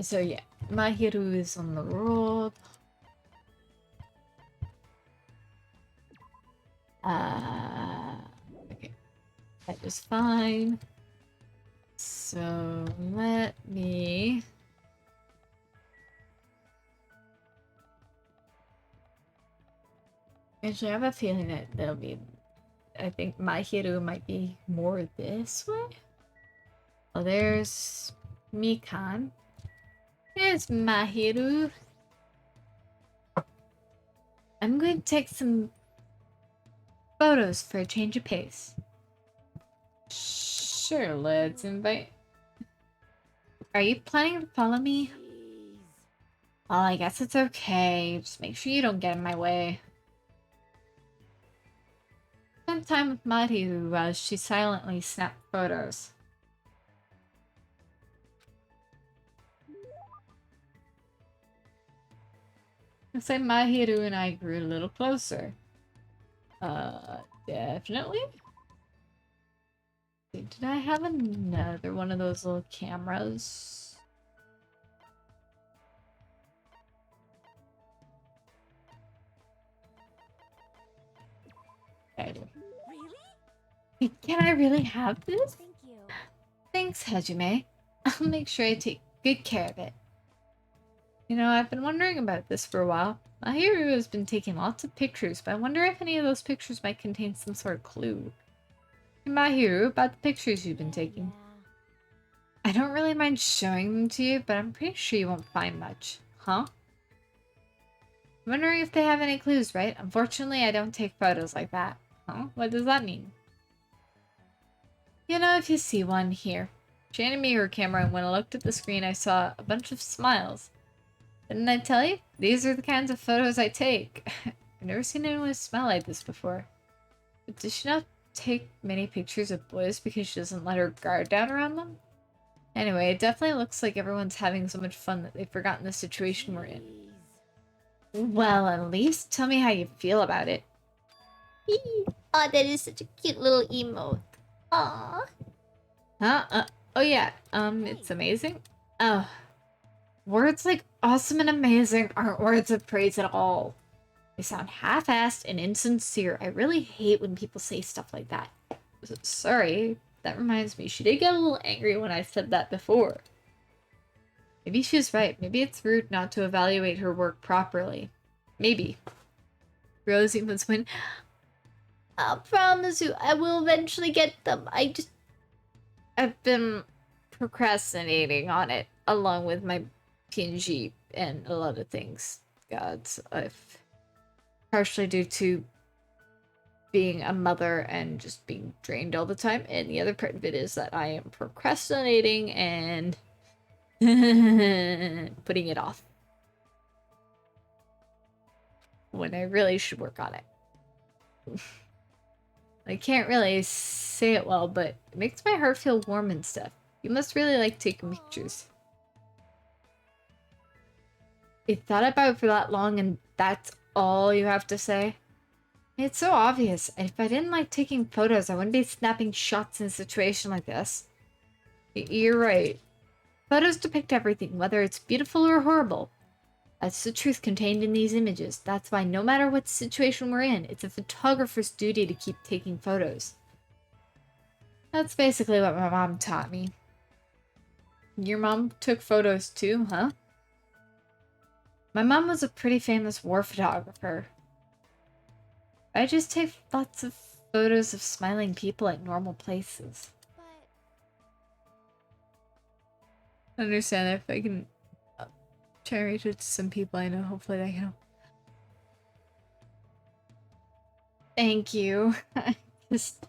So yeah, Mahiru is on the road. Okay. That is fine. So let me... Actually, I have a feeling that there'll be... I think Mahiru might be more this way. Oh, there's Mikan. There's Mahiru. I'm going to take some photos for a change of pace. Sure, let's invite... Are you planning to follow me? Well, I guess it's okay. Just make sure you don't get in my way. Spend time with Mahiru while she silently snapped photos. Looks like Mahiru and I grew a little closer. Definitely. Did I have another one of those little cameras? I do. Really? Can I really have this? Thank you. Thanks, Hajime. I'll make sure I take good care of it. You know, I've been wondering about this for a while. Mahiru has been taking lots of pictures, but I wonder if any of those pictures might contain some sort of clue. Hey, Mahiru, about the pictures you've been taking. I don't really mind showing them to you, but I'm pretty sure you won't find much. Huh? I'm wondering if they have any clues, right? Unfortunately, I don't take photos like that. Huh? What does that mean? You know, if you see one, here. She handed me her camera, and when I looked at the screen, I saw a bunch of smiles. Didn't I tell you? These are the kinds of photos I take. I've never seen anyone smile like this before. But does she not take many pictures of boys because she doesn't let her guard down around them? Anyway, it definitely looks like everyone's having so much fun that they've forgotten the situation we're in. Well, at least tell me how you feel about it. Oh, that is such a cute little emote. Aww. Huh? Oh yeah, it's amazing. Oh. Words like awesome and amazing aren't words of praise at all. They sound half-assed and insincere. I really hate when people say stuff like that. Sorry, that reminds me. She did get a little angry when I said that before. Maybe she's right. Maybe it's rude not to evaluate her work properly. Maybe. Rosie must win. I'll promise you, I will eventually get them. I've been procrastinating on it, along with my PNG and a lot of things. God, I've partially due to being a mother and just being drained all the time, and the other part of it is that I am procrastinating and putting it off when I really should work on it. I can't really say it well, but it makes my heart feel warm and stuff. You must really like taking pictures. You thought about it for that long and that's all you have to say? It's so obvious. If I didn't like taking photos, I wouldn't be snapping shots in a situation like this. You're right. Photos depict everything, whether it's beautiful or horrible. That's the truth contained in these images. That's why no matter what situation we're in, it's a photographer's duty to keep taking photos. That's basically what my mom taught me. Your mom took photos too, huh? My mom was a pretty famous war photographer. I just take lots of photos of smiling people at normal places. But I understand if I can try to reach out to some people I know, hopefully they can help. Thank you. Just...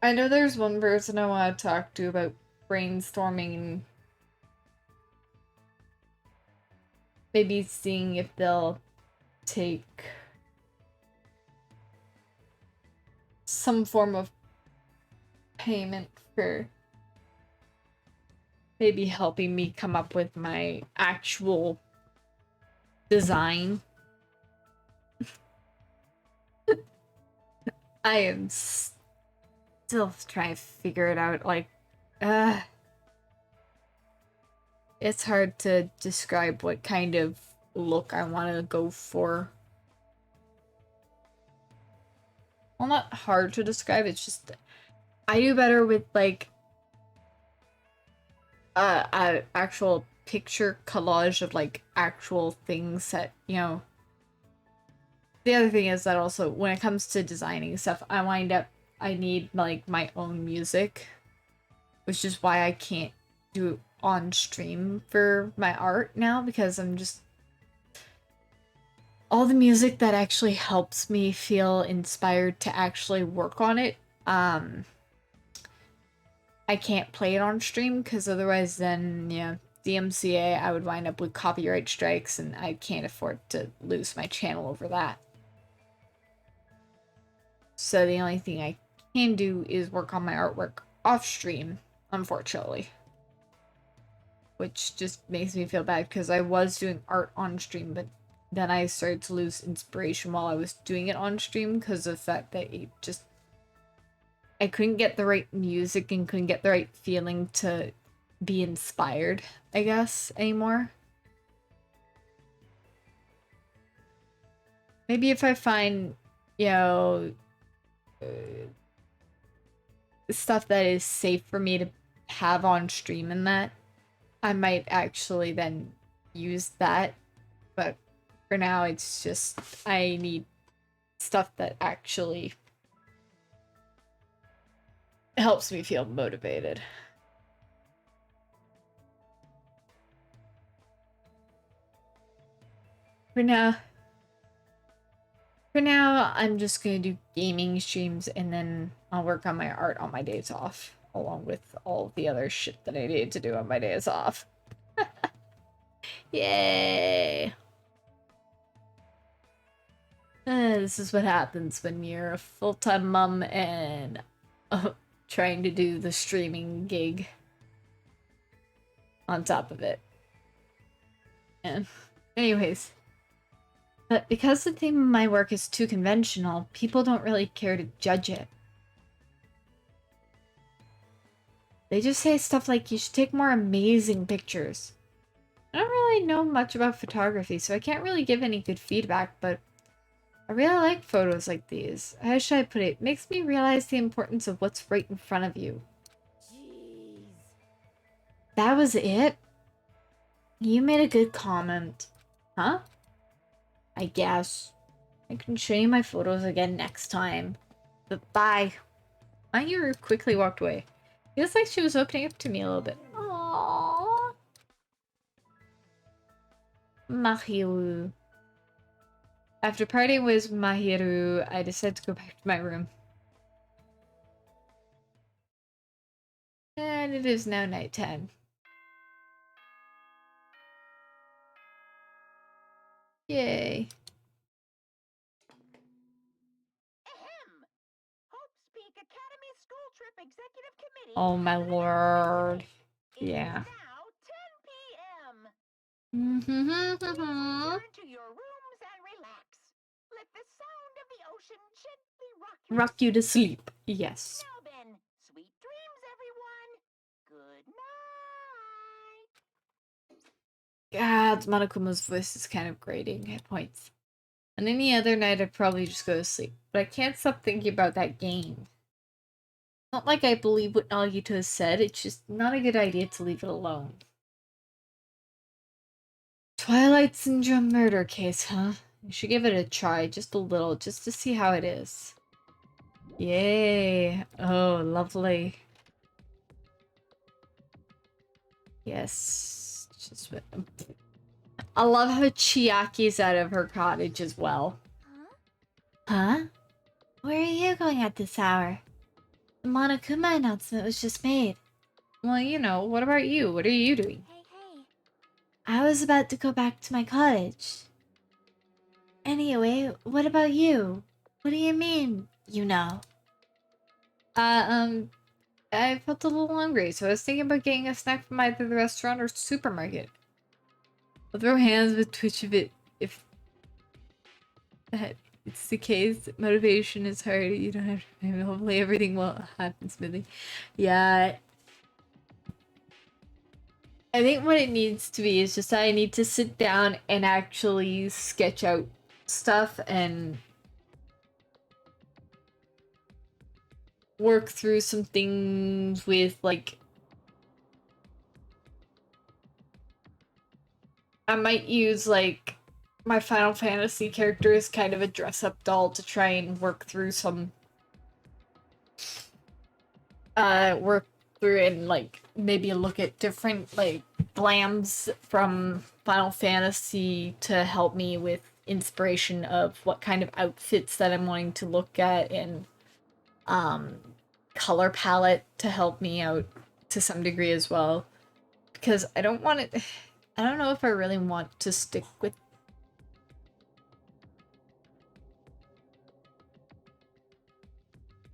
I know there's one person I want to talk to about brainstorming, maybe seeing if they'll take some form of payment for maybe helping me come up with my actual design. I am still trying to figure it out, like, it's hard to describe what kind of look I want to go for. Well, not hard to describe, it's just I do better with, like, a actual picture collage of, like, actual things that, you know. The other thing is that also, when it comes to designing stuff, I need, like, my own music, which is why I can't do on stream for my art now, because I'm just... all the music that actually helps me feel inspired to actually work on it, I can't play it on stream, because otherwise then, yeah, DMCA, I would wind up with copyright strikes, and I can't afford to lose my channel over that. So the only thing I can do is work on my artwork off stream, unfortunately. Which just makes me feel bad, because I was doing art on stream, but then I started to lose inspiration while I was doing it on stream, because of the fact that I couldn't get the right music and couldn't get the right feeling to be inspired, I guess, anymore. Maybe if I find, you know, stuff that is safe for me to have on stream and that, I might actually then use that. But for now, it's just, I need stuff that actually helps me feel motivated. For now, I'm just gonna do gaming streams, and then I'll work on my art on my days off, along with all the other shit that I need to do on my days off. Yay! This is what happens when you're a full-time mom and trying to do the streaming gig on top of it. And anyways, but because the theme of my work is too conventional, people don't really care to judge it. They just say stuff like, you should take more amazing pictures. I don't really know much about photography, so I can't really give any good feedback, but I really like photos like these. How should I put it? It makes me realize the importance of what's right in front of you. jeez. That was it? You made a good comment. Huh? I guess. I can show you my photos again next time. But bye. Mahiru quickly walked away. Feels like she was opening up to me a little bit. Aww. Mahiru. After parting with Mahiru, I decided to go back to my room. And it is now nighttime. Yay. Ahem! Hope's Peak Academy School Trip Executive Committee. Oh my has an lord. announcement to make. Yeah. It is now 10 p.m. Mm-hmm. Please return to your rooms and relax. Let the sound of the ocean gently Rock you to sleep. Yes. Now then, sweet dreams, everyone. Good night. God, Monokuma's voice is kind of grating at points. And any other night, I'd probably just go to sleep. But I can't stop thinking about that game. Not like I believe what Nagito has said, it's just not a good idea to leave it alone. Twilight Syndrome murder case, huh? I should give it a try, just a little, just to see how it is. Yay! Oh, lovely. Yes. I love how Chiaki's out of her cottage as well. Huh? Huh? Where are you going at this hour? The Monokuma announcement was just made. Well, you know, what about you? What are you doing? Hey. I was about to go back to my cottage. Anyway, what about you? What do you mean, you know? I felt a little hungry, so I was thinking about getting a snack from either the restaurant or supermarket. I'll throw hands with Twitch if that it's the case. Motivation is hard. You don't have to. Hopefully everything will happen smoothly. Yeah. I think what it needs to be is just that I need to sit down and actually sketch out stuff and work through some things with, like, I might use, like, my Final Fantasy character as kind of a dress-up doll to try and work through some work through and, like, maybe look at different, like, glams from Final Fantasy to help me with inspiration of what kind of outfits that I'm wanting to look at, and color palette to help me out to some degree as well. Because I don't want it... I don't know if I really want to stick with...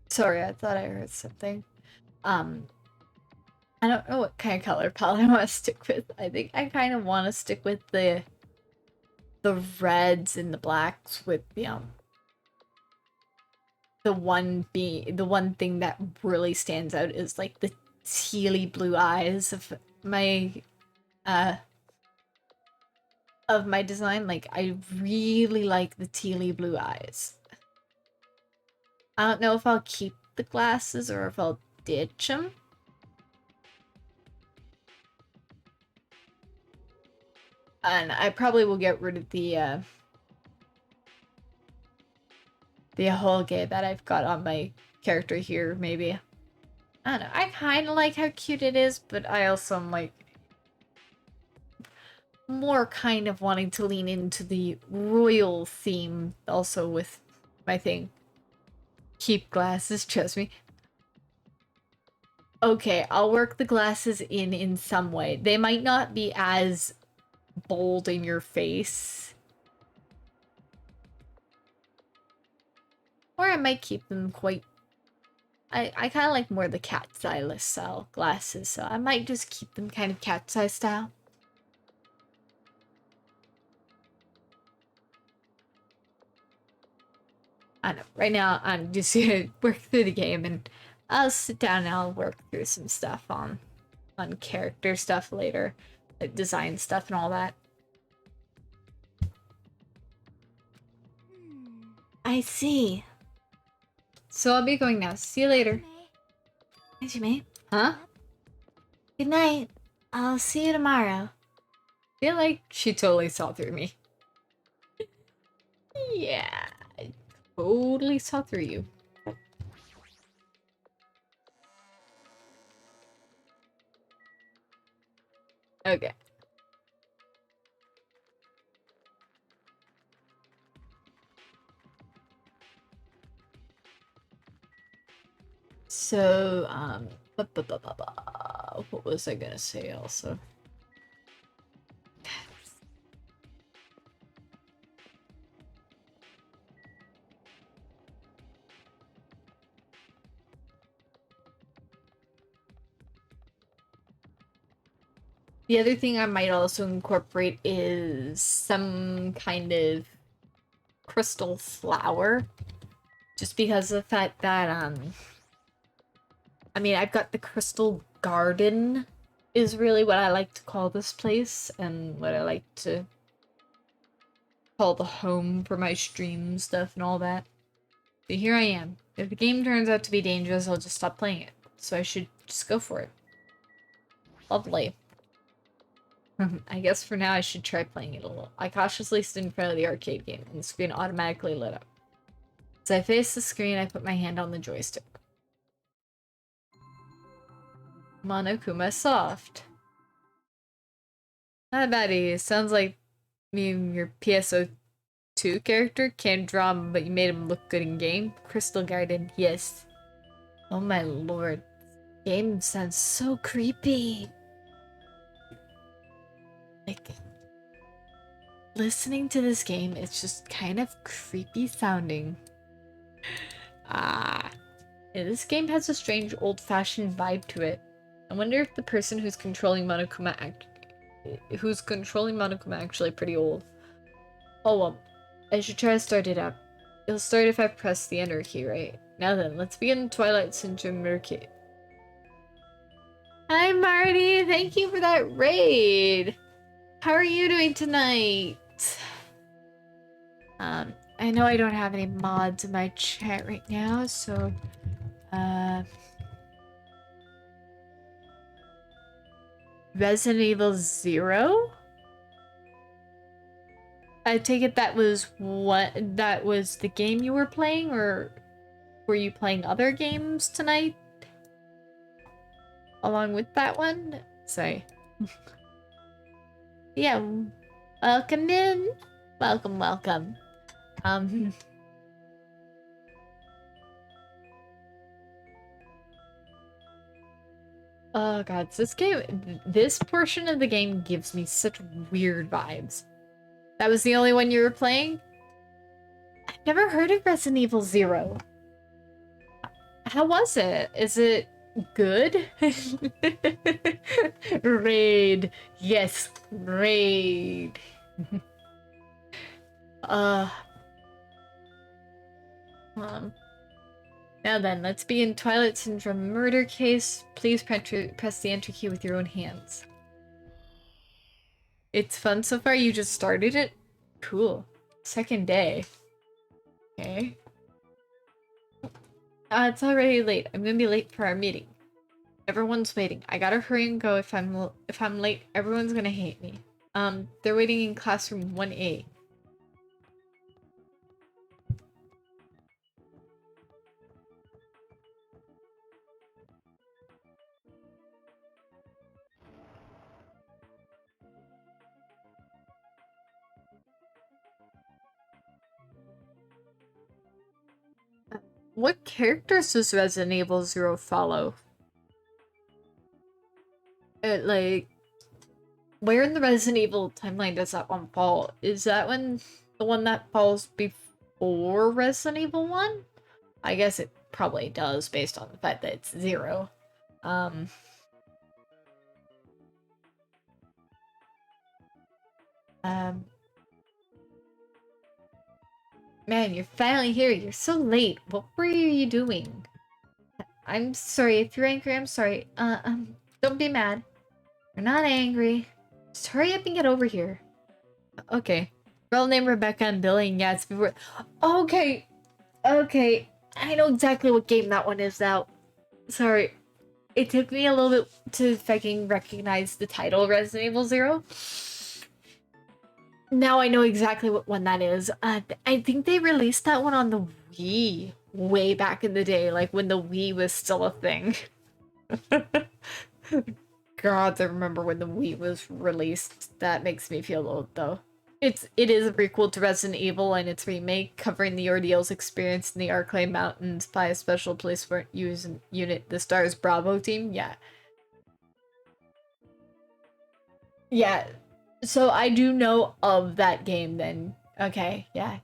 Sorry, I thought I heard something. I don't know what kind of color palette I want to stick with. I think I kind of want to stick with the reds and the blacks, with the one thing that really stands out is like the tealy blue eyes of my design. Like, I really like the tealy blue eyes. I don't know if I'll keep the glasses or if I'll ditch them. And I probably will get rid of the Holge that I've got on my character here, maybe. I don't know. I kind of like how cute it is, but I also am, like, more kind of wanting to lean into the royal theme also with my thing. Keep glasses, trust me. Okay, I'll work the glasses in some way. They might not be as bold in your face. Or I might keep them quite... I kind of like more the cat's eye style glasses, so I might just keep them kind of cat's eye style. I don't know. Right now, I'm just gonna work through the game, and I'll sit down and I'll work through some stuff on character stuff later, like design stuff and all that. I see. So I'll be going now. See you later. Hajime, Huh? good night. I'll see you tomorrow. I feel like she totally saw through me. Yeah, I totally saw through you. Okay. So, what was I gonna say also? The other thing I might also incorporate is some kind of crystal flower. Just because of the fact that, I mean, I've got the crystal garden is really what I like to call this place and what I like to call the home for my stream stuff and all that. But here I am. If the game turns out to be dangerous, I'll just stop playing it. So I should just go for it. Lovely. I guess for now I should try playing it a little. I cautiously stood in front of the arcade game, and the screen automatically lit up. As I faced the screen, I put my hand on the joystick. Monokuma Soft. Not bad, sounds like me and your PSO2 character. Can't draw him, but you made him look good in game. Crystal Garden, yes. Oh my lord. Game sounds so creepy. Like, listening to this game, it's just kind of creepy sounding. Yeah, this game has a strange old-fashioned vibe to it. I wonder if the person who's controlling Monokuma actually pretty old. Oh well, I should try to start it up. It'll start if I press the enter key, right? Now then, let's begin Twilight Syndrome Murky. Hi Marty, thank you for that raid! How are you doing tonight? I know I don't have any mods in my chat right now, so Resident Evil 0? I take it that was the game you were playing, or were you playing other games tonight? Along with that one? Sorry. Yeah, welcome in. Welcome, welcome. Oh god, this portion of the game gives me such weird vibes. That was the only one you were playing? I've never heard of Resident Evil 0. How was it? Is it good? Raid. Yes, raid. Now then, let's begin Twilight Syndrome murder case. Please press the enter key with your own hands. It's fun so far? You just started it? Cool. Second day. Okay. It's already late. I'm gonna be late for our meeting. Everyone's waiting. I gotta hurry and go. If I'm late, everyone's gonna hate me. They're waiting in classroom 1A. What characters does Resident Evil 0 follow? Like, where in the Resident Evil timeline does that one fall? Is that one the one that falls before Resident Evil 1? I guess it probably does, based on the fact that it's 0. Man, you're finally here. You're so late. What were you doing? I'm sorry. If you're angry, I'm sorry. Don't be mad. We're not angry. Just hurry up and get over here. Okay. Girl named Rebecca and Billy, and yeah, it's before. Okay. Okay. I know exactly what game that one is now. Sorry. It took me a little bit to fucking recognize the title Resident Evil 0. Now I know exactly what one that is. I think they released that one on the Wii way back in the day, like when the Wii was still a thing. God, I remember when the Wii was released. That makes me feel old, though. It is a prequel to Resident Evil and its remake, covering the ordeals experienced in the Arclay Mountains by a special police unit, the STARS Bravo team. Yeah. Yeah. So I do know of that game then. Okay, yeah.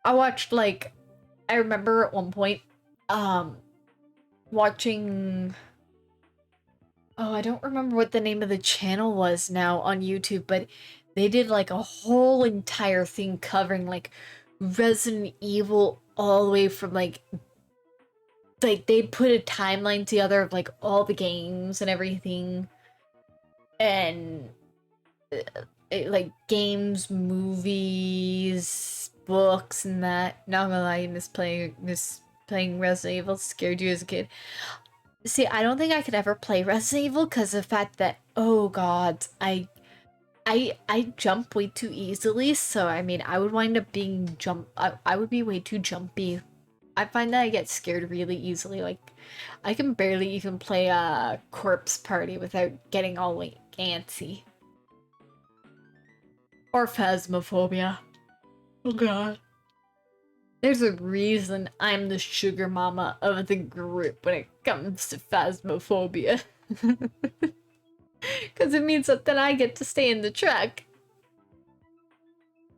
I watched, like, I remember at one point, watching... Oh, I don't remember what the name of the channel was now on YouTube, but they did, like, a whole entire thing covering, like, Resident Evil all the way from, like, like they put a timeline together of like all the games and everything, and like games, movies, books, and that. Not gonna lie, miss playing Resident Evil scared you as a kid. See, I don't think I could ever play Resident Evil because of the fact that, oh god, I jump way too easily, so I mean I would wind up being I would be way too jumpy. I find that I get scared really easily. Like I can barely even play a corpse party without getting all like antsy. Or phasmophobia. Oh god. There's a reason I'm the sugar mama of the group when it comes to phasmophobia. Because it means that then I get to stay in the truck.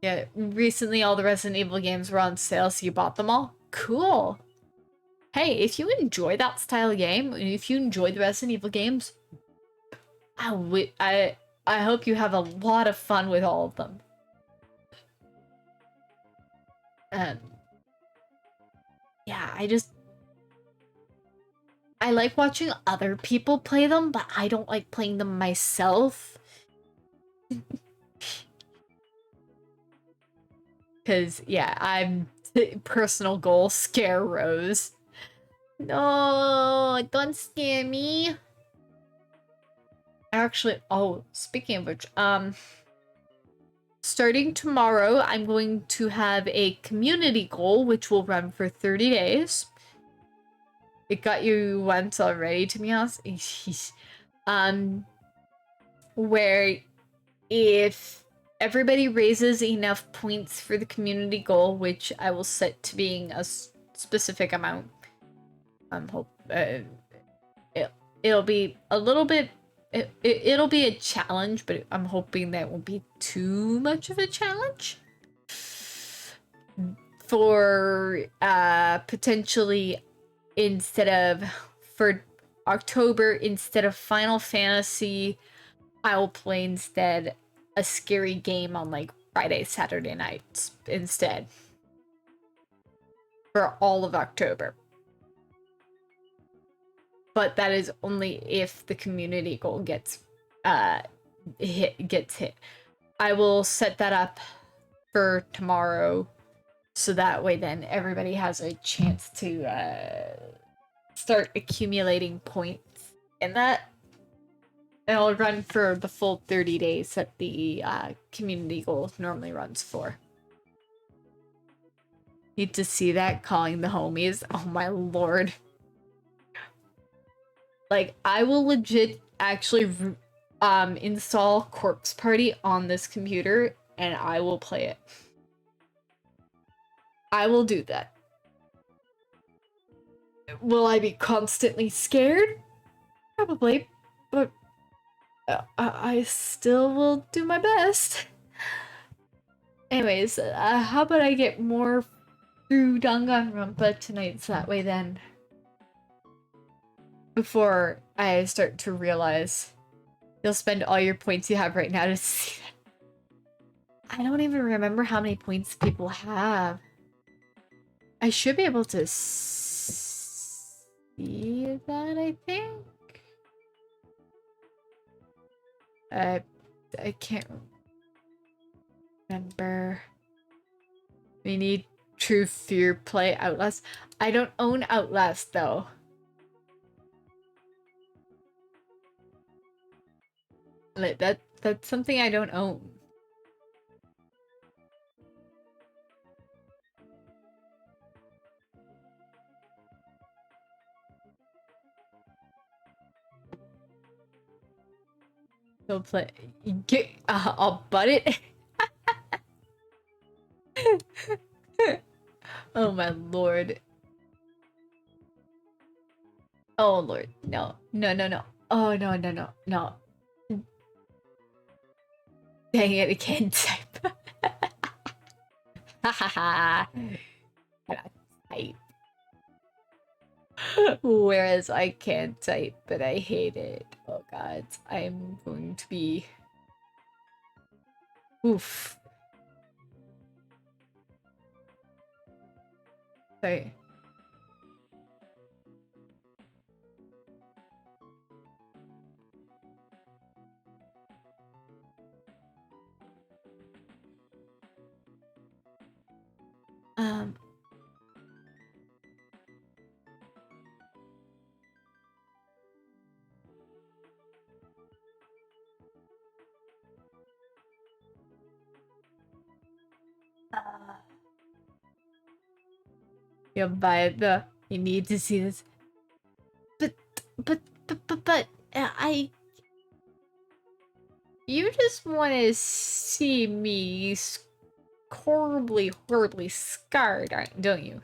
Yeah, recently all the Resident Evil games were on sale, so you bought them all? Cool. Hey, if you enjoy that style of game, and if you enjoy the Resident Evil games, I hope you have a lot of fun with all of them. Yeah, I like watching other people play them, but I don't like playing them myself. Cause yeah, I'm personal goal, scare Rose. No, don't scare me. Actually, oh, speaking of which, starting tomorrow, I'm going to have a community goal, which will run for 30 days. It got you once already, to be honest. Where if everybody raises enough points for the community goal, which I will set to being a specific amount, it'll be a little bit. It'll be a challenge, but I'm hoping that won't be too much of a challenge. For potentially for October, instead of Final Fantasy, I will play instead a scary game on like Friday, Saturday nights instead. For all of October. But that is only if the community goal gets hit. I will set that up for tomorrow, so that way then everybody has a chance to start accumulating points. And that it'll run for the full 30 days that the community goal normally runs for. Need to see that, calling the homies. Oh my lord. Like, I will legit actually install Corpse Party on this computer, and I will play it. I will do that. Will I be constantly scared? Probably, but I still will do my best. Anyways, how about I get more through Danganronpa tonight, so that way then, before I start to realize you'll spend all your points you have right now to see that. I don't even remember how many points people have. I should be able to see that, I think. I can't remember. We need True Fear play Outlast. I don't own Outlast though. Like that's something I don't own. Go play. Get. I'll butt it. Oh my lord. Oh lord. No. No, no, no. Oh no, no, no, no. Dang it, I can't type. Ha ha ha. Cannot type. Whereas I can't type, but I hate it. Oh god. I'm going to be... Oof. Sorry. Um. You'll buy it though. You need to see this. But, I. You just want to see me horribly, horribly scarred, don't you?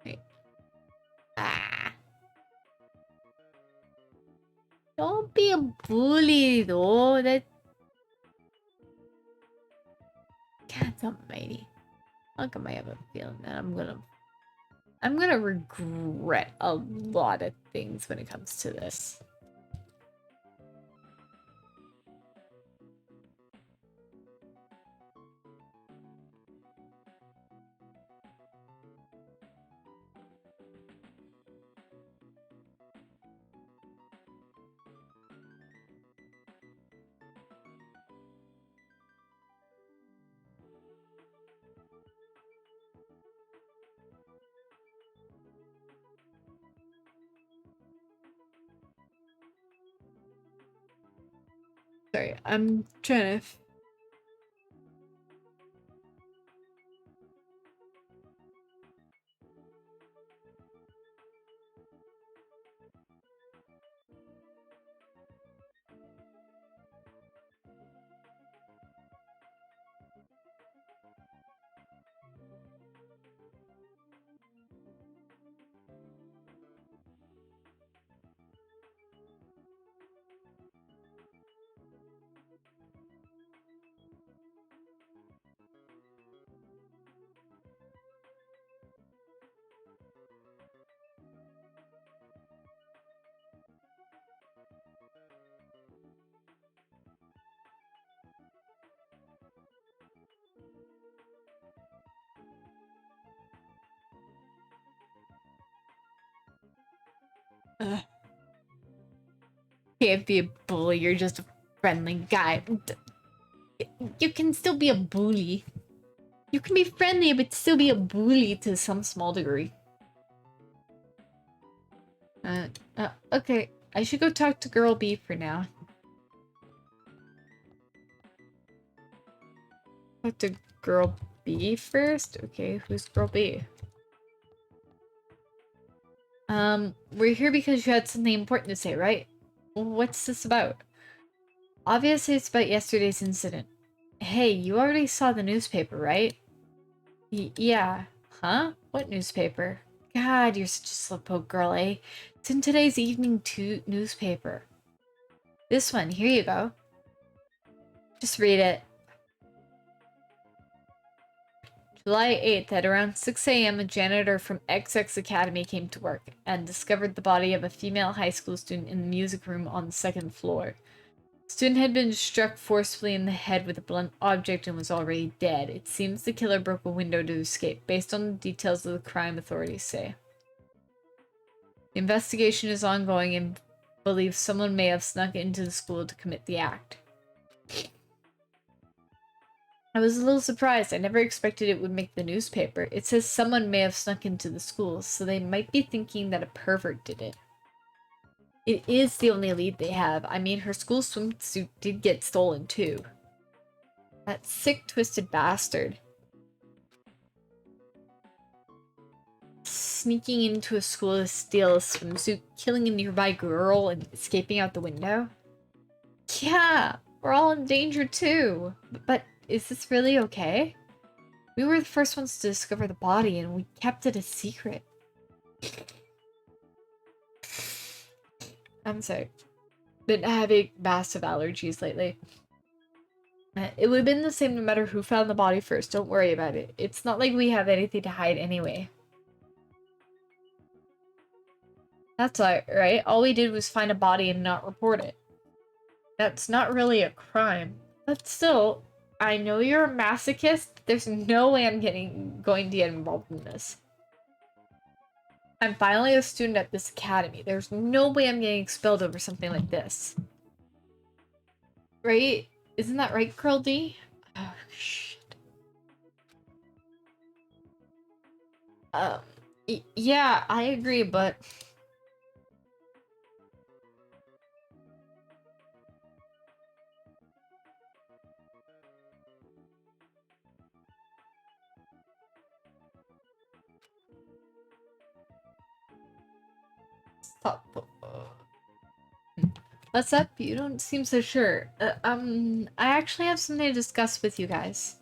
Wait. Ah. Don't be a bully, though. That. God almighty. How come I have a feeling that I'm gonna regret a lot of things when it comes to this. Sorry, I'm trying to. Can't be a bully, you're just a friendly guy. You can still be a bully. You can be friendly, but still be a bully to some small degree. Okay. I should go talk to Girl B for now. Talk to Girl B first? Okay, who's Girl B? We're here because you had something important to say, right? What's this about? Obviously, it's about yesterday's incident. Hey, you already saw the newspaper, right? Yeah. Huh? What newspaper? God, you're such a slowpoke girl, eh? It's in today's evening newspaper. This one, here you go. Just read it. July 8th, at around 6 a.m., a janitor from XX Academy came to work and discovered the body of a female high school student in the music room on the second floor. The student had been struck forcefully in the head with a blunt object and was already dead. It seems the killer broke a window to escape, based on the details of the crime, authorities say. The investigation is ongoing and believes someone may have snuck into the school to commit the act. I was a little surprised. I never expected it would make the newspaper. It says someone may have snuck into the school, so they might be thinking that a pervert did it. It is the only lead they have. I mean, her school swimsuit did get stolen too. That sick, twisted bastard. Sneaking into a school to steal a swimsuit, killing a nearby girl, and escaping out the window? Yeah, we're all in danger too. But is this really okay? We were the first ones to discover the body, and we kept it a secret. I'm sorry. Been having massive allergies lately. It would have been the same no matter who found the body first. Don't worry about it. It's not like we have anything to hide anyway. That's right. All we did was find a body and not report it. That's not really a crime. But still, I know you're a masochist. There's no way I'm going to get involved in this. I'm finally a student at this academy. There's no way I'm getting expelled over something like this. Right? Isn't that right, Girl D? Oh, shit. Yeah, I agree, but... Stop. What's up? You don't seem so sure. I actually have something to discuss with you guys.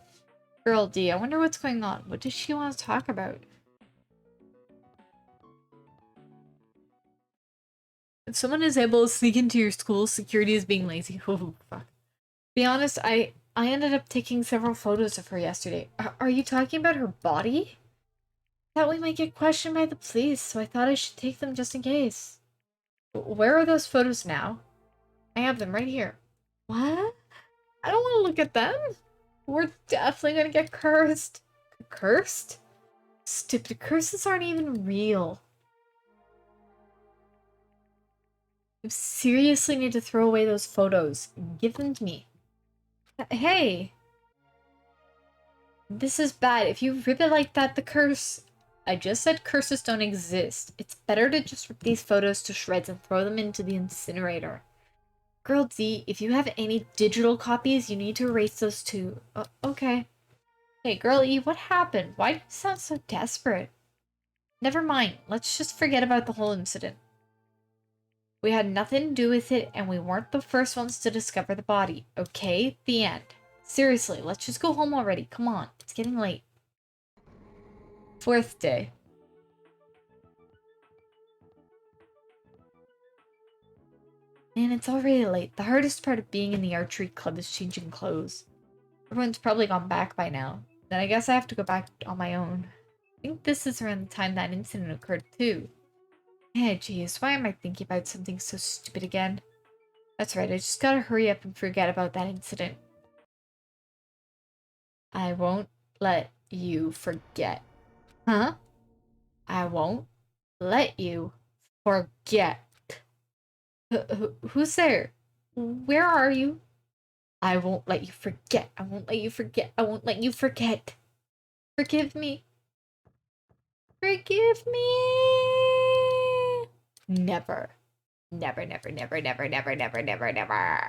Girl D, I wonder what's going on. What does she want to talk about? If someone is able to sneak into your school, security is being lazy. Oh, fuck. Be honest, I ended up taking several photos of her yesterday. Are you talking about her body? Thought we might get questioned by the police, so I thought I should take them just in case. Where are those photos now? I have them right here. What? I don't want to look at them. We're definitely gonna get cursed. Cursed? Stupid curses aren't even real. You seriously need to throw away those photos. Give them to me. Hey! This is bad. If you rip it like that, the curse... I just said curses don't exist. It's better to just rip these photos to shreds and throw them into the incinerator. Girl D, if you have any digital copies, you need to erase those too. Okay. Hey, Girl E, what happened? Why do you sound so desperate? Never mind. Let's just forget about the whole incident. We had nothing to do with it, and we weren't the first ones to discover the body. Okay? The end. Seriously, let's just go home already. Come on. It's getting late. Fourth day. Man, it's already late. The hardest part of being in the archery club is changing clothes. Everyone's probably gone back by now. Then I guess I have to go back on my own. I think this is around the time that incident occurred too. Hey, jeez, why am I thinking about something so stupid again? That's right, I just gotta hurry up and forget about that incident. I won't let you forget. Huh? I won't let you forget. Who's there? Where are you? I won't let you forget. I won't let you forget. I won't let you forget. Forgive me. Forgive me. Never. Never, never, never, never, never, never, never, never.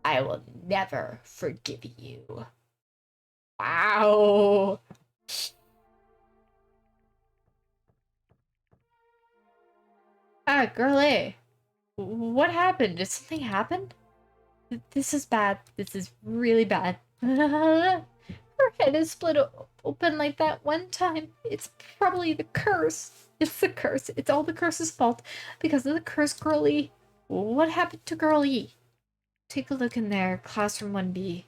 I will never forgive you. Wow. Ah, girl A. What happened? Did something happen? This is bad. This is really bad. Her head is split open like that one time. It's probably the curse. It's the curse. It's all the curse's fault. Because of the curse, Girlie. What happened to Girlie? Take a look in there. Classroom 1B.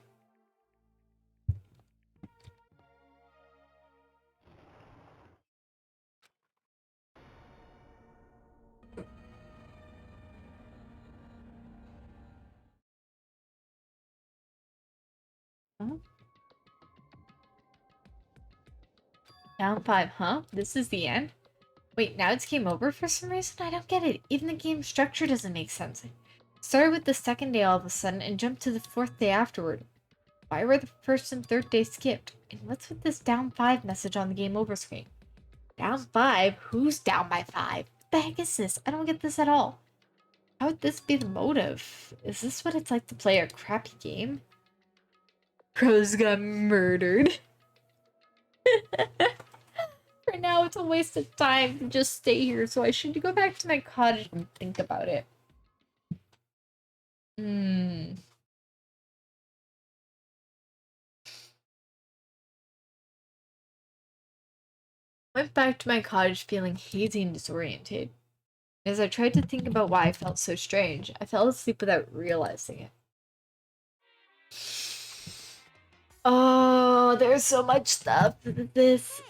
Huh? Down 5, huh? This is the end? Wait, now it's game over for some reason? I don't get it. Even the game structure doesn't make sense. Started with the second day all of a sudden and jumped to the fourth day afterward. Why were the first and third days skipped? And what's with this down 5 message on the game over screen? Down 5? Who's down by 5? What the heck is this? I don't get this at all. How would this be the motive? Is this what it's like to play a crappy game? Crows got murdered. For now, it's a waste of time to just stay here, so I should go back to my cottage and think about it. Went back to my cottage feeling hazy and disoriented. As I tried to think about why I felt so strange, I fell asleep without realizing it. Oh, there's so much stuff. This.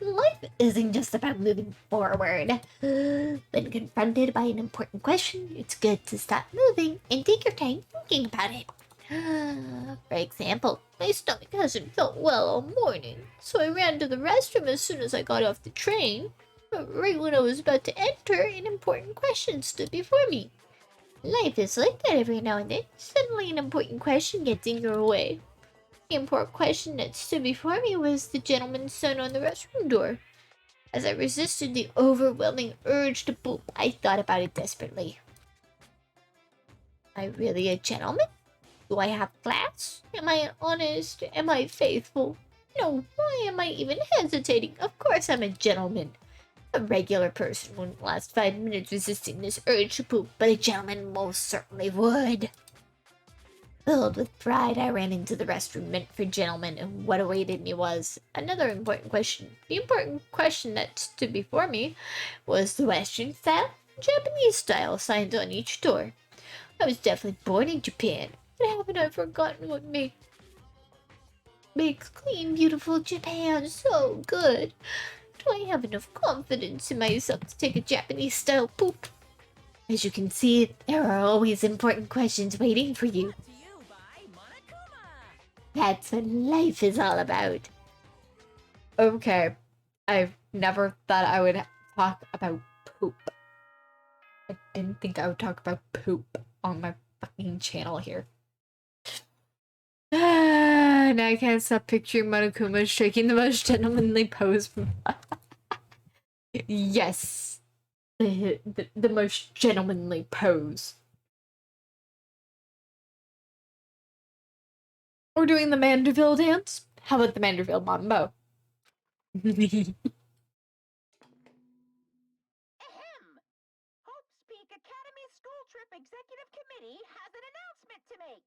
life isn't just about moving forward. When confronted by an important question, it's good to stop moving and take your time thinking about it. For example, my stomach hasn't felt well all morning, so I ran to the restroom as soon as I got off the train. But right when I was about to enter, an important question stood before me. Life is like that every now and then. Suddenly an important question gets in your way. The important question that stood before me was the gentleman's sign on the restroom door. As I resisted the overwhelming urge to poop, I thought about it desperately. Am I really a gentleman? Do I have class? Am I honest? Am I faithful? No, why am I even hesitating? Of course I'm a gentleman. A regular person wouldn't last 5 minutes resisting this urge to poop, but a gentleman most certainly would. Filled with pride, I ran into the restroom meant for gentlemen, and what awaited me was another important question. The important question that stood before me was the Western style, Japanese style signs on each door. I was definitely born in Japan, but haven't I forgotten what makes clean, beautiful Japan so good? Do I have enough confidence in myself to take a Japanese style poop? As you can see, there are always important questions waiting for you. That's what life is all about. Okay. I've never thought I would talk about poop. I didn't think I would talk about poop on my fucking channel here. Now I can't stop picturing Monokuma shaking the most gentlemanly pose. Yes. The most gentlemanly pose. Or doing the Manderville dance? How about the Manderville Mambo? Ahem! Hope's Peak Academy School Trip Executive Committee has an announcement to make.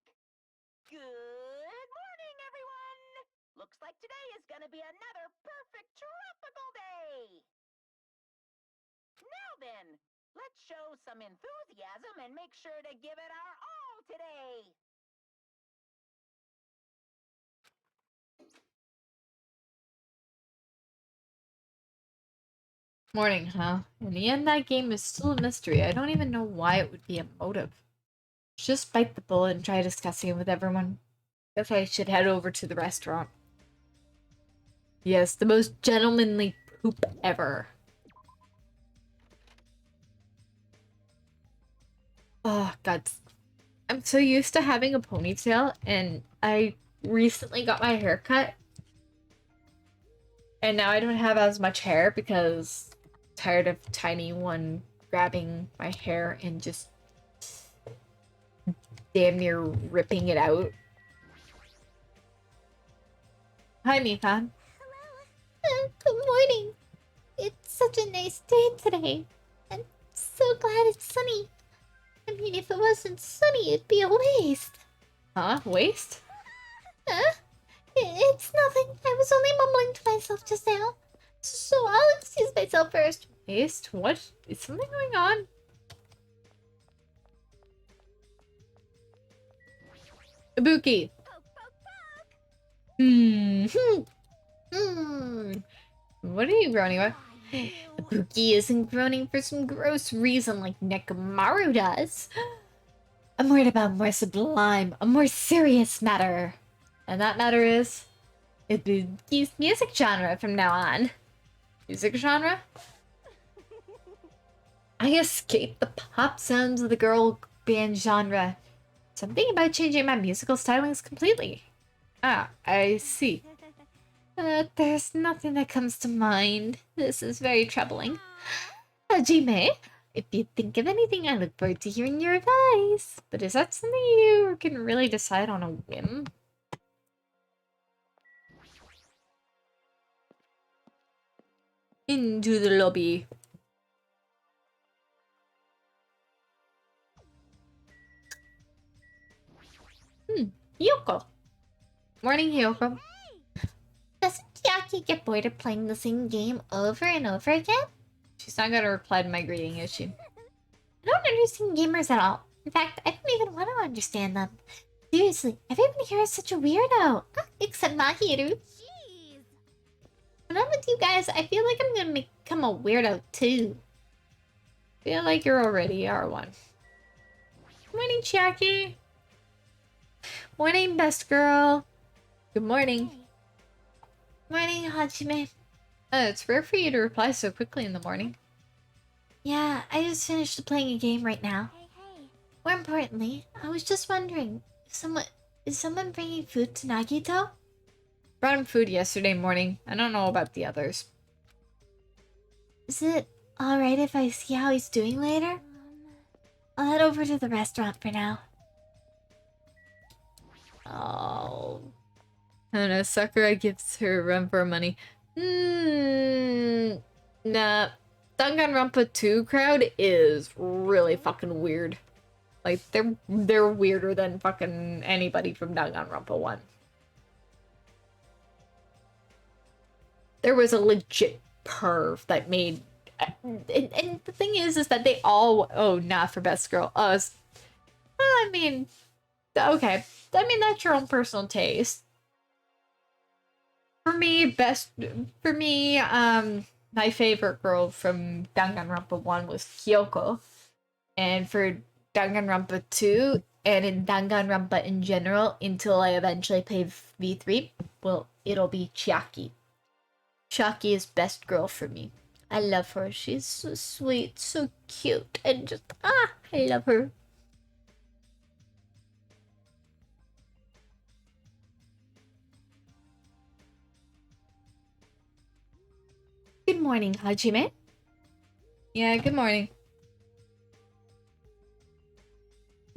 Good morning, everyone! Looks like today is gonna be another perfect tropical day! Now then, let's show some enthusiasm and make sure to give it our all today! Morning, huh? In the end, that game is still a mystery. I don't even know why it would be a motive. Just bite the bullet and try discussing it with everyone. Guess I should head over to the restaurant. Yes, the most gentlemanly poop ever. Oh, God. I'm so used to having a ponytail, and I recently got my hair cut. And now I don't have as much hair because I'm tired of Tiny One grabbing my hair and just damn near ripping it out. Hi, Mifan. Good morning. It's such a nice day today. I'm so glad it's sunny. I mean, if it wasn't sunny, it'd be a waste. Huh? Waste? Huh? It's nothing. I was only mumbling to myself just now. So I'll excuse myself first. Waste? What? Is something going on? Ibuki. What are you groaning about? Ibuki isn't groaning for some gross reason like Nekomaru does. I'm worried about a more sublime, a more serious matter. And that matter is Ibuki's music genre from now on. music genre? I escaped the pop sounds of the girl band genre. So I'm thinking about changing my musical stylings completely. Ah, I see. There's nothing that comes to mind. This is very troubling. Hajime, if you think of anything, I look forward to hearing your advice. But is that something you can really decide on a whim? Into the lobby. Yoko, Morning, Hyoko. doesn't Yaki get bored of playing the same game over and over again? She's not gonna reply to my greeting, is she? I don't understand gamers at all. In fact, I don't even want to understand them. Seriously, everyone here is such a weirdo. Except Mahiru. Jeez. When I'm with you guys, I feel like I'm gonna become a weirdo too. Feel like you already are one. Morning, Chiaki. Morning, best girl. Good morning. Morning, Hajime. It's rare for you to reply so quickly in the morning. Yeah, I just finished playing a game right now. Hey. More importantly, I was just wondering, is someone bringing food to Nagito? Brought him food yesterday morning. I don't know about the others. Is it alright if I see how he's doing later? I'll head over to the restaurant for now. Oh. And a Sakura gives her a run for her money. Nah. Danganronpa 2 crowd is really fucking weird. Like, they're weirder than fucking anybody from Danganronpa 1. There was a legit perv that made... And the thing is that they all... Oh, nah, for best girl. Us. Well, I mean... Okay. I mean, that's your own personal taste. For me, my favorite girl from Danganronpa 1 was Kyoko. And for Danganronpa 2, and in Danganronpa in general, until I eventually play V3, well, it'll be Chiaki. Chiaki is best girl for me. I love her. She's so sweet, so cute, and just, I love her. Good morning, Hajime. Yeah, good morning.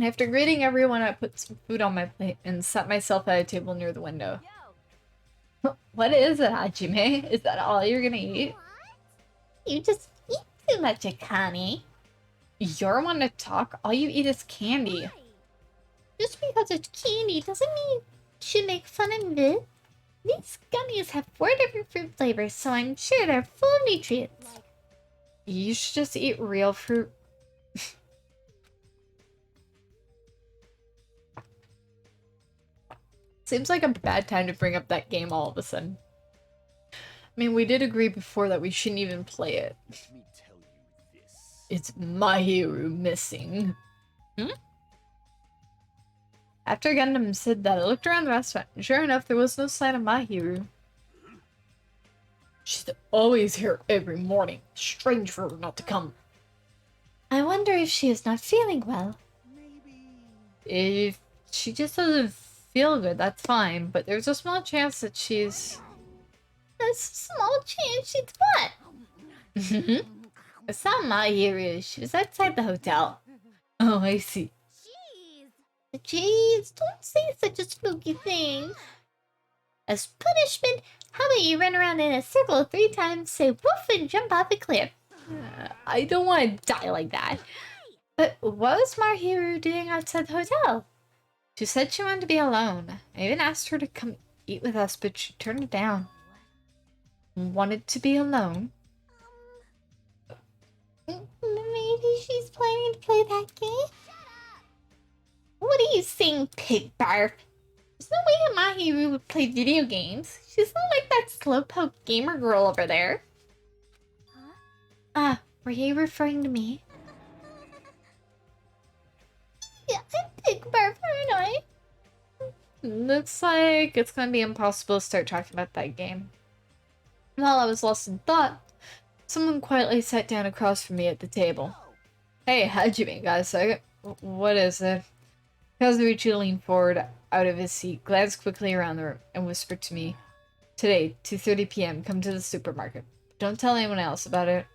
After greeting everyone, I put some food on my plate and sat myself at a table near the window. What is it, Hajime? Is that all you're gonna eat? You just eat too much, Akane. You're one to talk. All you eat is candy. Just because it's candy doesn't mean you should make fun of it. These gummies have 4 different fruit flavors, so I'm sure they're full of nutrients. You should just eat real fruit. Seems like a bad time to bring up that game all of a sudden. I mean, we did agree before that we shouldn't even play it. Let me tell you this. It's Mahiru missing. After Gundam said that, I looked around the restaurant, and sure enough, there was no sign of Mahiru. She's always here every morning. Strange for her not to come. I wonder if she is not feeling well. Maybe. If she just doesn't feel good, that's fine, but there's a small chance that she's... A small chance she's what? It's not Mahiru. She was outside the hotel. Oh, I see. Jeez. Jeez, don't say such a spooky thing. As punishment, how about you run around in a circle 3 times, say woof, and jump off a cliff? I don't want to die like that. But what was Mahiru doing outside the hotel? She said she wanted to be alone. I even asked her to come eat with us, but she turned it down. Wanted to be alone? Maybe she's planning to play that game? What are you saying, pig barf? There's no way Mahiru would play video games. She's not like that slowpoke gamer girl over there. Were you referring to me? Yeah, I'm pig barf, aren't I? Looks like it's gonna be impossible to start talking about that game. While I was lost in thought, someone quietly sat down across from me at the table. Hey, Hajime, got a second? What is it? Kazuichi leaned forward out of his seat, glanced quickly around the room, and whispered to me, Today, 2:30 p.m., come to the supermarket. Don't tell anyone else about it.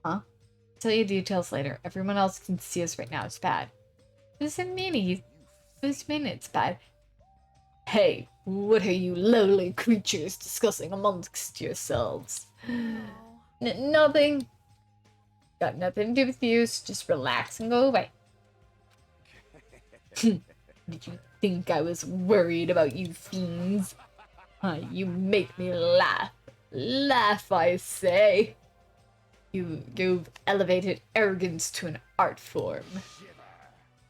Huh? I'll tell you details later. Everyone else can see us right now. It's bad. What does it mean? What does it mean it's bad? Hey, what are you lowly creatures discussing amongst yourselves? Nothing. Got nothing to do with you, so just relax and go away. Did you think I was worried about you fiends? You make me laugh. Laugh, I say. You've elevated arrogance to an art form.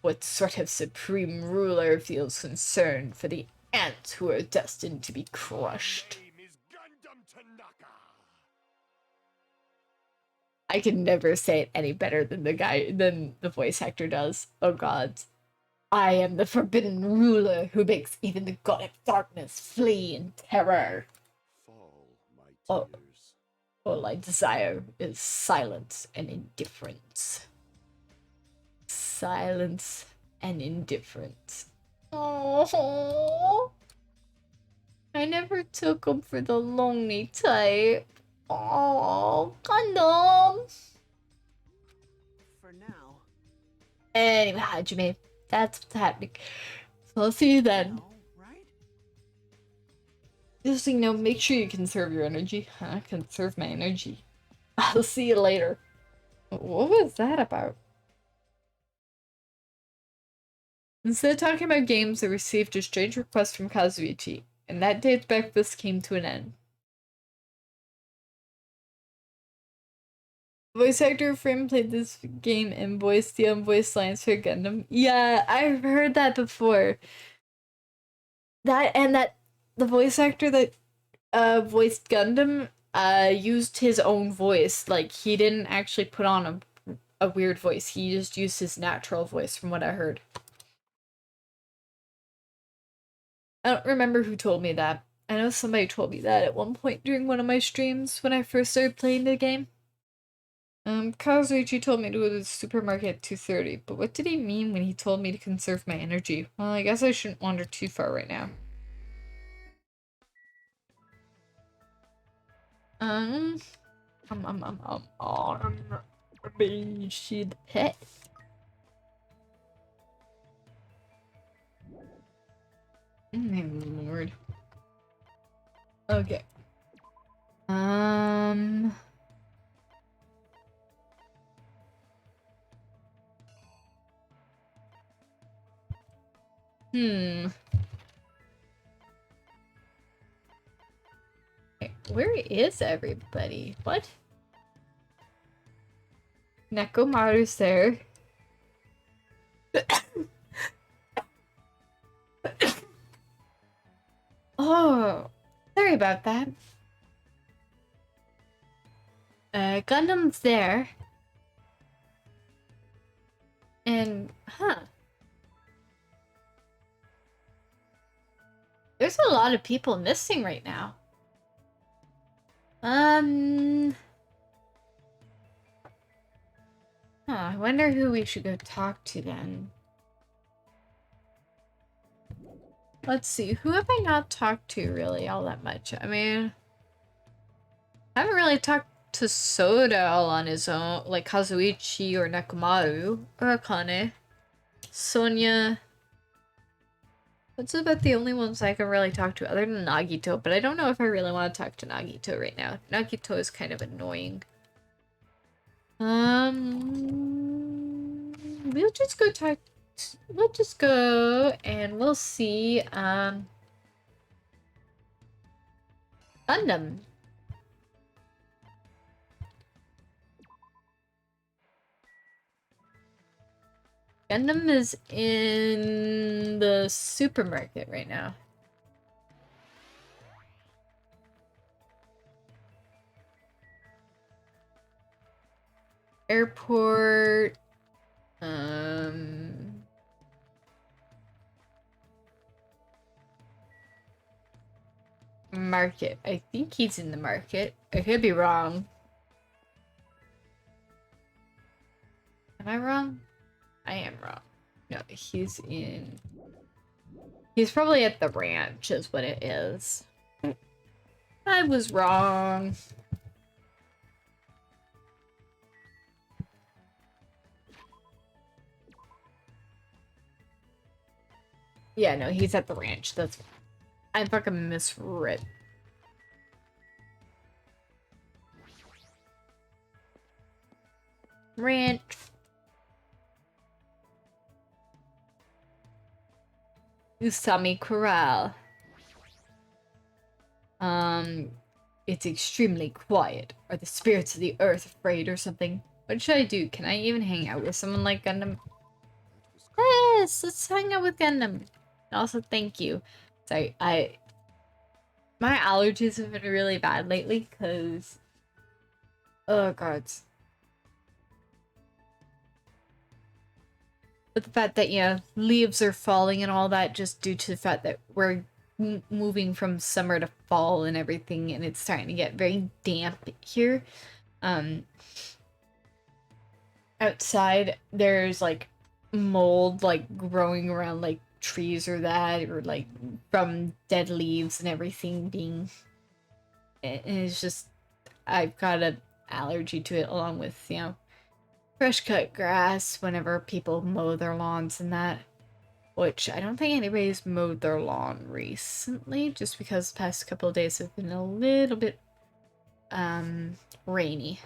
What sort of supreme ruler feels concerned for the ants who are destined to be crushed? My name is Gundam Tanaka. I can never say it any better than the voice actor does. Oh god. I am the forbidden ruler who makes even the god of darkness flee in terror. Fall, my Oh. tears. All I desire is silence and indifference. Silence and indifference. Oh, I never took him for the lonely type. Oh, Gundam. For now. Anyway, Hajime, that's what's happening. So I'll see you then. Now, right? Just so you know, make sure you conserve your energy. I conserve my energy. I'll see you later. What was that about? Instead of talking about games, I received a strange request from Kazuichi, and that day's breakfast came to an end. Voice actor Frame played this game and voiced the unvoiced lines for Gundam. Yeah, I've heard that before. That the voice actor that voiced Gundam used his own voice. Like, he didn't actually put on a weird voice. He just used his natural voice from what I heard. I don't remember who told me that. I know somebody told me that at one point during one of my streams when I first started playing the game. Kazuichi told me to go to the supermarket at 2:30, but what did he mean when he told me to conserve my energy? Well, I guess I shouldn't wander too far right now. She the pet. My lord. Okay. Where is everybody? What? Nekomaru's there. Oh, sorry about that. Gundam's there. And, there's a lot of people missing right now. I wonder who we should go talk to then. Let's see, who have I not talked to really all that much? I mean, I haven't really talked to Soda all on his own, like Kazuichi or Nekomaru or Akane. Sonia. That's about the only ones I can really talk to other than Nagito, but I don't know if I really want to talk to Nagito right now. Nagito is kind of annoying. We'll just go talk. We'll just go and we'll see. Gundam. Gundam is in the supermarket right now. Airport. Market. I think he's in the market. I could be wrong. Am I wrong? I am wrong. No, he's in... He's probably at the ranch is what it is. I was wrong. Yeah, no, he's at the ranch. That's... I fucking misread. Ranch. Usami Corral. It's extremely quiet. Are the spirits of the earth afraid or something? What should I do? Can I even hang out with someone like Gundam? Yes, let's hang out with Gundam. Also, thank you. Sorry, my allergies have been really bad lately, because... Oh, God. But the fact that, leaves are falling and all that just due to the fact that we're moving from summer to fall and everything, and it's starting to get very damp here. Outside, there's, like, mold, like, growing around, like, trees or that, or, like, from dead leaves and everything being... And it's just... I've got an allergy to it, along with, fresh cut grass whenever people mow their lawns and that. Which I don't think anybody's mowed their lawn recently, just because the past couple of days have been a little bit, rainy.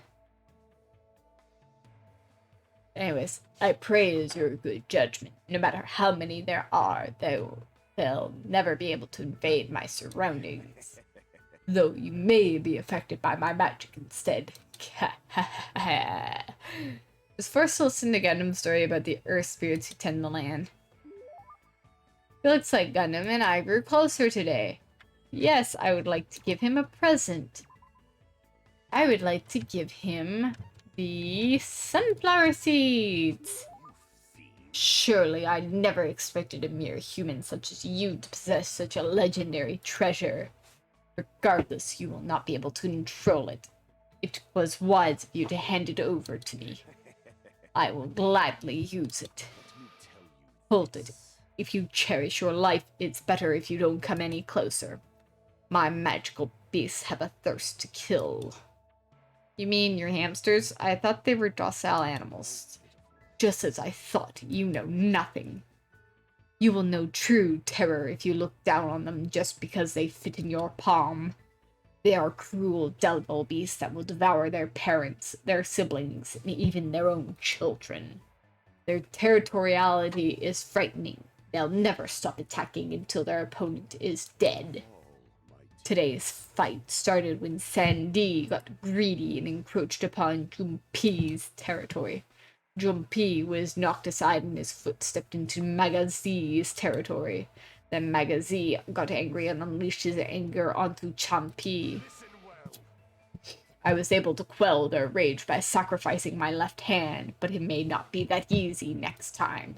Anyways, I praise your good judgment. No matter how many there are, they'll never be able to invade my surroundings. Though you may be affected by my magic instead. Let's first listen to Gundam's story about the earth spirits who tend the land. It looks like Gundam and I grew closer today. Yes, I would like to give him a present. I would like to give him the sunflower seeds. Surely I never expected a mere human such as you to possess such a legendary treasure. Regardless, you will not be able to control it. It was wise of you to hand it over to me. I will gladly use it. Hold it. If you cherish your life, it's better if you don't come any closer. My magical beasts have a thirst to kill. You mean your hamsters? I thought they were docile animals. Just as I thought, you know nothing. You will know true terror if you look down on them just because they fit in your palm. They are cruel, delicate beasts that will devour their parents, their siblings, and even their own children. Their territoriality is frightening. They'll never stop attacking until their opponent is dead. Today's fight started when Sandy got greedy and encroached upon Junpei's territory. Junpei was knocked aside and his foot stepped into Magazi's territory. Then Magazi got angry and unleashed his anger onto Junpei. I was able to quell their rage by sacrificing my left hand, but it may not be that easy next time.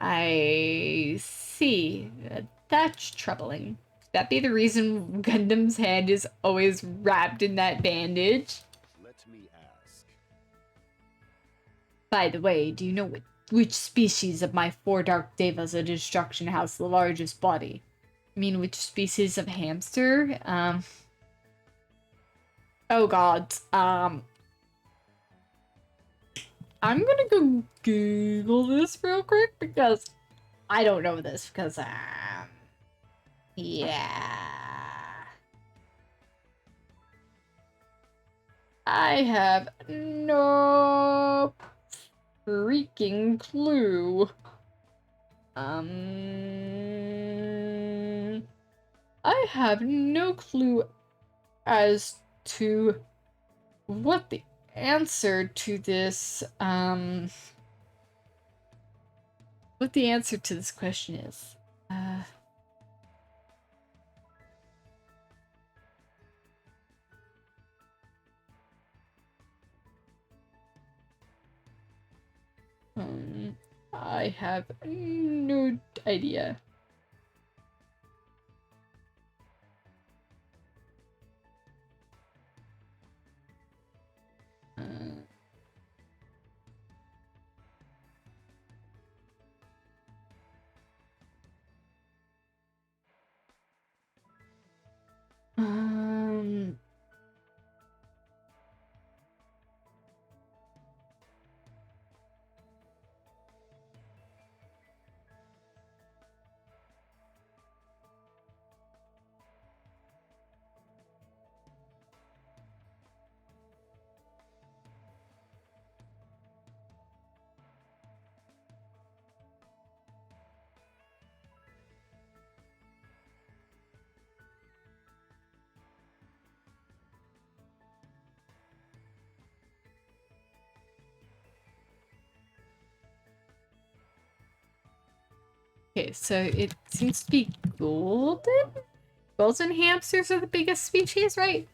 I see. That's troubling. Could that be the reason Gundam's hand is always wrapped in that bandage? Let me ask. By the way, do you know which species of my four dark devas of destruction has the largest body? I mean, which species of hamster? Oh god. I'm gonna go Google this real quick because I don't know this because, yeah. I have no freaking clue. I have no clue as to what the answer to this, what the answer to this question is. I have no idea. Um, okay, so it seems to be golden? Golden hamsters are the biggest species, right?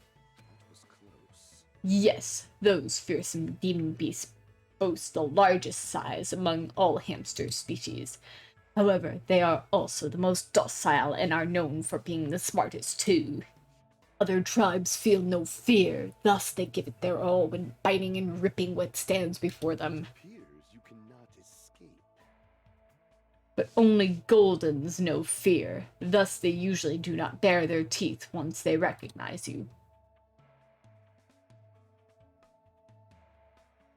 That was close. Yes, those fearsome demon beasts boast the largest size among all hamster species. However, they are also the most docile and are known for being the smartest too. Other tribes feel no fear, thus they give it their all when biting and ripping what stands before them. Appears you cannot escape. But only Goldens know fear, thus they usually do not bare their teeth once they recognize you.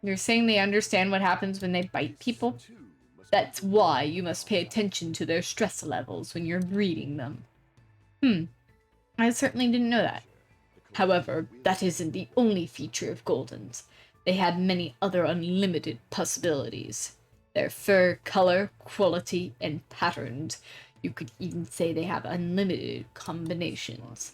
You're saying they understand what happens when they bite people? Too must That's why you must pay attention to their stress levels when you're breeding them. I certainly didn't know that. However, that isn't the only feature of Goldens. They have many other unlimited possibilities. Their fur, color, quality, and patterns. You could even say they have unlimited combinations.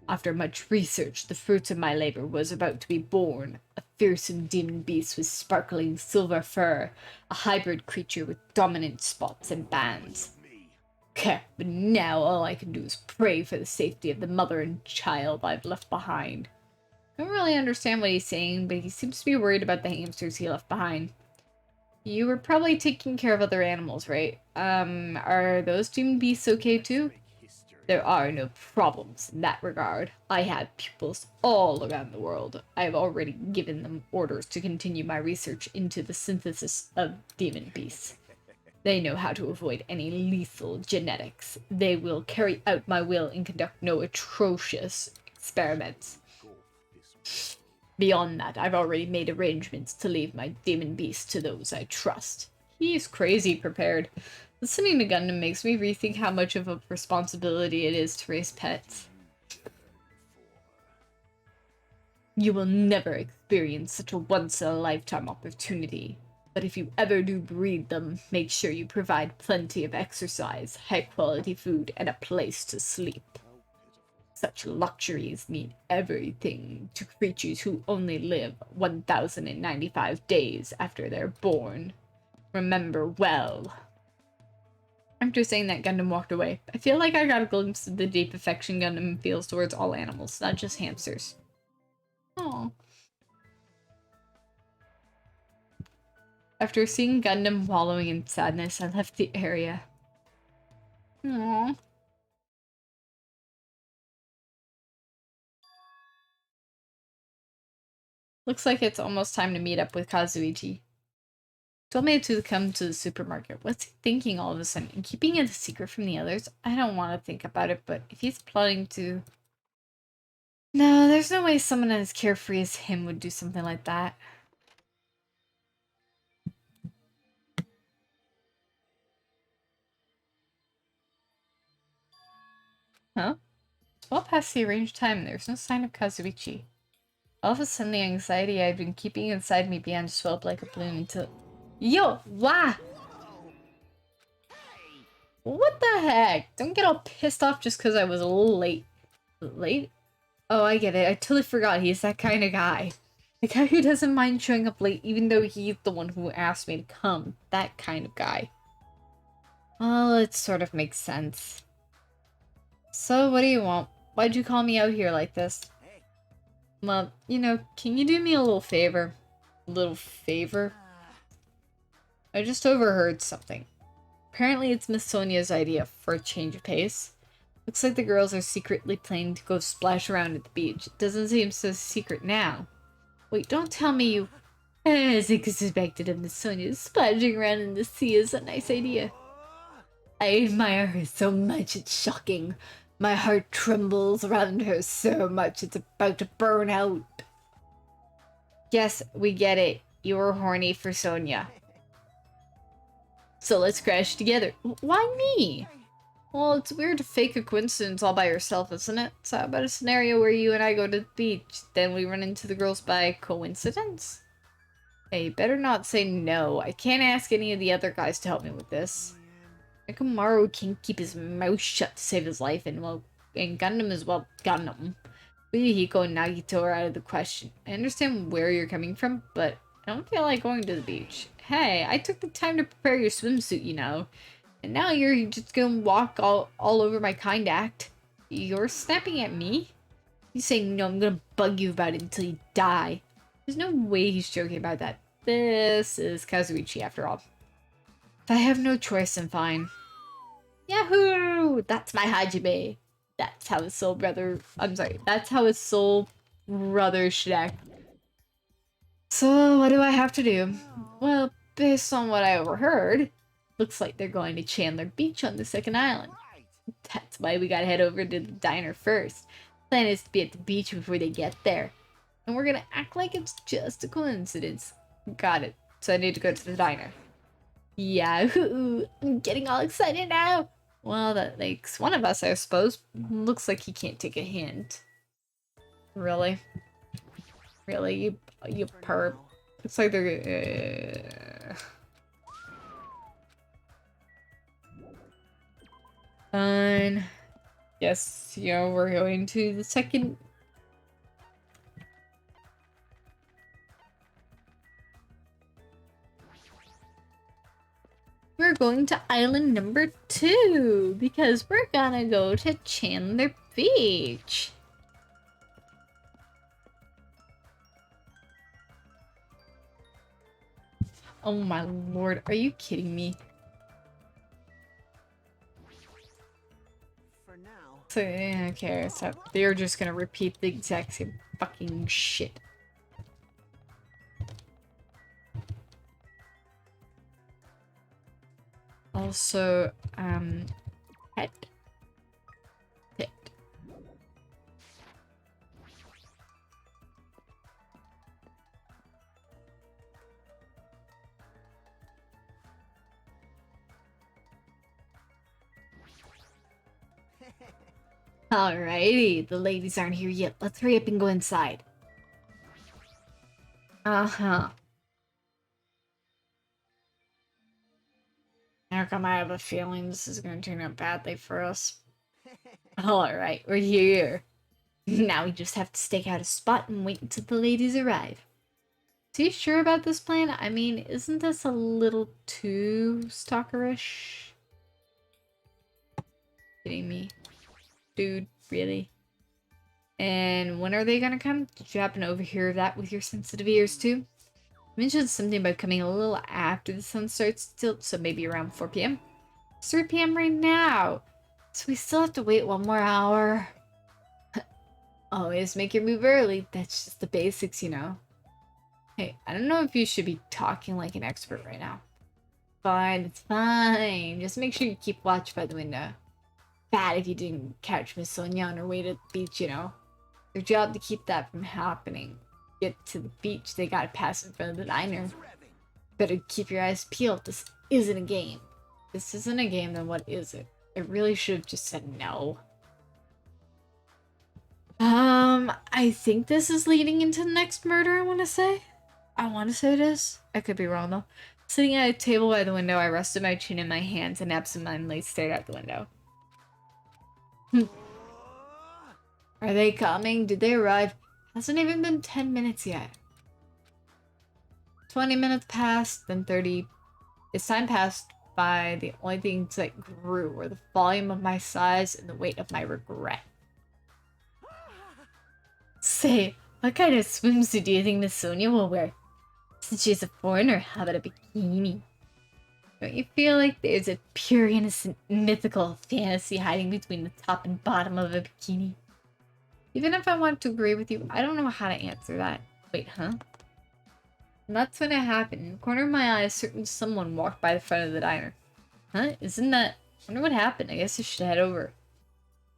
After much research, the fruit of my labor was about to be born. A fearsome demon beast with sparkling silver fur. A hybrid creature with dominant spots and bands. But now all I can do is pray for the safety of the mother and child I've left behind. I don't really understand what he's saying, but he seems to be worried about the hamsters he left behind. You were probably taking care of other animals, right? Are those demon beasts okay too? There are no problems in that regard. I have pupils all around the world. I have already given them orders to continue my research into the synthesis of demon beasts. They know how to avoid any lethal genetics. They will carry out my will and conduct no atrocious experiments. Beyond that, I've already made arrangements to leave my demon beast to those I trust. He's crazy prepared. Listening to Gundam makes me rethink how much of a responsibility it is to raise pets. You will never experience such a once-in-a-lifetime opportunity. But if you ever do breed them, make sure you provide plenty of exercise, high-quality food, and a place to sleep. Such luxuries mean everything to creatures who only live 1,095 days after they're born. Remember well. After saying that, Gundam walked away. I feel like I got a glimpse of the deep affection Gundam feels towards all animals, not just hamsters. Aww. After seeing Gundam wallowing in sadness, I left the area. Aww. Looks like it's almost time to meet up with Kazuichi. Told me to come to the supermarket. What's he thinking all of a sudden? And keeping it a secret from the others? I don't want to think about it, but if he's plotting to... No, there's no way someone as carefree as him would do something like that. Huh? It's well past the arranged time and there's no sign of Kazuichi. All of a sudden the anxiety I'd been keeping inside me began to swell up like a balloon until... Yo! Wah! What the heck? Don't get all pissed off just because I was a little late. Late? Oh, I get it. I totally forgot he's that kind of guy. The guy who doesn't mind showing up late even though he's the one who asked me to come. That kind of guy. Well, it sort of makes sense. So, what do you want? Why'd you call me out here like this? Well, you know, can you do me a little favor? A little favor? I just overheard something. Apparently it's Miss Sonia's idea for a change of pace. Looks like the girls are secretly planning to go splash around at the beach. It doesn't seem so secret now. Wait, don't tell me you... As expected of Miss Sonia, splashing around in the sea is a nice idea. I admire her so much, it's shocking. My heart trembles around her so much, it's about to burn out. Yes, we get it. You were horny for Sonia. So let's crash together. Why me? Well, it's weird to fake a coincidence all by yourself, isn't it? So how about a scenario where you and I go to the beach, then we run into the girls by coincidence? Hey, better not say no. I can't ask any of the other guys to help me with this. Ikamaru can't keep his mouth shut to save his life, and Gundam is, well, Gundam. Yukiko and Nagito are out of the question. I understand where you're coming from, but I don't feel like going to the beach. Hey, I took the time to prepare your swimsuit, you know. And now you're just gonna walk all over my kind act. You're snapping at me? You saying no, I'm gonna bug you about it until you die. There's no way he's joking about that. This is Kazuichi after all. If I have no choice, then fine. Yahoo! That's my Hajime. That's how his soul brother. I'm sorry. That's how his soul brother should act. So, what do I have to do? Well, based on what I overheard, looks like they're going to Chandler Beach on the second island. That's why we gotta head over to the diner first. Plan is to be at the beach before they get there. And we're gonna act like it's just a coincidence. Got it. So I need to go to the diner. Yahoo! I'm getting all excited now! Well, that makes one of us, I suppose. Looks like he can't take a hint. Really? Really? You perp. It's like they're... Fine. Yes, you know, we're going to the second... We're going to island number 2 because we're gonna go to Chandler Beach. Oh my lord, are you kidding me? For now. So, yeah, okay, so they're just gonna repeat the exact same fucking shit. Also, pet. Pet. Alrighty, the ladies aren't here yet. Let's hurry up and go inside. Uh-huh. How come I have a feeling this is gonna turn out badly for us? Alright, we're here. Now we just have to stake out a spot and wait until the ladies arrive. So you sure about this plan? I mean, isn't this a little too stalkerish? Kidding me? Dude, really? And when are they gonna come? Did you happen to overhear that with your sensitive ears too? You mentioned something about coming a little after the sun starts to tilt, so maybe around 4 p.m.? It's 3 p.m. right now, so we still have to wait 1 more hour. Always make your move early. That's just the basics, you know. Hey, I don't know if you should be talking like an expert right now. Fine, it's fine. Just make sure you keep watch by the window. Bad if you didn't catch Miss Sonia on her way to the beach, you know. Their job to keep that from happening. Get to the beach, they gotta pass in front of the diner. Better keep your eyes peeled. This isn't a game. If this isn't a game, then what is it? I really should have just said no. I think this is leading into the next murder, I want to say. It is. I could be wrong, though. Sitting at a table by the window, I rested my chin in my hands and absentmindedly stared out the window. Are they coming? Did they arrive? Hasn't even been 10 minutes yet. 20 minutes passed, then 30. As time passed by, the only things that grew were the volume of my sighs and the weight of my regret. Say, what kind of swimsuit do you think Miss Sonia will wear? Since she's a foreigner, how about a bikini? Don't you feel like there's a pure, innocent, mythical fantasy hiding between the top and bottom of a bikini? Even if I want to agree with you, I don't know how to answer that. Wait, huh? And that's when it happened. In the corner of my eye, a certain someone walked by the front of the diner. Huh? Isn't that... I wonder what happened. I guess I should head over.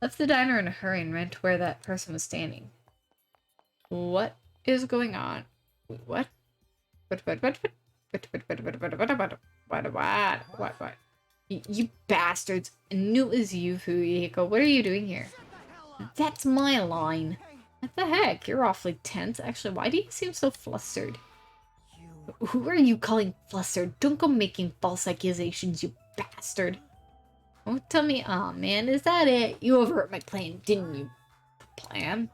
Left the diner in a hurry and ran to where that person was standing. What is going on? Wait, what? What? You bastards. I knew it was you, Fuyiko. What are you doing here? That's my line. What the heck? You're awfully tense. Actually, why do you seem so flustered? Who are you calling flustered? Don't go making false accusations, you bastard. Oh, tell me, aw, man, is that it? You overheard my plan, didn't you? Plan?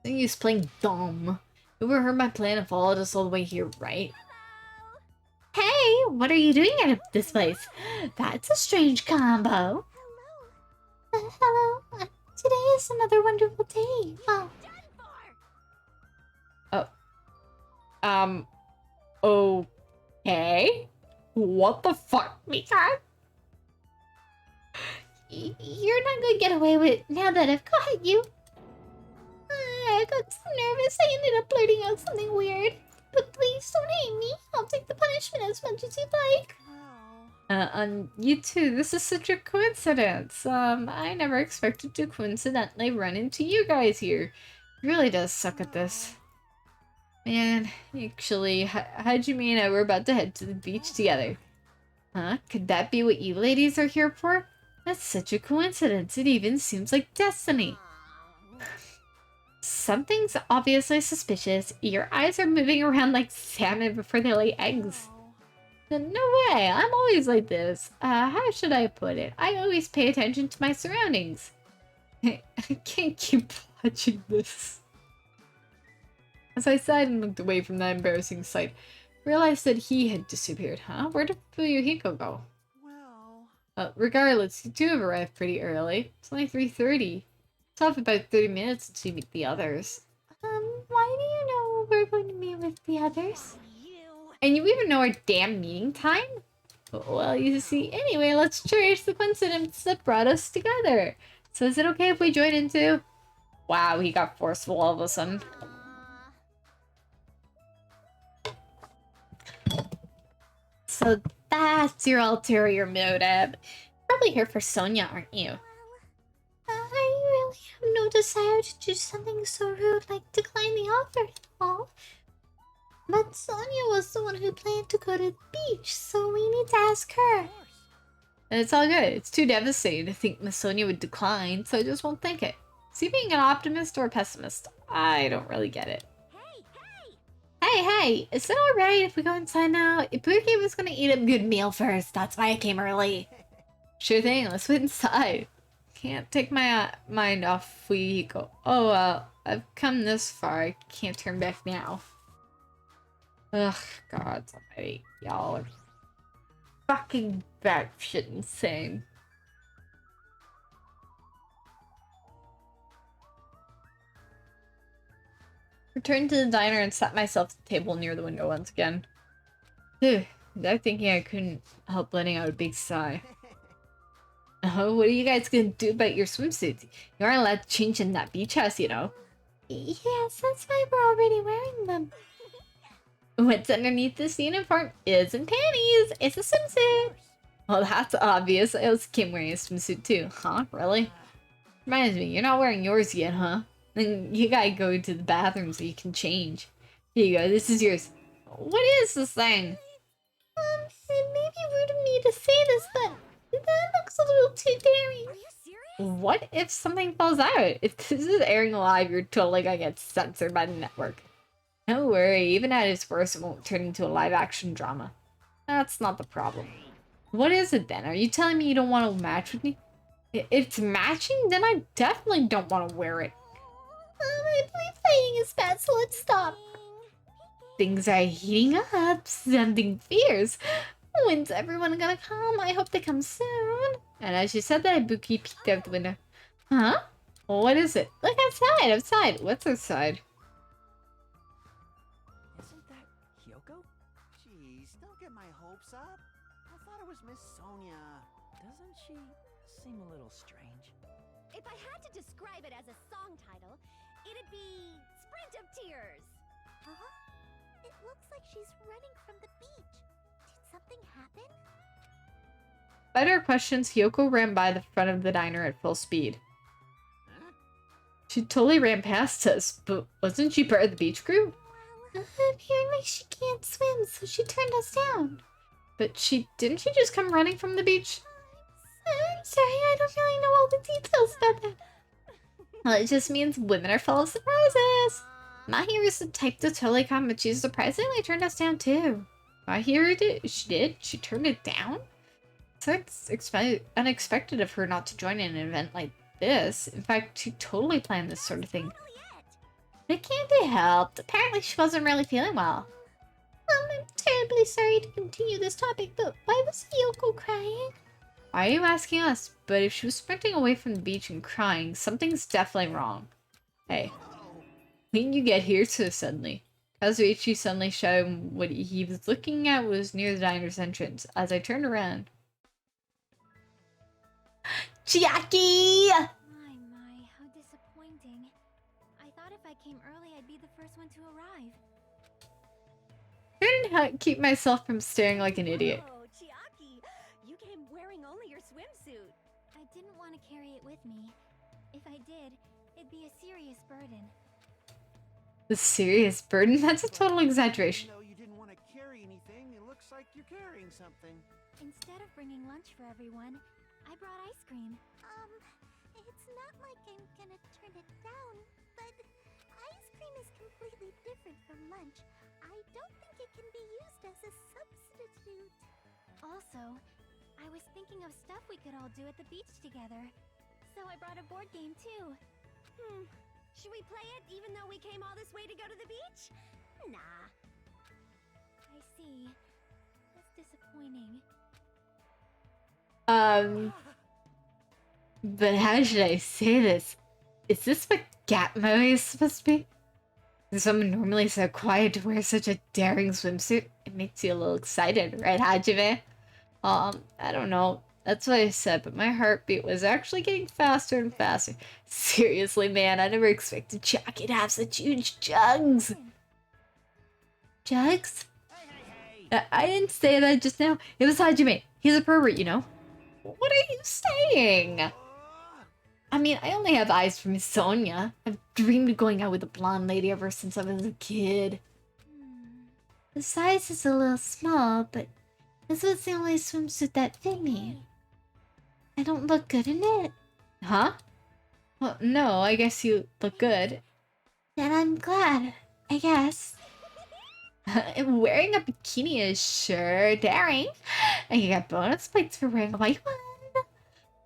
No use playing dumb. You overheard my plan and followed us all the way here, right? Hey, what are you doing at this place? That's a strange combo. Hello. Today is another wonderful day. Oh. Hey? What the fuck, Mika? You're not gonna get away with it now that I've caught you. I got so nervous I ended up blurting out something weird. But please don't hate me. I'll take the punishment as much as you'd like. You too. This is such a coincidence. I never expected to coincidentally run into you guys here. It really does suck at this. Man, actually, Hajime and I were about to head to the beach together. Huh? Could that be what you ladies are here for? That's such a coincidence. It even seems like destiny. Something's obviously suspicious. Your eyes are moving around like salmon before they lay eggs. No way, I'm always like this. How should I put it? I always pay attention to my surroundings. I can't keep watching this. As I sighed and looked away from that embarrassing sight, realized that he had disappeared. Huh? Where did Fuyuhiko go? Regardless, you two have arrived pretty early. It's only 3:30. It's off about 30 minutes until you meet the others. Why do you know we're going to meet with the others? And you even know our damn meeting time? Well, you see, anyway, let's cherish the coincidence that brought us together. So is it okay if we join in too? Wow, he got forceful all of a sudden. So that's your ulterior motive. Probably here for Sonia, aren't you? I really have no desire to do something so rude like decline the offer at all. But Sonia was the one who planned to go to the beach, so we need to ask her. And it's all good. It's too devastating to think Miss Sonia would decline, so I just won't think it. Is he being an optimist or a pessimist? I don't really get it. Hey, is it alright if we go inside now? Ibuki was gonna eat a good meal first, that's why I came early. Sure thing, let's wait inside. Can't take my mind off Fuyuhiko. Oh, I've come this far. I can't turn back now. Ugh, God almighty. Y'all are fucking batshit insane. Returned to the diner and sat myself at the table near the window once again. Without thinking, I couldn't help letting out a big sigh. Oh, what are you guys gonna do about your swimsuits? You aren't allowed to change in that beach house, you know. Yes, that's why we're already wearing them. What's underneath this uniform isn't panties, it's a swimsuit. Well, that's obvious. I also came wearing a swimsuit too. Huh? Really? Reminds me, you're not wearing yours yet, huh? Then you gotta go to the bathroom so you can change. Here you go, this is yours. What is this thing? It may be rude of me to say this, but that looks a little too daring. Are you serious? What if something falls out? If this is airing live, you're totally gonna get censored by the network. Don't worry, even at its worst, it won't turn into a live-action drama. That's not the problem. What is it then? Are you telling me you don't want to match with me? If it's matching, then I definitely don't want to wear it. I believe fighting is bad, so let's stop. Things are heating up. Something fierce. When's everyone gonna come? I hope they come soon. And as she said that, Ibuki peeked out the window. Huh? What is it? Look outside, outside. What's outside? Isn't that Kyoko? Jeez, don't get my hopes up. I thought it was Miss Sonia. Doesn't she seem a little strange? If I had to describe it as a song title, it'd be Sprint of Tears. Huh? It looks like she's running from the beach. Did something happen? Despite her questions, Hyoko ran by the front of the diner at full speed. She totally ran past us, but wasn't she part of the beach crew? Apparently she can't swim, so she turned us down. But didn't she just come running from the beach? I'm sorry, I don't really know all the details about that. Well, it just means women are full of surprises. Mahiro is the type to totally come, but she surprisingly turned us down too. Mahiro did? She did? She turned it down? It's unexpected of her not to join an event like this. In fact, she totally planned this sort of thing. It can't be helped. Apparently she wasn't really feeling well. I'm terribly sorry to continue this topic, but why was Hyoko crying? Why are you asking us? But if she was sprinting away from the beach and crying, something's definitely wrong. Hey, when did you get here so suddenly? Kazuichi suddenly shouted, and what he was looking at was near the diner's entrance. As I turned around, Chiaki! My, how disappointing. I thought if I came early, I'd be the first one to arrive. I couldn't keep myself from staring like an idiot. Oh, Chiaki! You came wearing only your swimsuit. I didn't want to carry it with me. If I did, it'd be a serious burden. The serious burden? That's a total exaggeration. Even though you didn't want to carry anything, it looks like you're carrying something. Instead of bringing lunch for everyone, I brought ice cream. It's not like I'm gonna turn it down, but ice cream is completely different from lunch. I don't think it can be used as a substitute. Also, I was thinking of stuff we could all do at the beach together. So I brought a board game too. Should we play it even though we came all this way to go to the beach? Nah. I see. That's disappointing. But how should I say this? Is this what Gatmo is supposed to be? Is someone normally so quiet to wear such a daring swimsuit? It makes you a little excited, right, Hajime? I don't know. That's what I said, but my heartbeat was actually getting faster and faster. Seriously, man, I never expected Chiaki to have such huge jugs. Jugs? I didn't say that just now. It was Hajime. He's a pervert, you know. What are you saying? I mean, I only have eyes for Miss Sonia. I've dreamed of going out with a blonde lady ever since I was a kid. The size is a little small, but this was the only swimsuit that fit me. I don't look good in it. Huh? Well, no, I guess you look good. Then I'm glad, I guess. Wearing a bikini is sure daring. And you get bonus points for wearing a white one.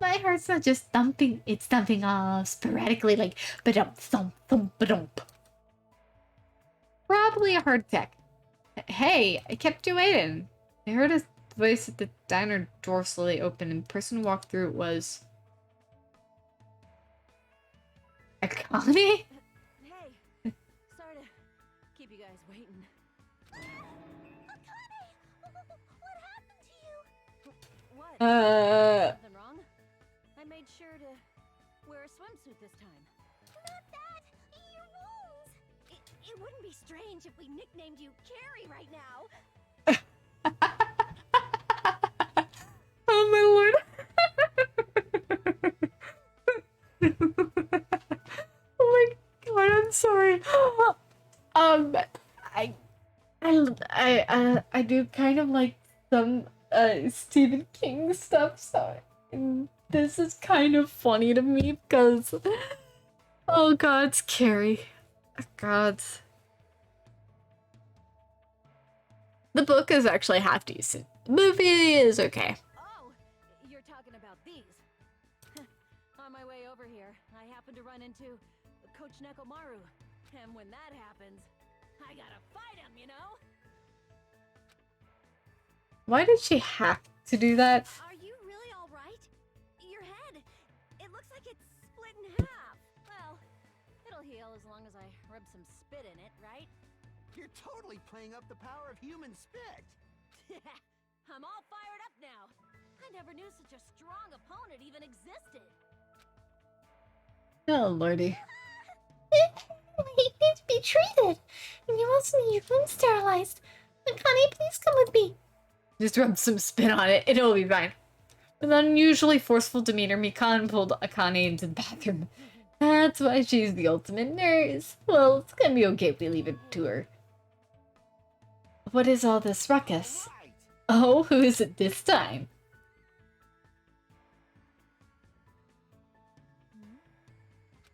My heart's not just thumping, it's thumping sporadically like ba-dump, thump, thump, ba-dump. Probably a heart attack. Hey, I kept you waiting. I heard a voice at the diner door slowly open, and the person who walked through it was... Akane? Hey, sorry to keep you guys waiting. Akane! What happened to you? What? Uh... Something wrong? I made sure to wear a swimsuit this time. Not that! Your wounds! It wouldn't be strange if we nicknamed you Carrie right now. Oh my lord. Oh my god, I'm sorry. I do kind of like some Stephen King stuff, so this is kind of funny to me because oh god, it's Carrie. God. The book is actually half decent. The movie is okay. Oh, you're talking about these. On my way over here, I happened to run into Coach Nekomaru. And when that happens, I gotta fight him, you know? Why did she have to do that? Are you really alright? Your head, it looks like it's split in half. Well, it'll heal as long as I rub some spit in it, right? You're totally playing up the power of human spit. I'm all fired up now. I never knew such a strong opponent even existed. Oh lordy. I hate to be treated. And you also need your wound sterilized. Akane, please come with me. Just rub some spit on it, it'll be fine. With unusually forceful demeanor, Mikan pulled Akane into the bathroom. That's why she's the ultimate nurse. Well, it's gonna be okay if we leave it to her. What is all this ruckus? Right. Oh, who is it this time?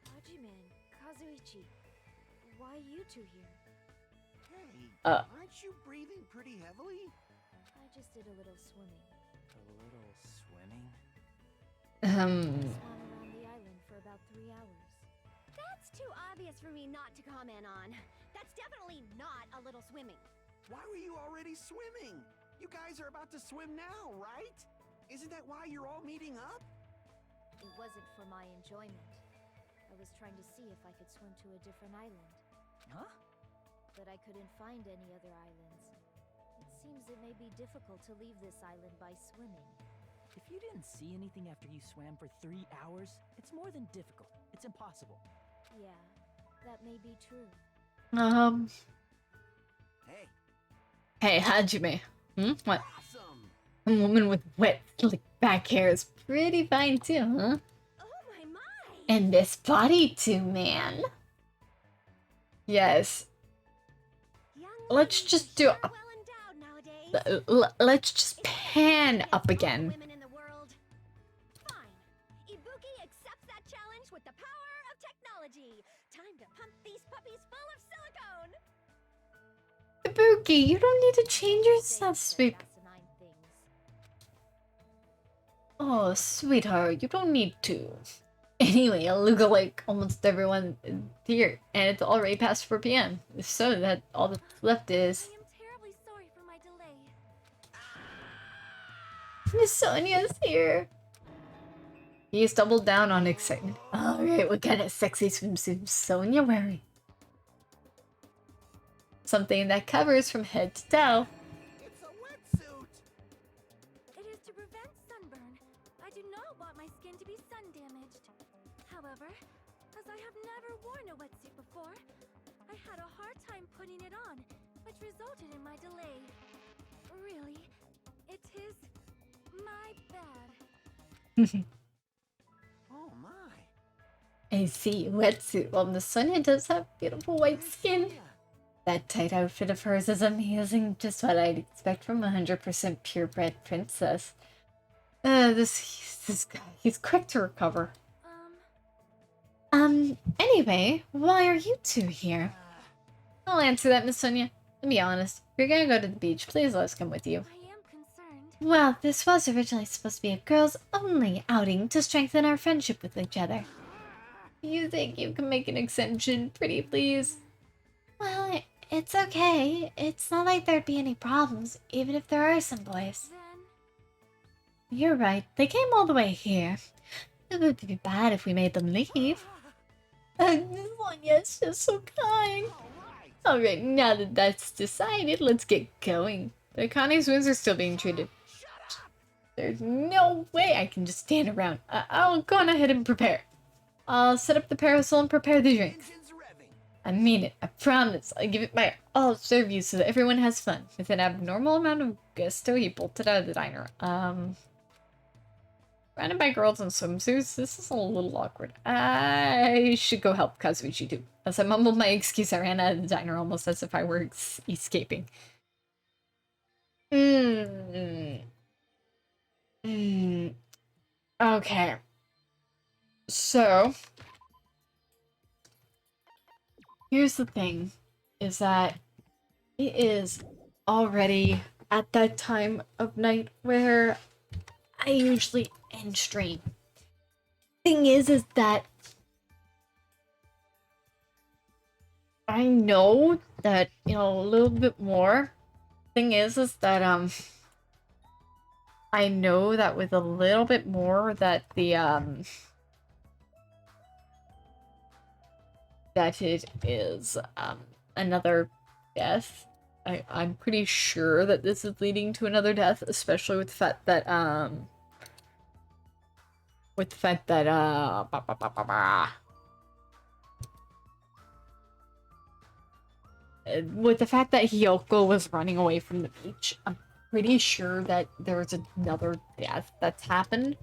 Hajime, Kazuichi, why you two here? Hey, Uh. aren't you breathing pretty heavily? I just did a little swimming. A little swimming? Swam around the island for about 3 hours. That's too obvious for me not to comment on. That's definitely not a little swimming. Why were you already swimming? You guys are about to swim now, right? Isn't that why you're all meeting up? It wasn't for my enjoyment. I was trying to see if I could swim to a different island. Huh? but I couldn't find any other islands. It seems it may be difficult to leave this island by swimming. If you didn't see anything after you swam for 3 hours, it's more than difficult. It's impossible. Yeah, that may be true. Hey, Hey, Hajime. What? awesome! A woman with wet, slick back hair is pretty fine too, huh? Oh my! And this body too, man. Yes. Young Let's ladies just are do sure a- well endowed nowadays. Let's just pan up again. Women in the world. Fine. Ibuki accepts that challenge with the power of technology. Time to pump these puppies full of silicone. Ibuki, you don't need to change yourself, sweet. Asinine things. Oh, sweetheart, you don't need to. Anyway, I look like almost everyone here, and it's already past 4 p.m. So that all that's left is I am terribly sorry for my delay. Miss Sonia's here. He's doubled down on excitement. Alright, what kind of sexy swimsuit is Sonia wearing? Something that covers from head to toe. It's a wetsuit! It is to prevent sunburn. I do not want my skin to be sun damaged. However, as I have never worn a wetsuit before, I had a hard time putting it on, which resulted in my delay. Really, it is my bad. Oh my! I see, wetsuit. Well, Miss Sonia does have beautiful white skin. Yeah. That tight outfit of hers is amazing. Just what I'd expect from a 100% purebred princess. This guy, he's quick to recover. Anyway, why are you two here? I'll answer that, Miss Sonia. To be honest, if you're gonna go to the beach, please let us come with you. I am concerned. Well, this was originally supposed to be a girls-only outing to strengthen our friendship with each other. You think you can make an exception, pretty please? Well, it's okay. It's not like there'd be any problems, even if there are some boys. Then, You're right, they came all the way here. It would be bad if we made them leave. This one, yes, just so kind. Alright! Alright, now that that's decided, let's get going. The Connie's wounds are still being treated. Shut up! There's no way I can just stand around. I'll go on ahead and prepare. I'll set up the parasol and prepare the drinks. Engines revving! I mean it, I promise. I'll give it my all, serve you so that everyone has fun. With an abnormal amount of gusto, he bolted out of the diner. Surrounded by girls in swimsuits, this is a little awkward. I should go help Kazuichi too. As I mumbled my excuse, I ran out of the diner almost as if I were escaping. Okay. So, here's the thing, is that it is already at that time of night where I usually end stream. Thing is that I know that, you know, a little bit more. Thing is that, I know that with a little bit more that the, that it is, another death. I'm pretty sure that this is leading to another death, especially with the fact that, with the fact that, with the fact that Hyoko was running away from the beach, I'm pretty sure that there was another death that's happened.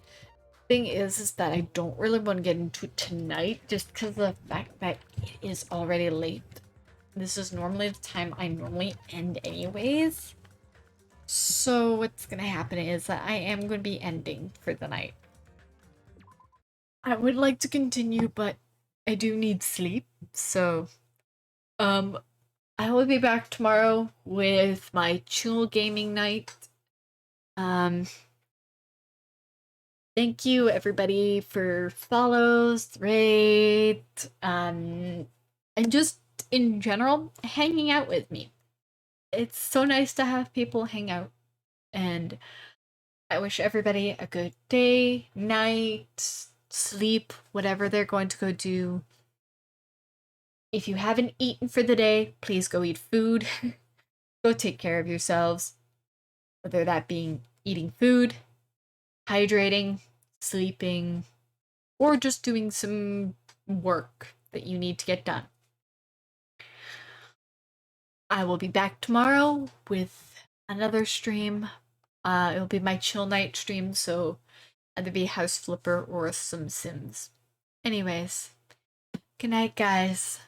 Thing is that I don't really want to get into it tonight, just because of the fact that it is already late. This is normally the time I normally end anyways. So what's gonna happen is that I am going to be ending for the night. I would like to continue, but I do need sleep, so I will be back tomorrow with my chill gaming night. Thank you everybody for follows, rate, and just in general hanging out with me. It's so nice to have people hang out, and I wish everybody a good day, night, sleep, whatever they're going to go do. If you haven't eaten for the day, please go eat food. Go take care of yourselves. Whether that being eating food, hydrating, sleeping, or just doing some work that you need to get done. I will be back tomorrow with another stream. It'll be my chill night stream, so either be House Flipper or some Sims. Anyways, good night, guys.